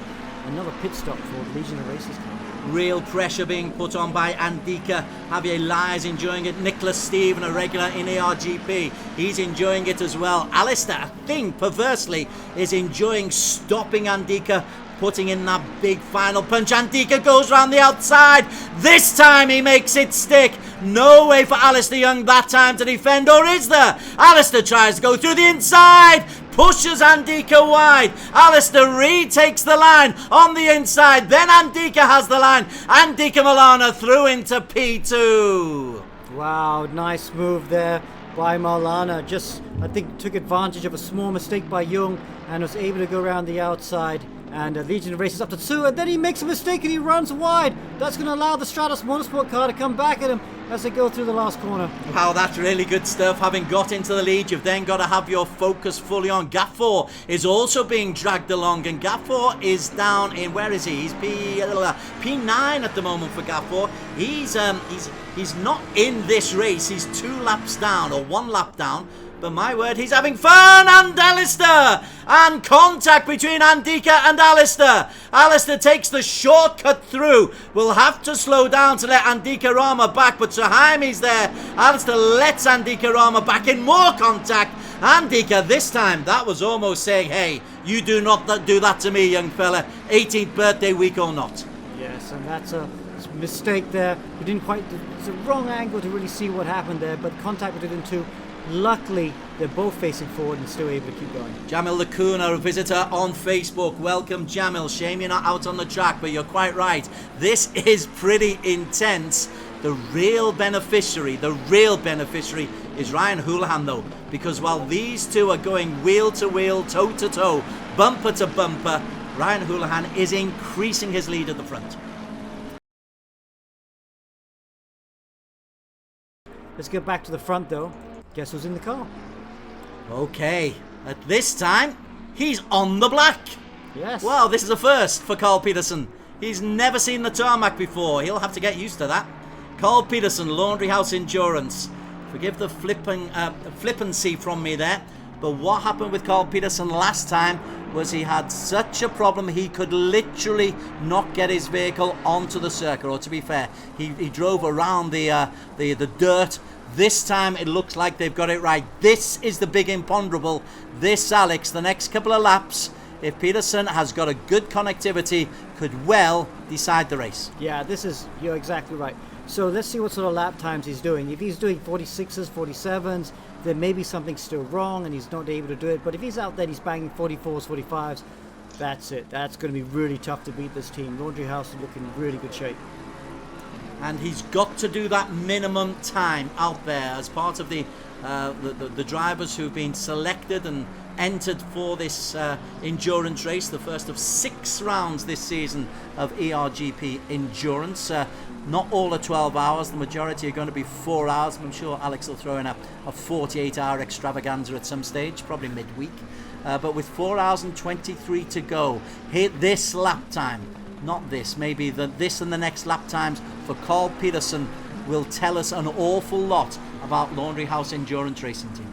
another pit stop for the Legion of Racers car. Real pressure being put on by Andika. Javier Lai is enjoying it. Nicholas Stephen, a regular in ARGP, he's enjoying it as well. Alistair, I think, perversely, is enjoying stopping Andika, putting in that big final punch. Andika goes round the outside. This time he makes it stick. No way for Alistair Young that time to defend, or is there? Alistair tries to go through the inside, pushes Andika wide. Alistair retakes the line on the inside. Then Andika has the line. Andika Marlana through into P2. Wow, nice move there by Marlana. Just, I think, took advantage of a small mistake by Young and was able to go around the outside. And Legion of Racers up to 2, and then he makes a mistake and he runs wide. That's going to allow the Stratos Motorsport car to come back at him as they go through the last corner. Wow, that's really good stuff. Having got into the lead, you've then got to have your focus fully on. Gafford is also being dragged along, and Gafford is down in, where is he? He's P9 at the moment for Gafford. He's not in this race. He's 2 laps down, or 1 lap down. But my word, he's having fun! And Alistair! And contact between Andika and Alistair. Alistair takes the shortcut through. Will have to slow down to let Andika Rama back, but Sir Jaime's there. Alistair lets Andika Rama back in. More contact. Andika, this time, that was almost saying, hey, you do not do that to me, young fella. 18th birthday week or not. Yes, and that's a mistake there. He didn't quite, it's a wrong angle to really see what happened there, but contact between them two. Luckily, they're both facing forward and still able to keep going. Jamil Lacuna, a visitor on Facebook. Welcome, Jamil. Shame you're not out on the track, but you're quite right. This is pretty intense. The real beneficiary is Ryan Houlihan, though, because while these two are going wheel to wheel, toe to toe, bumper to bumper, Ryan Houlihan is increasing his lead at the front. Let's get back to the front, though. Guess who's in the car? Okay, at this time, he's on the black. Yes. Well, this is a first for Carl Peterson. He's never seen the tarmac before. He'll have to get used to that. Carl Peterson, Laundry House Endurance. Forgive the flippancy from me there. But what happened with Carl Peterson last time was he had such a problem he could literally not get his vehicle onto the circuit. Or to be fair, he drove around the dirt. This time it looks like they've got it right. This is the big imponderable. This, Alex, the next couple of laps, if Peterson has got a good connectivity, could well decide the race. Yeah, you're exactly right. So let's see what sort of lap times he's doing. If he's doing 46s, 47s, then maybe something's still wrong and he's not able to do it. But if he's out there, he's banging 44s, 45s, that's it. That's going to be really tough to beat this team. Laundry House is looking in really good shape. And he's got to do that minimum time out there as part of the drivers who've been selected and entered for this endurance race, the first of 6 rounds this season of ERGP Endurance. Not all are 12 hours, the majority are going to be 4 hours. I'm sure Alex will throw in a 48-hour extravaganza at some stage, probably midweek. But with 4 hours and 23 to go, hit this lap time. Not this, maybe this and the next lap times for Carl Peterson will tell us an awful lot about Laundry House Endurance Racing Team.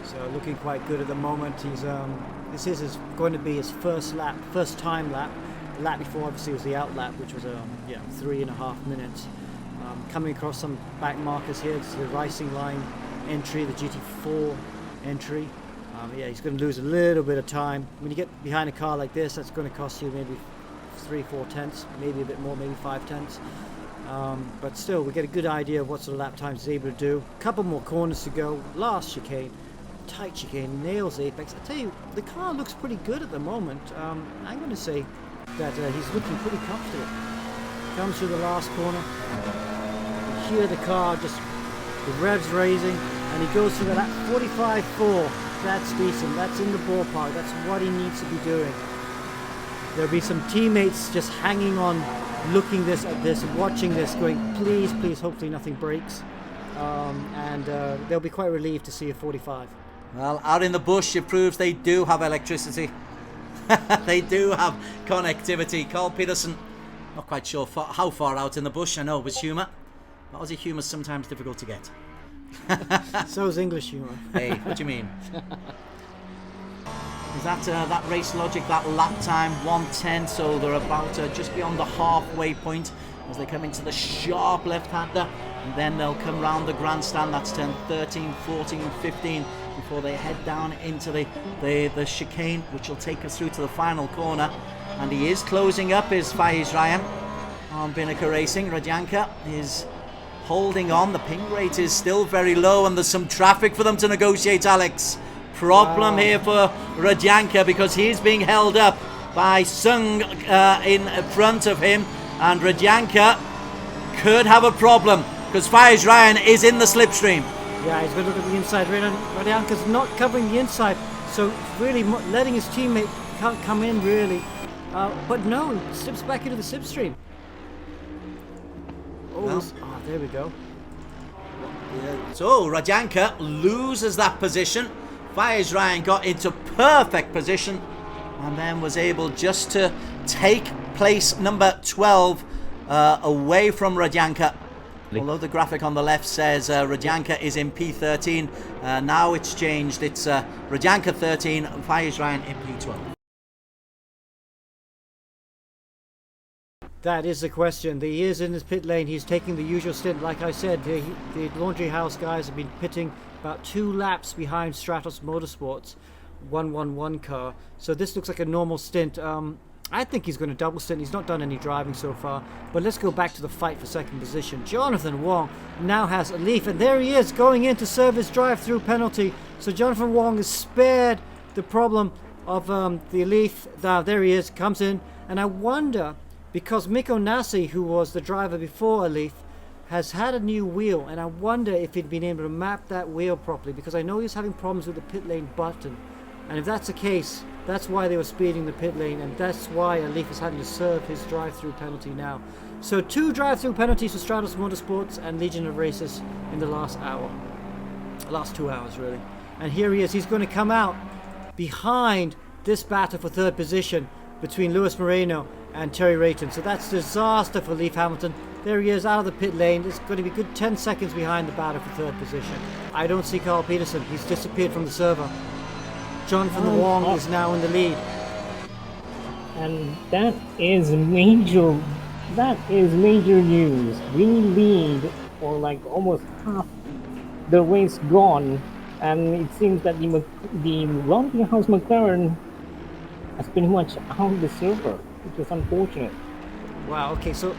So looking quite good at the moment. This is going to be his first time lap. The lap before obviously was the out lap, which was 3.5 minutes. Coming across some back markers here. This is the racing line entry, the GT4 entry. Yeah, he's going to lose a little bit of time. When you get behind a car like this, that's going to cost you maybe 3-4 tenths, maybe a bit more, maybe 5 tenths. But still, we get a good idea of what sort of lap times he's able to do. A couple more corners to go. Last chicane, tight chicane, nails apex. I tell you, the car looks pretty good at the moment. I'm going to say that he's looking pretty comfortable. Comes through the last corner. You hear the car just, the revs raising, and he goes through that 45.4. That's decent. That's in the ballpark. That's what he needs to be doing. There'll be some teammates just hanging on, looking at this, watching this, going, please, please, hopefully nothing breaks. And they'll be quite relieved to see a 45. Well, out in the bush, it proves they do have electricity. They do have connectivity. Carl Peterson, not quite sure how far out in the bush. I know it was humour. But Aussie humour's sometimes difficult to get. So is English humour. Hey, what do you mean? Is that race logic, that lap time, 1:10, so they're about just beyond the halfway point as they come into the sharp left-hander, and then they'll come round the grandstand. That's turn 13, 14, 15 before they head down into the chicane, which will take us through to the final corner. And he is closing up, is Faiz Ryan on Binnaker Racing. Radyanka is holding on. The ping rate is still very low, and there's some traffic for them to negotiate, Alex. Problem here for Radyanka, because he's being held up by Sung in front of him, and Radyanka could have a problem because Faiz Ryan is in the slipstream. Yeah, he's going to look at the inside. Radyanka's not covering the inside, so really letting his teammate come in, really. But no, he slips back into the slipstream. There we go. Yeah. So Radyanka loses that position. Faiz Ryan got into perfect position and then was able just to take place number 12 away from Radyanka. Although the graphic on the left says Radyanka is in P13, now it's changed. It's Radyanka 13, Faiz Ryan in P12. That is the question. He is in his pit lane. He's taking the usual stint. Like I said, the Laundry House guys have been pitting about 2 laps behind Stratos Motorsports 111 car. So this looks like a normal stint. I think he's going to double stint. He's not done any driving so far. But let's go back to the fight for second position. Jonathan Wong now has Alif, and there he is going in to serve his drive-through penalty. So Jonathan Wong is spared the problem of the Alif. Now there he is, comes in, and I wonder, because Mikko Nassi, who was the driver before Alif, has had a new wheel, and I wonder if he'd been able to map that wheel properly, because I know he's having problems with the pit lane button. And if that's the case, that's why they were speeding the pit lane, and that's why Alif is having to serve his drive-through penalty now. So 2 drive-through penalties for Stratos Motorsports and Legion of Racers in the last 2 hours really. And here he is. He's going to come out behind this battle for third position between Luis Moreno and Terry Rayton. So that's disaster for Alif Hamilton. There he is out of the pit lane. It's going to be a good 10 seconds behind the battle for third position. I don't see Carl Peterson. He's disappeared from the server. Jonathan Wong is now in the lead. And that is major news. We lead for like almost half the race gone, and it seems that the Laundry House McLaren has pretty much out of the server, which is unfortunate. Wow, okay, so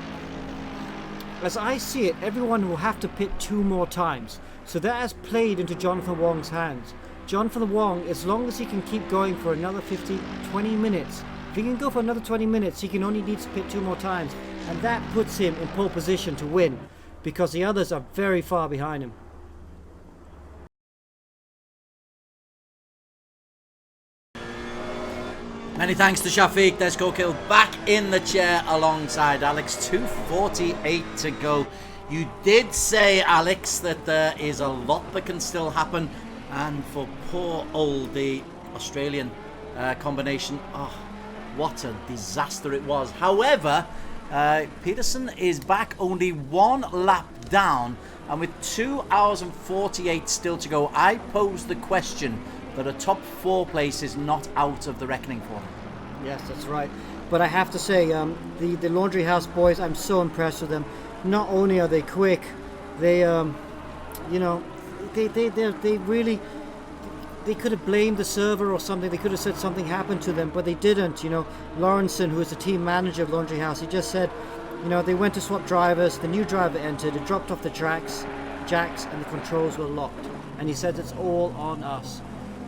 as I see it, everyone will have to pit 2 more times. So that has played into Jonathan Wong's hands. Jonathan Wong, as long as he can keep going for another 20 minutes, if he can go for another 20 minutes, he can only need to pit 2 more times. And that puts him in pole position to win, because the others are very far behind him. Many thanks to Shafiq. Desco Kill back in the chair alongside Alex. 2:48 to go. You did say, Alex, that there is a lot that can still happen. And for poor old the Australian combination, what a disaster it was. However, Peterson is back only 1 lap down, and with 2 hours and 48 still to go, I pose the question that a top 4 place is not out of the reckoning for him. Yes, that's right. But I have to say, the Laundry House boys, I'm so impressed with them. Not only are they quick, they, they really, they could have blamed the server or something. They could have said something happened to them, but they didn't. You know, Lawrenson, who is the team manager of Laundry House, he just said, you know, they went to swap drivers. The new driver entered. It dropped off the jacks, and the controls were locked. And he said it's all on us.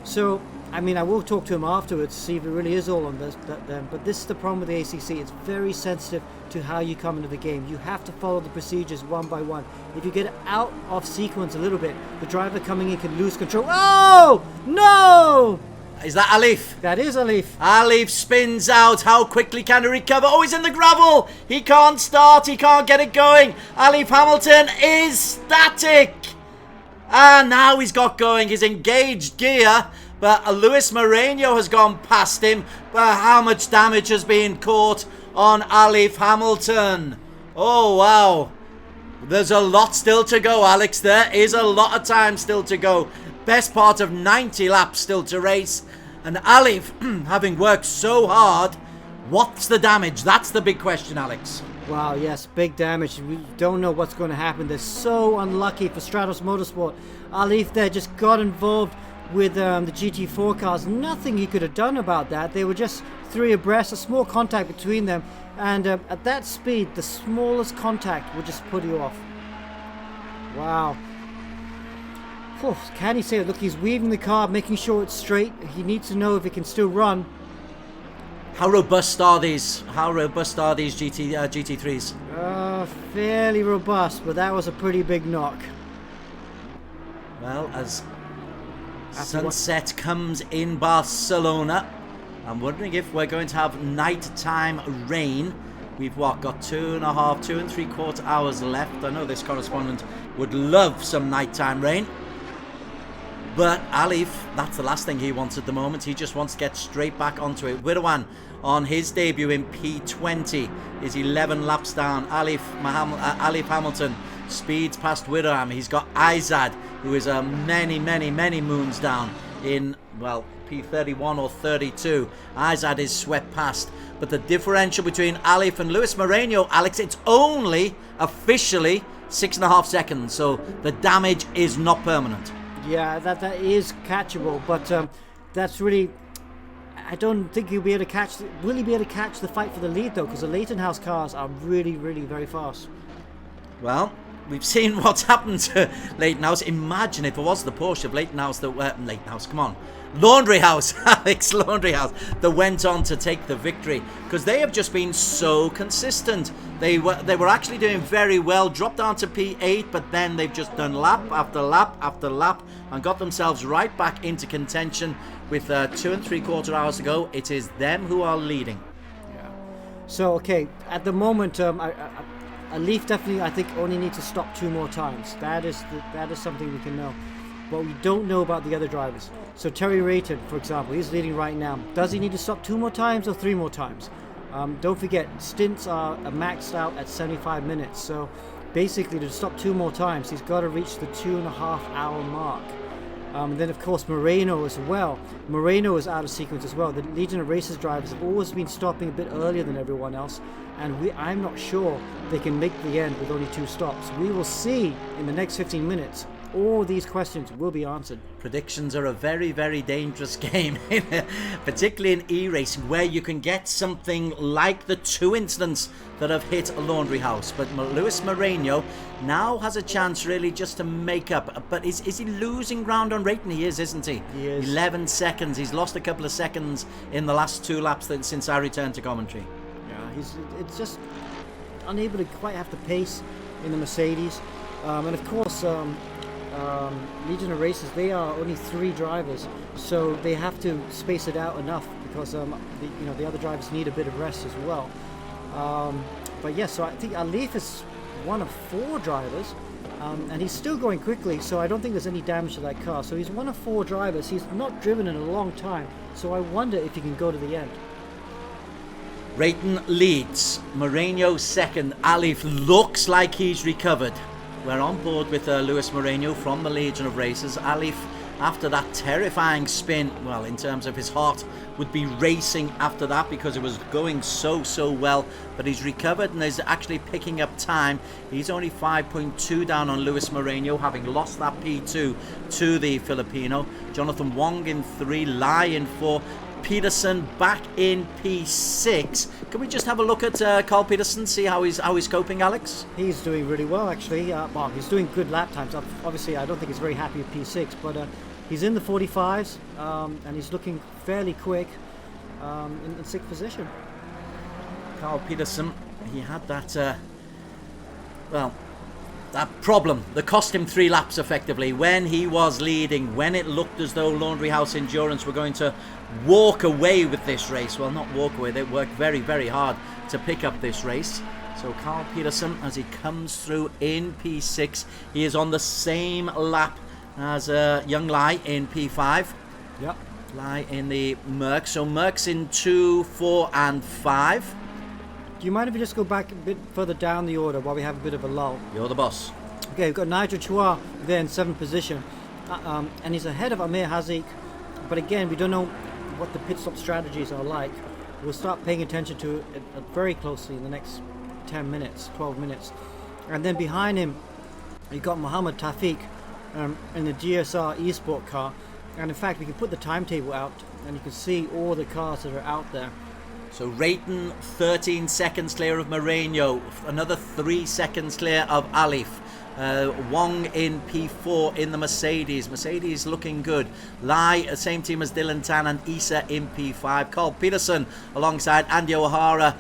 So, I mean, I will talk to him afterwards to see if it really is all on them. But this is the problem with the ACC. It's very sensitive to how you come into the game. You have to follow the procedures one by one. If you get out of sequence a little bit, the driver coming in can lose control. Oh! No! Is that Alif? That is Alif. Alif spins out. How quickly can he recover? Oh, he's in the gravel. He can't start. He can't get it going. Alif Hamilton is static. And now he's got going. He's engaged gear. But Luis Moreno has gone past him. But how much damage has been caught on Alif Hamilton? Oh, wow. There's a lot still to go, Alex. There is a lot of time still to go. Best part of 90 laps still to race. And Alif, having worked so hard, what's the damage? That's the big question, Alex. Wow, yes, big damage. We don't know what's going to happen. They're so unlucky for Stratos Motorsport. Alif there just got involved with the GT4 cars. Nothing he could have done about that. They were just three abreast, a small contact between them. And at that speed, the smallest contact would just put you off. Wow. Whew, can he say it? Look, he's weaving the car, making sure it's straight. He needs to know if it can still run. How robust are these? How robust are these GT3s? Fairly robust, but that was a pretty big knock. Well, as sunset comes in Barcelona, I'm wondering if we're going to have nighttime rain. We've got 2 and 3/4 hours left. I know this correspondent would love some nighttime rain. But Alif, that's the last thing he wants at the moment. He just wants to get straight back onto it. Wirwan, on his debut in P20, is 11 laps down. Alif Hamilton speeds past Wirwan. He's got Izad, who is many moons down in, well, P31 or 32. Izad is swept past. But the differential between Alif and Luis Moreno, Alex, it's only officially 6.5 seconds. So the damage is not permanent. Yeah, that is catchable, but that's really, I don't think he'll be able to catch. Will he be able to catch the fight for the lead though? Because the Leighton House cars are really very fast. Well, we've seen what's happened to Leighton House. Imagine if it was the Porsche of Leighton House Laundry House, Alex, Laundry House, that went on to take the victory, because they have just been so consistent. They were actually doing very well, dropped down to P8, but then they've just done lap after lap after lap and got themselves right back into contention. With 2 and 3/4 hours to go, it is them who are leading. Yeah. So okay, at the moment, Alif definitely, I think, only needs to stop 2 more times. That is something we can know. But we don't know about the other drivers. So Terry Rayton, for example, he's leading right now. Does he need to stop 2 more times or 3 more times? Don't forget, stints are maxed out at 75 minutes. So basically, to stop 2 more times, he's got to reach the 2.5-hour mark. Then, of course, Moreno as well. Moreno is out of sequence as well. The Legion of Racers drivers have always been stopping a bit earlier than everyone else. And I'm not sure they can make the end with only 2 stops. We will see in the next 15 minutes. All these questions will be answered. Predictions are a very dangerous game, particularly in e-racing, where you can get something like the 2 incidents that have hit a Laundry House. But Luis Moreno now has a chance really just to make up. But is he losing ground on Rayton? He is, isn't he? He is. 11 seconds. He's lost a couple of seconds in the last 2 laps since I returned to commentary. Yeah, it's just unable to quite have the pace in the Mercedes. And of course, Legion of Racers, they are only 3 drivers, so they have to space it out enough because the other drivers need a bit of rest as well. But yes, so I think Alif is one of 4 drivers, and he's still going quickly, so I don't think there's any damage to that car. So he's one of 4 drivers. He's not driven in a long time, so I wonder if he can go to the end. Rayton leads, Moreno second. Alif looks like he's recovered. We're on board with Luis Moreno from the Legion of Racers. Alif after that terrifying spin, well, in terms of his heart, would be racing after that because it was going so well. But he's recovered and is actually picking up time. He's only 5.2 down on Luis Moreno, having lost that P2 to the Filipino. Jonathan Wong in 3, Lai in 4. Peterson back in P6. Can we just have a look at Carl Peterson, see how he's coping, Alex? He's doing really well, actually. Well, he's doing good lap times. Obviously, I don't think he's very happy with P6, but he's in the 45s, and he's looking fairly quick in 6th position. Carl Peterson, he had that, that problem that cost him 3 laps effectively when he was leading, when it looked as though Laundry House Endurance were going to walk away with this race. Well, not walk away, they worked very hard to pick up this race. So Carl Peterson, as he comes through in P6, he is on the same lap as young Lai in P5. Yep. Lai in the Merc. So Merc's in 2, 4 and 5. Do you mind if we just go back a bit further down the order while we have a bit of a lull? You're the boss. Okay, we've got Nigel Chua there in 7th position, and he's ahead of Amir Hazik, but again, we don't know what the pit stop strategies are like. We'll start paying attention to it very closely in the next 10 minutes, 12 minutes. And then behind him, you've got Mohammed Tafiq in the GSR eSport car, and in fact, we can put the timetable out, and you can see all the cars that are out there. So Rayton 13 seconds clear of Moreno, another 3 seconds clear of Alif. Wong in P4 in the Mercedes. Mercedes looking good. Lai, same team as Dylan Tan, and Issa in P5. Carl Peterson alongside Andy O'Hara,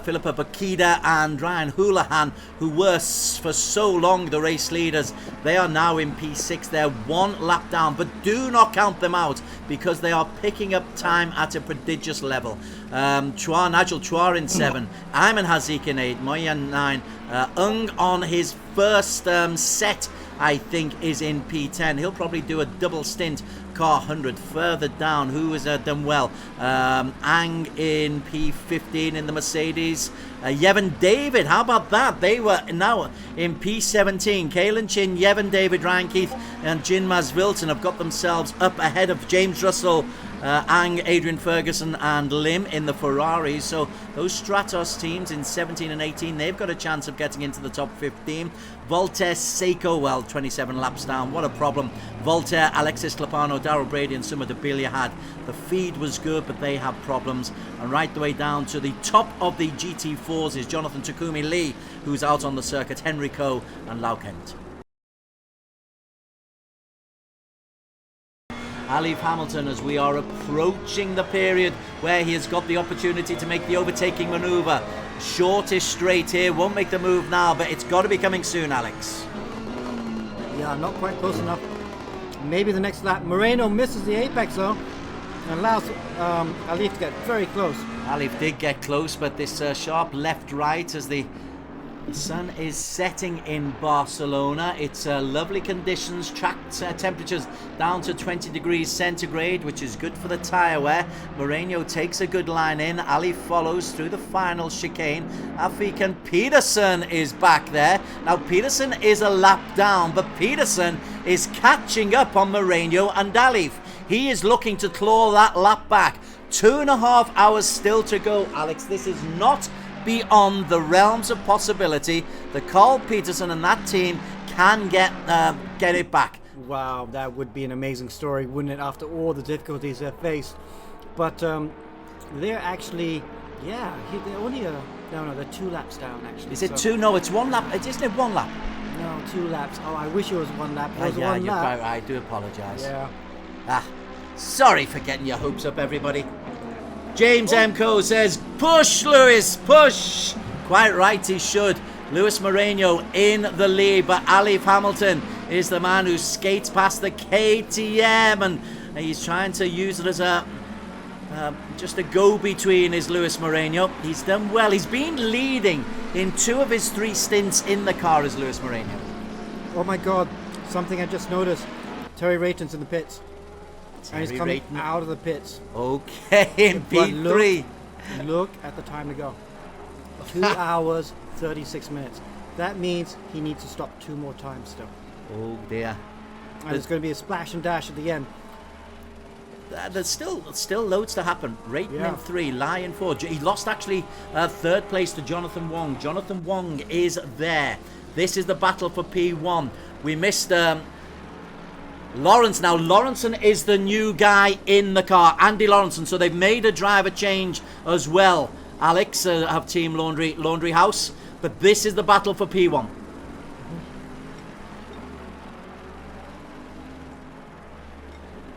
Philippa Bakida and Ryan Houlihan, who were for so long the race leaders. They are now in P6. They're 1 lap down, but do not count them out because they are picking up time at a prodigious level. Nigel Chua in 7, Ayman Hazik in 8, Moyan 9, Ung on his first set, I think, is in P10. He'll probably do a double stint, car 100 further down. Who has done well? Ang in P15 in the Mercedes. Yevon David, how about that? They were now in P17. Kalen Chin, Yevon David, Ryan Keith and Jin Masvilton have got themselves up ahead of James Russell, Ang, Adrian Ferguson and Lim in the Ferraris. So those Stratos teams in 17 and 18, they've got a chance of getting into the top 15. Voltaire, Seiko, well, 27 laps down. What a problem. Voltaire, Alexis Clapano, Darryl Brady and Summa Debilia had. The feed was good, but they have problems. And right the way down to the top of the GT4s is Jonathan Takumi Lee, who's out on the circuit, Henry Coe and Lau Kent. Alif Hamilton, as we are approaching the period where he has got the opportunity to make the overtaking manoeuvre. Shortest straight here, won't make the move now, but it's got to be coming soon, Alex. Yeah, not quite close enough. Maybe the next lap. Moreno misses the apex though, and allows Alif to get very close. Alif did get close, but this sharp left-right as the sun is setting in Barcelona. It's lovely conditions, track temperatures down to 20 degrees centigrade, which is good for the tyre wear. Moreno takes a good line in. Ali follows through the final chicane. Afik and Peterson is back there. Now Peterson is a lap down, but Peterson is catching up on Moreno and Alif. He is looking to claw that lap back. 2.5 hours still to go, Alex. This is not beyond the realms of possibility that Carl Peterson and that team can get it back. Wow, that would be an amazing story, wouldn't it, after all the difficulties they've faced. But they're actually, yeah, they're only they're 2 laps down actually. Is it 2? No, it's 1 lap. Isn't it 1 lap? No, 2 laps. Oh, I wish it was 1 lap. It was 1 lap. I do apologise. Yeah. Sorry for getting your hopes up, everybody. James Mco says, push, Lewis, push. Quite right, he should. Luis Moreno in the lead, but Alif Hamilton is the man who skates past the KTM, and he's trying to use it as a just a go-between is Luis Moreno. He's done well. He's been leading in 2 of his 3 stints in the car as Luis Moreno. Oh my God, something I just noticed. Terry Rayton's in the pits. And he's coming out of the pits. Okay, in P3. Look at the time to go. 2 hours, 36 minutes. That means he needs to stop 2 more times still. Oh dear. And there's going to be a splash and dash at the end. There's still loads to happen. Raten Yeah. in 3, Lai in 4. He lost actually 3rd place to Jonathan Wong. Jonathan Wong is there. This is the battle for P1. We missed Lawrence. Now Lawrenson is the new guy in the car, Andy Lawrenson. So they've made a driver change as well. Alex have Team Laundry House, but this is the battle for P1.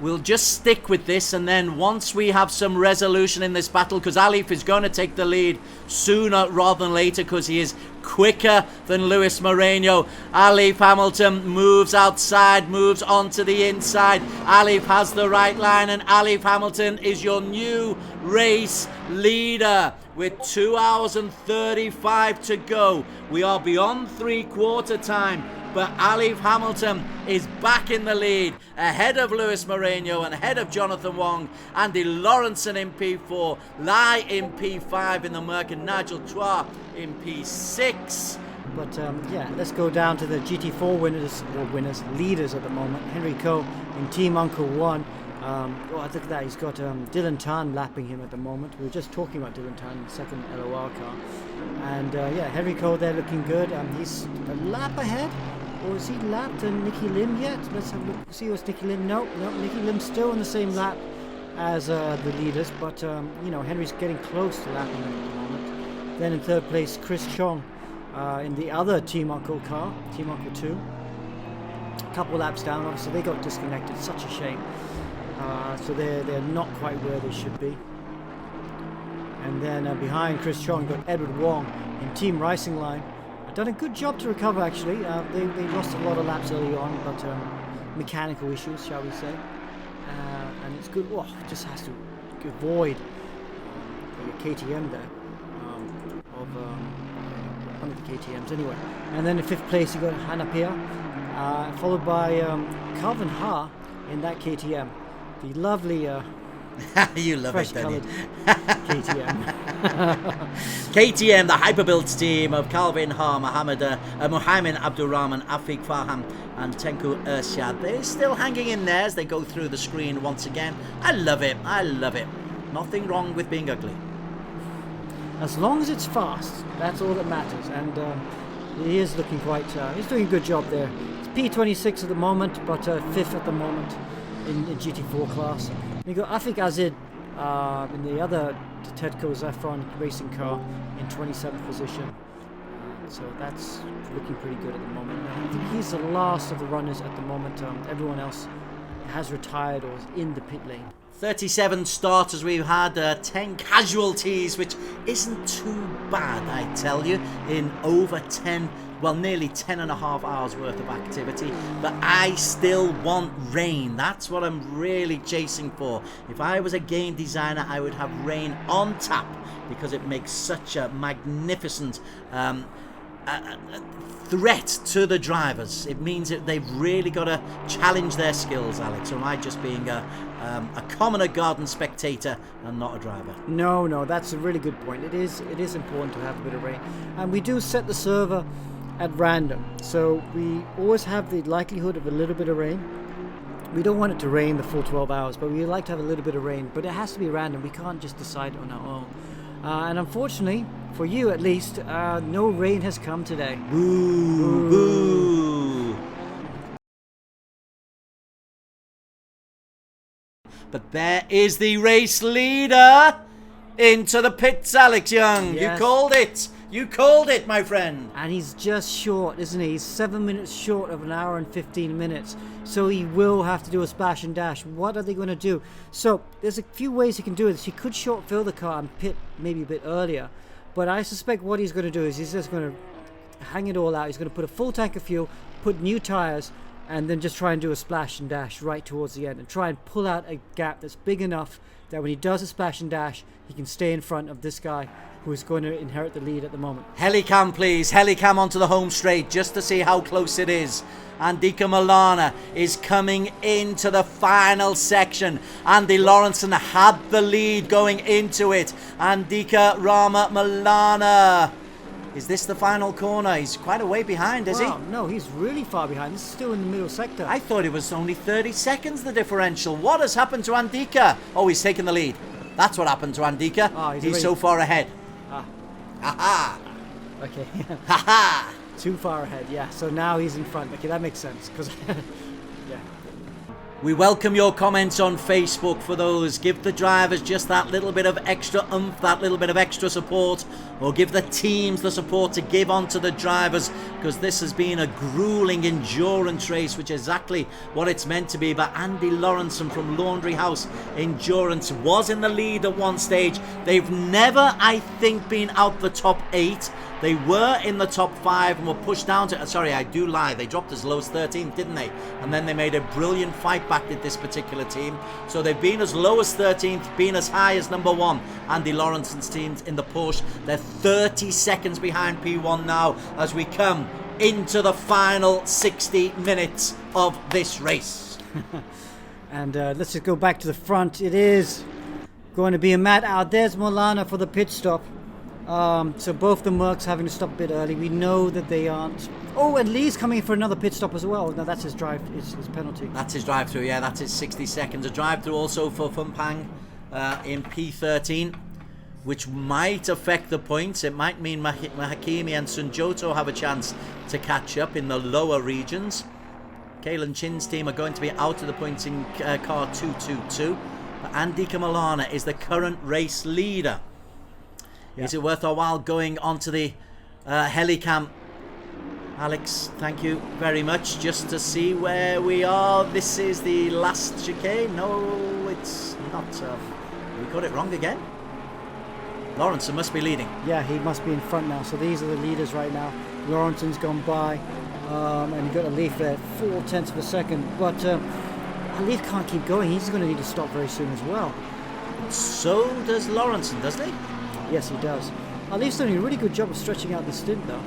We'll just stick with this, and then once we have some resolution in this battle, because Alif is going to take the lead sooner rather than later because he is quicker than Luis Moreno. Alif Hamilton moves outside, moves onto the inside. Alif has the right line, and Alif Hamilton is your new race leader. With 2 hours and 35 to go. We are beyond three-quarter time. But Alif Hamilton is back in the lead, ahead of Luis Moreno and ahead of Jonathan Wong. Andy Lawrenson in P4, Lai in P5 in the Merc, and Nigel Chua in P6. But yeah, let's go down to the GT4 leaders at the moment. Henry Coe in Team Uncle 1. Oh, look at that, he's got Dylan Tan lapping him at the moment. We were just talking about Dylan Tan in the second LOR car. And yeah, Henry Coe there looking good. He's a lap ahead. Or is he lapped Nicky Lim yet? Let's have a look. See what's Nicky Lim. No, Nicky Lim's still on the same lap as the leaders. But, you know, Henry's getting close to lapping him at the moment. Then in 3rd place, Chris Chong in the other Team Uncle car, Team Uncle 2. A couple laps down, obviously they got disconnected. Such a shame. So they're not quite where they should be. And then behind Chris Chong, got Edward Wong in Team Racing Line. Done a good job to recover actually. They lost a lot of laps early on, but mechanical issues, shall we say. And it's good. Oh, just has to avoid the KTM there of one of the KTMs anyway. And then in 5th place you got Hannah Pia, followed by Calvin Ha in that KTM. The lovely You love it, don't you? KTM. KTM, the hyperbuilt team of Calvin Ha, Mohammed Abdurrahman, Afiq Faham and Tenku Ershad. They're still hanging in there as they go through the screen once again. I love it. I love it. Nothing wrong with being ugly. As long as it's fast, that's all that matters. And he is looking quite... he's doing a good job there. It's P26 at the moment, but 5th at the moment in GT4 class. You got Afiq Azid in the other Tedco Zafron racing car in 27th position. So that's looking pretty good at the moment. I think he's the last of the runners at the moment. Everyone else has retired or is in the pit lane. 37 starters we've had, 10 casualties, which isn't too bad, I tell you, in over 10, well, nearly 10 and a half hours worth of activity. But I still want rain. That's what I'm really chasing for. If I was a game designer, I would have rain on tap because it makes such a magnificent threat to the drivers. It means that they've really got to challenge their skills, Alex. Or am I just being a commoner garden spectator and not a driver? No, that's a really good point. It is important to have a bit of rain. And we do set the server at random. So we always have the likelihood of a little bit of rain. We don't want it to rain the full 12 hours, but we like to have a little bit of rain. But it has to be random. We can't just decide on our own. And unfortunately, for you at least, no rain has come today. Boo, boo. But there is the race leader into the pits, Alex Young. Yes. You called it. You called it, my friend. And he's just short, isn't he? He's 7 minutes short of an hour and 15 minutes. So he will have to do a splash and dash. What are they going to do? So there's a few ways he can do this. He could short fill the car and pit maybe a bit earlier. But I suspect what he's going to do is he's just going to hang it all out. He's going to put a full tank of fuel, put new tires, and then just try and do a splash and dash right towards the end. And try and pull out a gap that's big enough that when he does a splash and dash, he can stay in front of this guy who is going to inherit the lead at the moment. Helicam, please. Helicam onto the home straight just to see how close it is. Andika Milana is coming into the final section. Andy Lawrenson had the lead going into it. Andika Rama Milana Is this the final corner? He's quite a way behind, is Wow, no, he's really far behind. This is still in the middle sector. he? I thought it was only 30 seconds, the differential. What has happened to Andika? Oh, he's taken the lead. That's what happened to Andika. Oh, he's already- so far ahead. Ah, Ha-ha! okay. Ha-ha! Too far ahead, yeah. So now he's in front. Okay, that makes sense. Because, yeah. We welcome your comments on Facebook for those. Give the drivers just that little bit of extra oomph, that little bit of extra support, or give the teams the support to give on to the drivers, because this has been a grueling endurance race, which is exactly what it's meant to be. But Andy Lawrenson from Laundry House Endurance was in the lead at one stage. They've never, I think, been out the top 8. They were in the top 5 and were pushed down to... Sorry, I do lie. They dropped as low as 13th, didn't they? And then they made a brilliant fight back, did this particular team. So they've been as low as 13th, been as high as number 1. Andy Lawrenson's team in the Porsche. They're 30 seconds behind P1 now as we come into the final 60 minutes of this race. And let's just go back to the front. It is going to be a mat out. There's Molana for the pit stop. So both the Mercs having to stop a bit early. We know that they aren't. Oh, and Lee's coming in for another pit stop as well. No, that's his drive. His penalty. That's his drive-through, yeah, that's his 60 seconds. A drive-through also for Fumpang in P13, which might affect the points. It might mean Mahakimi and Sunjoto have a chance to catch up in the lower regions. Kalen Chin's team are going to be out of the points in car 222. But Andika Milana is the current race leader. Yeah. Is it worth our while going onto the helicam? Alex, thank you very much. Just to see where we are. This is the last chicane. No, it's not. We got it wrong again. Lawrenson must be leading. Yeah, he must be in front now. So these are the leaders right now. Lawrenson's gone by, and you've got Alif there, 0.4 of a second. But Alif can't keep going. He's going to need to stop very soon as well. So does Lawrenson, doesn't he? Yes, he does. Alif's doing a really good job of stretching out the stint, though.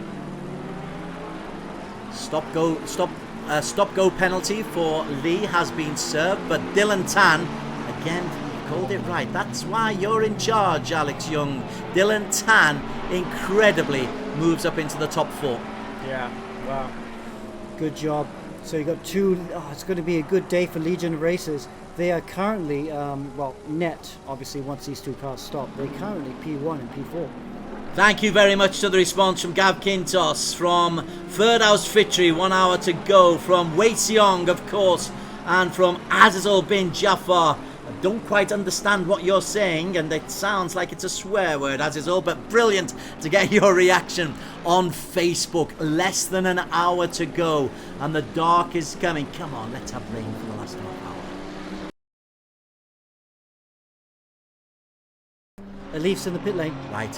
Stop go penalty for Lee has been served, but Dylan Tan again called it right. That's why you're in charge, Alex Young. Dylan Tan incredibly moves up into the top 4. Yeah, wow, good job. So you got two. Oh, it's going to be a good day for Legion Racers. They are currently, net, obviously, once these two cars stop. They're currently P1 and P4. Thank you very much to the response from Gav Quintos, from Ferdows Fitri, 1 hour to go, from Wei Xiong, of course, and from Azizul bin Jafar. I don't quite understand what you're saying, and it sounds like it's a swear word, Azizul, but brilliant to get your reaction on Facebook. Less than an hour to go, and the dark is coming. Come on, let's have rain for the last half hour. Alif's in the pit lane. Right.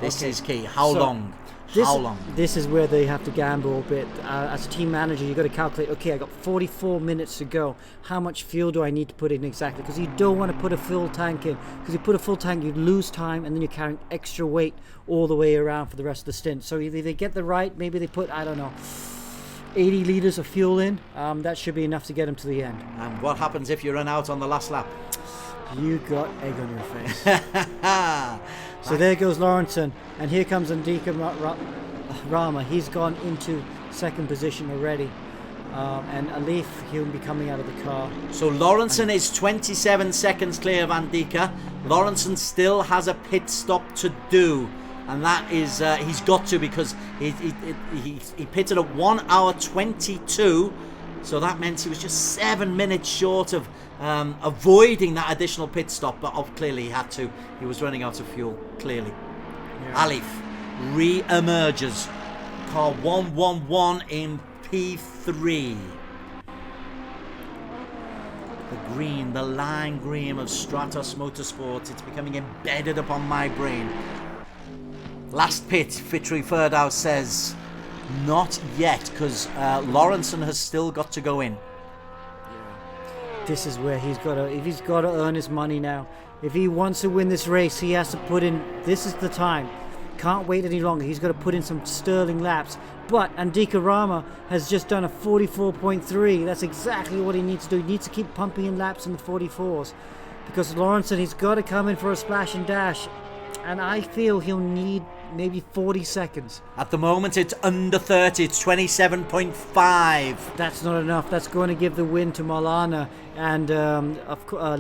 This Okay. is key. How So, long? This, How long? This is where they have to gamble a bit. As a team manager, you've got to calculate, okay, I got 44 minutes to go. How much fuel do I need to put in exactly? Because you don't want to put a full tank in. Because you put a full tank, you lose time, and then you're carrying extra weight all the way around for the rest of the stint. So either they get the right, maybe they put, I don't know, 80 litres of fuel in. That should be enough to get them to the end. And what happens if you run out on the last lap? You got egg on your face. So there goes Lawrenson, and here comes Andika Rama. He's gone into second position already, and Alif, he'll be coming out of the car. So Lawrenson is 27 seconds clear of Andika. Lawrenson still has a pit stop to do, and that is he's got to, because he pitted at 1 hour 22. So that meant he was just 7 minutes short of avoiding that additional pit stop, but clearly he had to. He was running out of fuel, clearly. Yeah. Alif re-emerges. Car 111 in P3. The green, the lime green of Stratos Motorsport. It's becoming embedded upon my brain. Last pit, Fitri Ferdow says... Not yet, because Lawrenson has still got to go in. This is where he's got to, if he's got to earn his money now. If he wants to win this race, he has to put in, this is the time. Can't wait any longer. He's got to put in some sterling laps. But Andika Rama has just done a 44.3. That's exactly what he needs to do. He needs to keep pumping in laps in the 44s. Because Lawrenson, he's got to come in for a splash and dash. And I feel he'll need maybe 40 seconds. At the moment, it's under 30. It's 27.5. That's not enough. That's going to give the win to Malana and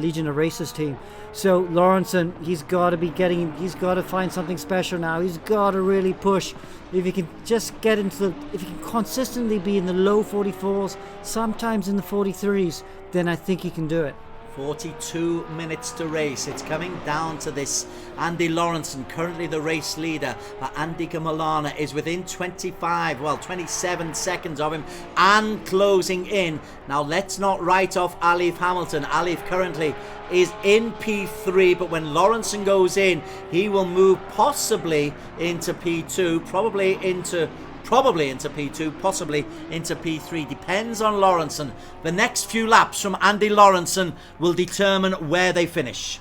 Legion of Racers team. So Lawrenson, he's got to find something special now. He's got to really push. If he can just if he can consistently be in the low 44s, sometimes in the 43s, then I think he can do it. 42 minutes to race. It's coming down to this. Andy Lawrenson, currently the race leader, but Andika Malana is within 27 seconds of him and closing in. Now let's not write off Alif Hamilton. Alif currently is in P3, but when Lawrenson goes in, he will move possibly into P2, probably into P2, possibly into P3. Depends on Lawrenson. The next few laps from Andy Lawrenson will determine where they finish.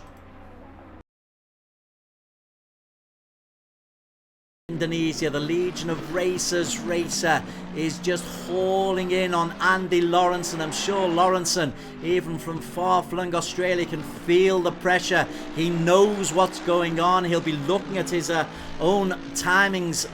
Indonesia, the Legion of Racers racer is just hauling in on Andy Lawrenson. I'm sure Lawrenson, even from far-flung Australia, can feel the pressure. He knows what's going on. He'll be looking at his own timings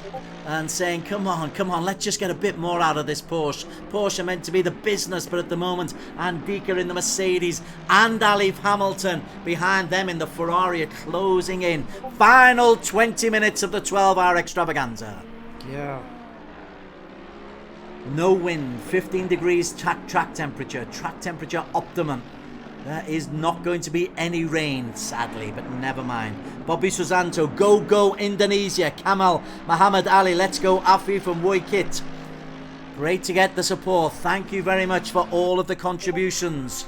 and saying, come on, let's just get a bit more out of this Porsche. Porsche are meant to be the business, but at the moment, Andika in the Mercedes and Alif Hamilton behind them in the Ferrari are closing in. Final 20 minutes of the 12-hour extravaganza. Yeah. No wind, 15 degrees track temperature optimum. There is not going to be any rain, sadly, but never mind. Bobby Susanto, go Indonesia. Kamal, Muhammad Ali, let's go Afi from Woykit. Great to get the support. Thank you very much for all of the contributions.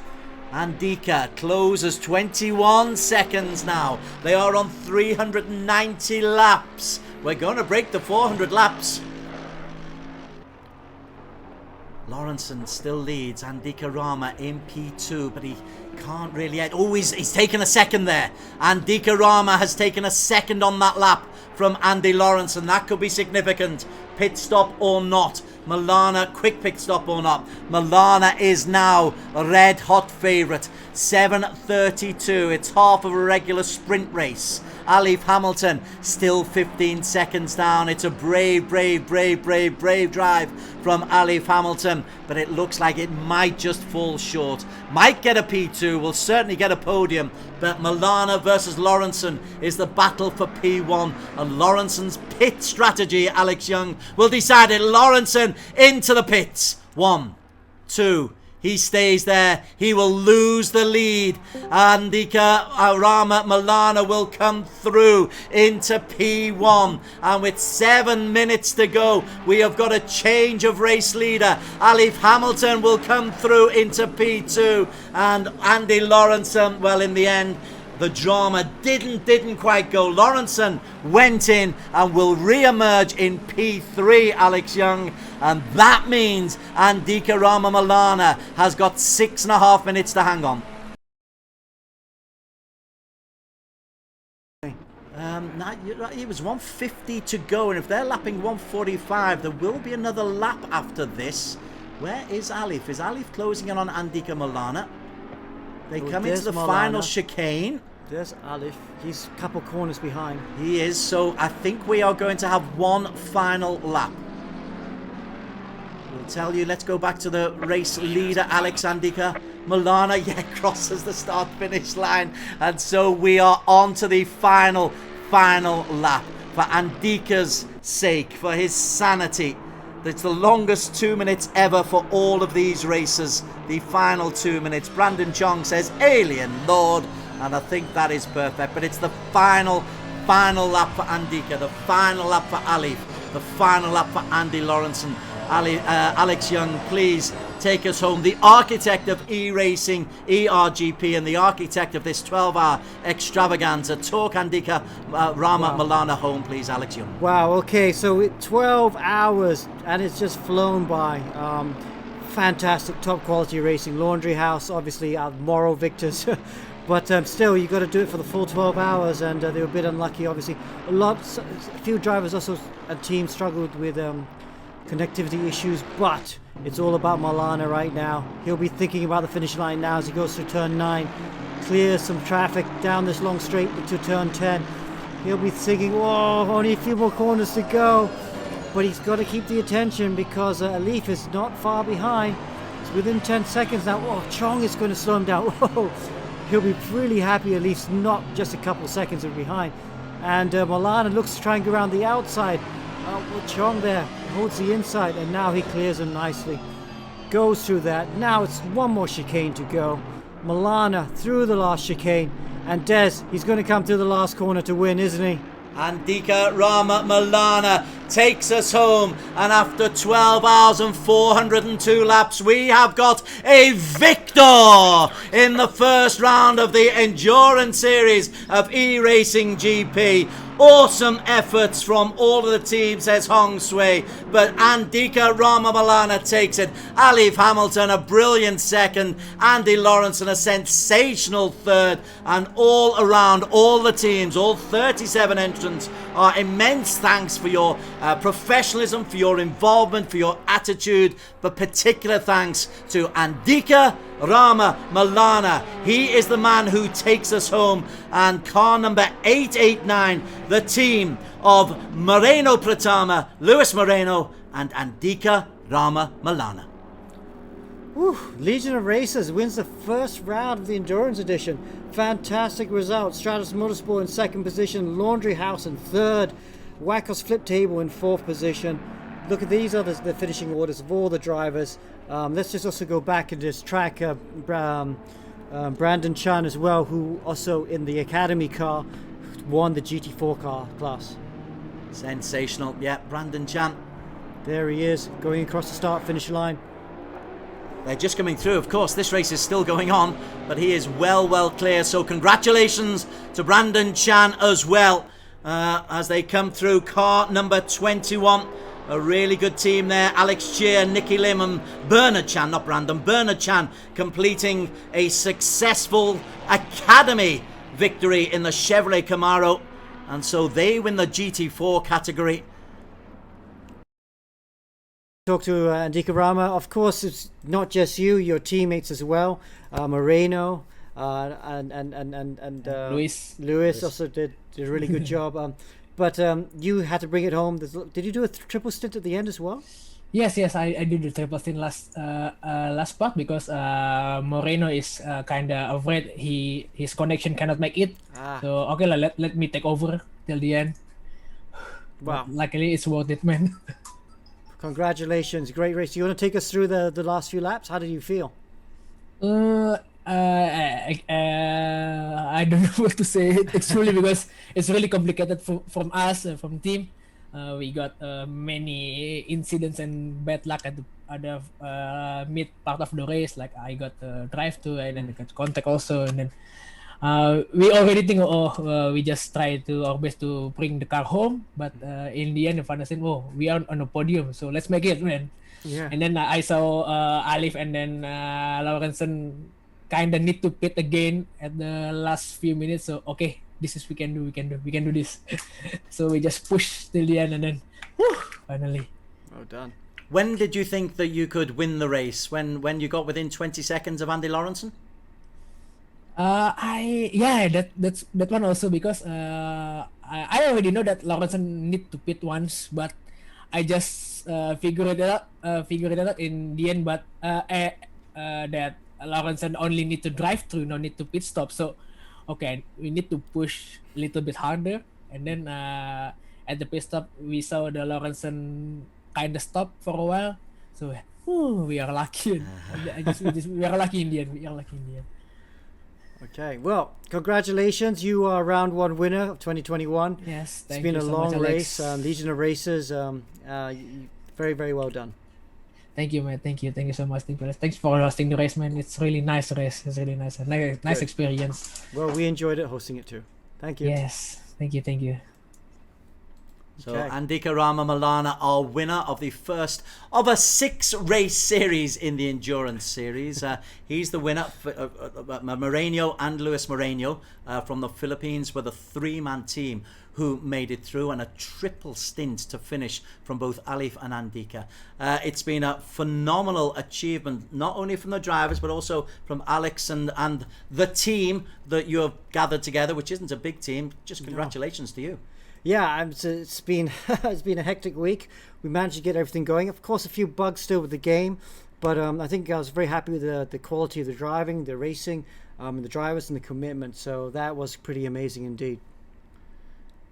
Andika closes 21 seconds now. They are on 390 laps. We're going to break the 400 laps. Lawrenson still leads. Andika Rama in P2, but he can't really yet. Oh, he's taken a second there. Andika Rama has taken a second on that lap from Andy Lawrenson. That could be significant. Pit stop or not. Malana, quick pit stop or not. Malana is now a red hot favourite. 7:32. It's half of a regular sprint race. Alif Hamilton still 15 seconds down. It's a brave drive from Alif Hamilton, but it looks like it might just fall short. Might get a P2, will certainly get a podium, but Malana versus Lawrenson is the battle for P1, and Lawrenson's pit strategy, Alex Young, will decide it. Lawrenson into the pits. 1, 2, he stays there. He will lose the lead. Andika Rama Malana will come through into P1. And with 7 minutes to go, we have got a change of race leader. Alif Hamilton will come through into P2. And Andy Lawrenson, well, in the end, the drama didn't quite go. Lawrenson went in and will re-emerge in P3, Alex Young. And that means Andika Rama Malana has got 6.5 minutes to hang on. It was 150 to go, and if they're lapping 145, there will be another lap after this. Where is Alif? Is Alif closing in on Andika Malana? They come into the final chicane. There's Alif. He's a couple corners behind. He is, so I think we are going to have one final lap. We'll tell you, let's go back to the race leader, Alex. Andika Malana, crosses the start-finish line. And so we are on to the final lap. For Andika's sake, for his sanity. It's the longest 2 minutes ever for all of these races. The final 2 minutes. Brandon Chong says, Alien Lord. And I think that is perfect. But it's the final lap for Andika. The final lap for Alif. The final lap for Andy Lawrenson. Alex Young, please take us home. The architect of e-racing, ERGP, and the architect of this 12-hour extravaganza. Talk Andika Rama Malana home, please, Alex Young. Wow, okay, so 12 hours, and it's just flown by. Fantastic, top quality racing. Laundry House, obviously, our moral victors. But still, you got to do it for the full 12 hours, and they were a bit unlucky, obviously. A few drivers also and teams struggled with connectivity issues, but it's all about Malana right now. He'll be thinking about the finish line now as he goes through turn 9, clears some traffic down this long straight to turn 10. He'll be thinking, "Whoa, only a few more corners to go." But he's got to keep the attention because Alif is not far behind. It's within 10 seconds now. Oh, Chong is going to slow him down. Whoa. He'll be really happy Alif's not just a couple seconds behind. And Milana looks to try and go around the outside. Well, Chong there holds the inside, and now he clears him nicely. Goes through that. Now it's one more chicane to go. Milana through the last chicane. And Des, he's going to come through the last corner to win, isn't he? Andika Rama Milana takes us home, and after 12 hours and 402 laps, we have got a victor in the first round of the Endurance Series of E-Racing GP. Awesome efforts from all of the teams, says Hong Sui, but Andika Rama Milana takes it. Alif Hamilton a brilliant second, Andy Lawrenson a sensational third, and all around, all the teams, all 37 entrants, are immense thanks for your professionalism, for your involvement, for your attitude, but particular thanks to Andika Rama Milana. He is the man who takes us home, and car number 889, the team of Moreno Pratama, Luis Moreno and Andika Rama Milana. Whew. Legion of Racers wins the first round of the Endurance Edition. Fantastic result. Stratus Motorsport in second position, Laundry House in third, Wackos Flip Table in fourth position. Look at these others, the finishing orders of all the drivers. Let's just also go back and just track Brandon Chan as well, who also in the Academy car won the GT4 car class. Sensational. Yeah, Brandon Chan. There he is, going across the start-finish line. They're just coming through. Of course, this race is still going on, but he is well clear. So congratulations to Brandon Chan as well as they come through. Car number 21. A really good team there. Alex Cheer, Nicky Lim and Bernard Chan, not Brandon, Bernard Chan completing a successful Academy victory in the Chevrolet Camaro. And so they win the GT4 category. Talk to Andika Rama. Of course, it's not just you, your teammates as well. Moreno and Luis also did a really good job. But you had to bring it home. Did you do a triple stint at the end as well? Yes, I did the triple stint last part because Moreno is kind of afraid his connection cannot make it. So okay, let me take over till the end. Wow! But luckily, it's worth it, man. Congratulations, great race. You want to take us through the last few laps? How did you feel? I don't know what to say. It's really because it's really complicated from us, from team. We got many incidents and bad luck at the mid part of the race. Like I got drive to, and then I got contact also, and then we already think, we just try to our best to bring the car home, but in the end, Van said, we are on a podium, so let's make it, man. Yeah. And then I saw Alif and then Lawrenson kind of need to pit again at the last few minutes. So okay, this is we can do this. So we just push till the end, and then finally. Well done. When did you think that you could win the race? When you got within 20 seconds of Andy Lawrenson? That's that one also because I already know that Lawrenson need to pit once, but I just figured it out in the end. But that Lawrenson only need to drive through, no need to pit stop. So okay, we need to push a little bit harder, and then at the pit stop we saw the Lawrenson kind of stop for a while. So we are lucky. We are lucky in the end. Okay, well, congratulations. You are round one winner of 2021. Yes, it's been a long race. Legion of Racers. Very, very well done. Thank you, man. Thank you so much. Thanks for hosting the race, man. It's really nice race. It's really nice. Nice experience. Well, we enjoyed it hosting it too. Thank you. Yes, thank you. So Andika Rama Milana, our winner of the first of a 6-race series in the Endurance Series. He's the winner. Moreno and Luis Moreno from the Philippines were the 3-man team who made it through, and a triple stint to finish from both Alif and Andika. It's been a phenomenal achievement, not only from the drivers but also from Alex and the team that you have gathered together, which isn't a big team. Just congratulations to you. Yeah, it's been it's been a hectic week. We managed to get everything going. Of course, a few bugs still with the game, but I think I was very happy with the quality of the driving, the racing, the drivers, and the commitment. So that was pretty amazing indeed.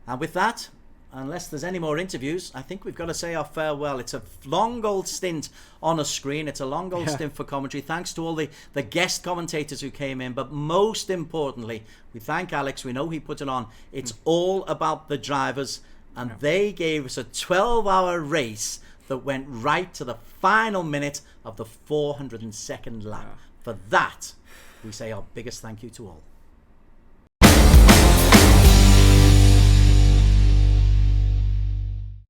And with that, unless there's any more interviews, I think we've got to say our farewell. It's a long old stint on a screen. It's a long old stint for commentary. Thanks to all the guest commentators who came in. But most importantly, we thank Alex. We know he put it on. It's all about the drivers. And they gave us a 12-hour race that went right to the final minute of the 402nd lap. For that, we say our biggest thank you to all.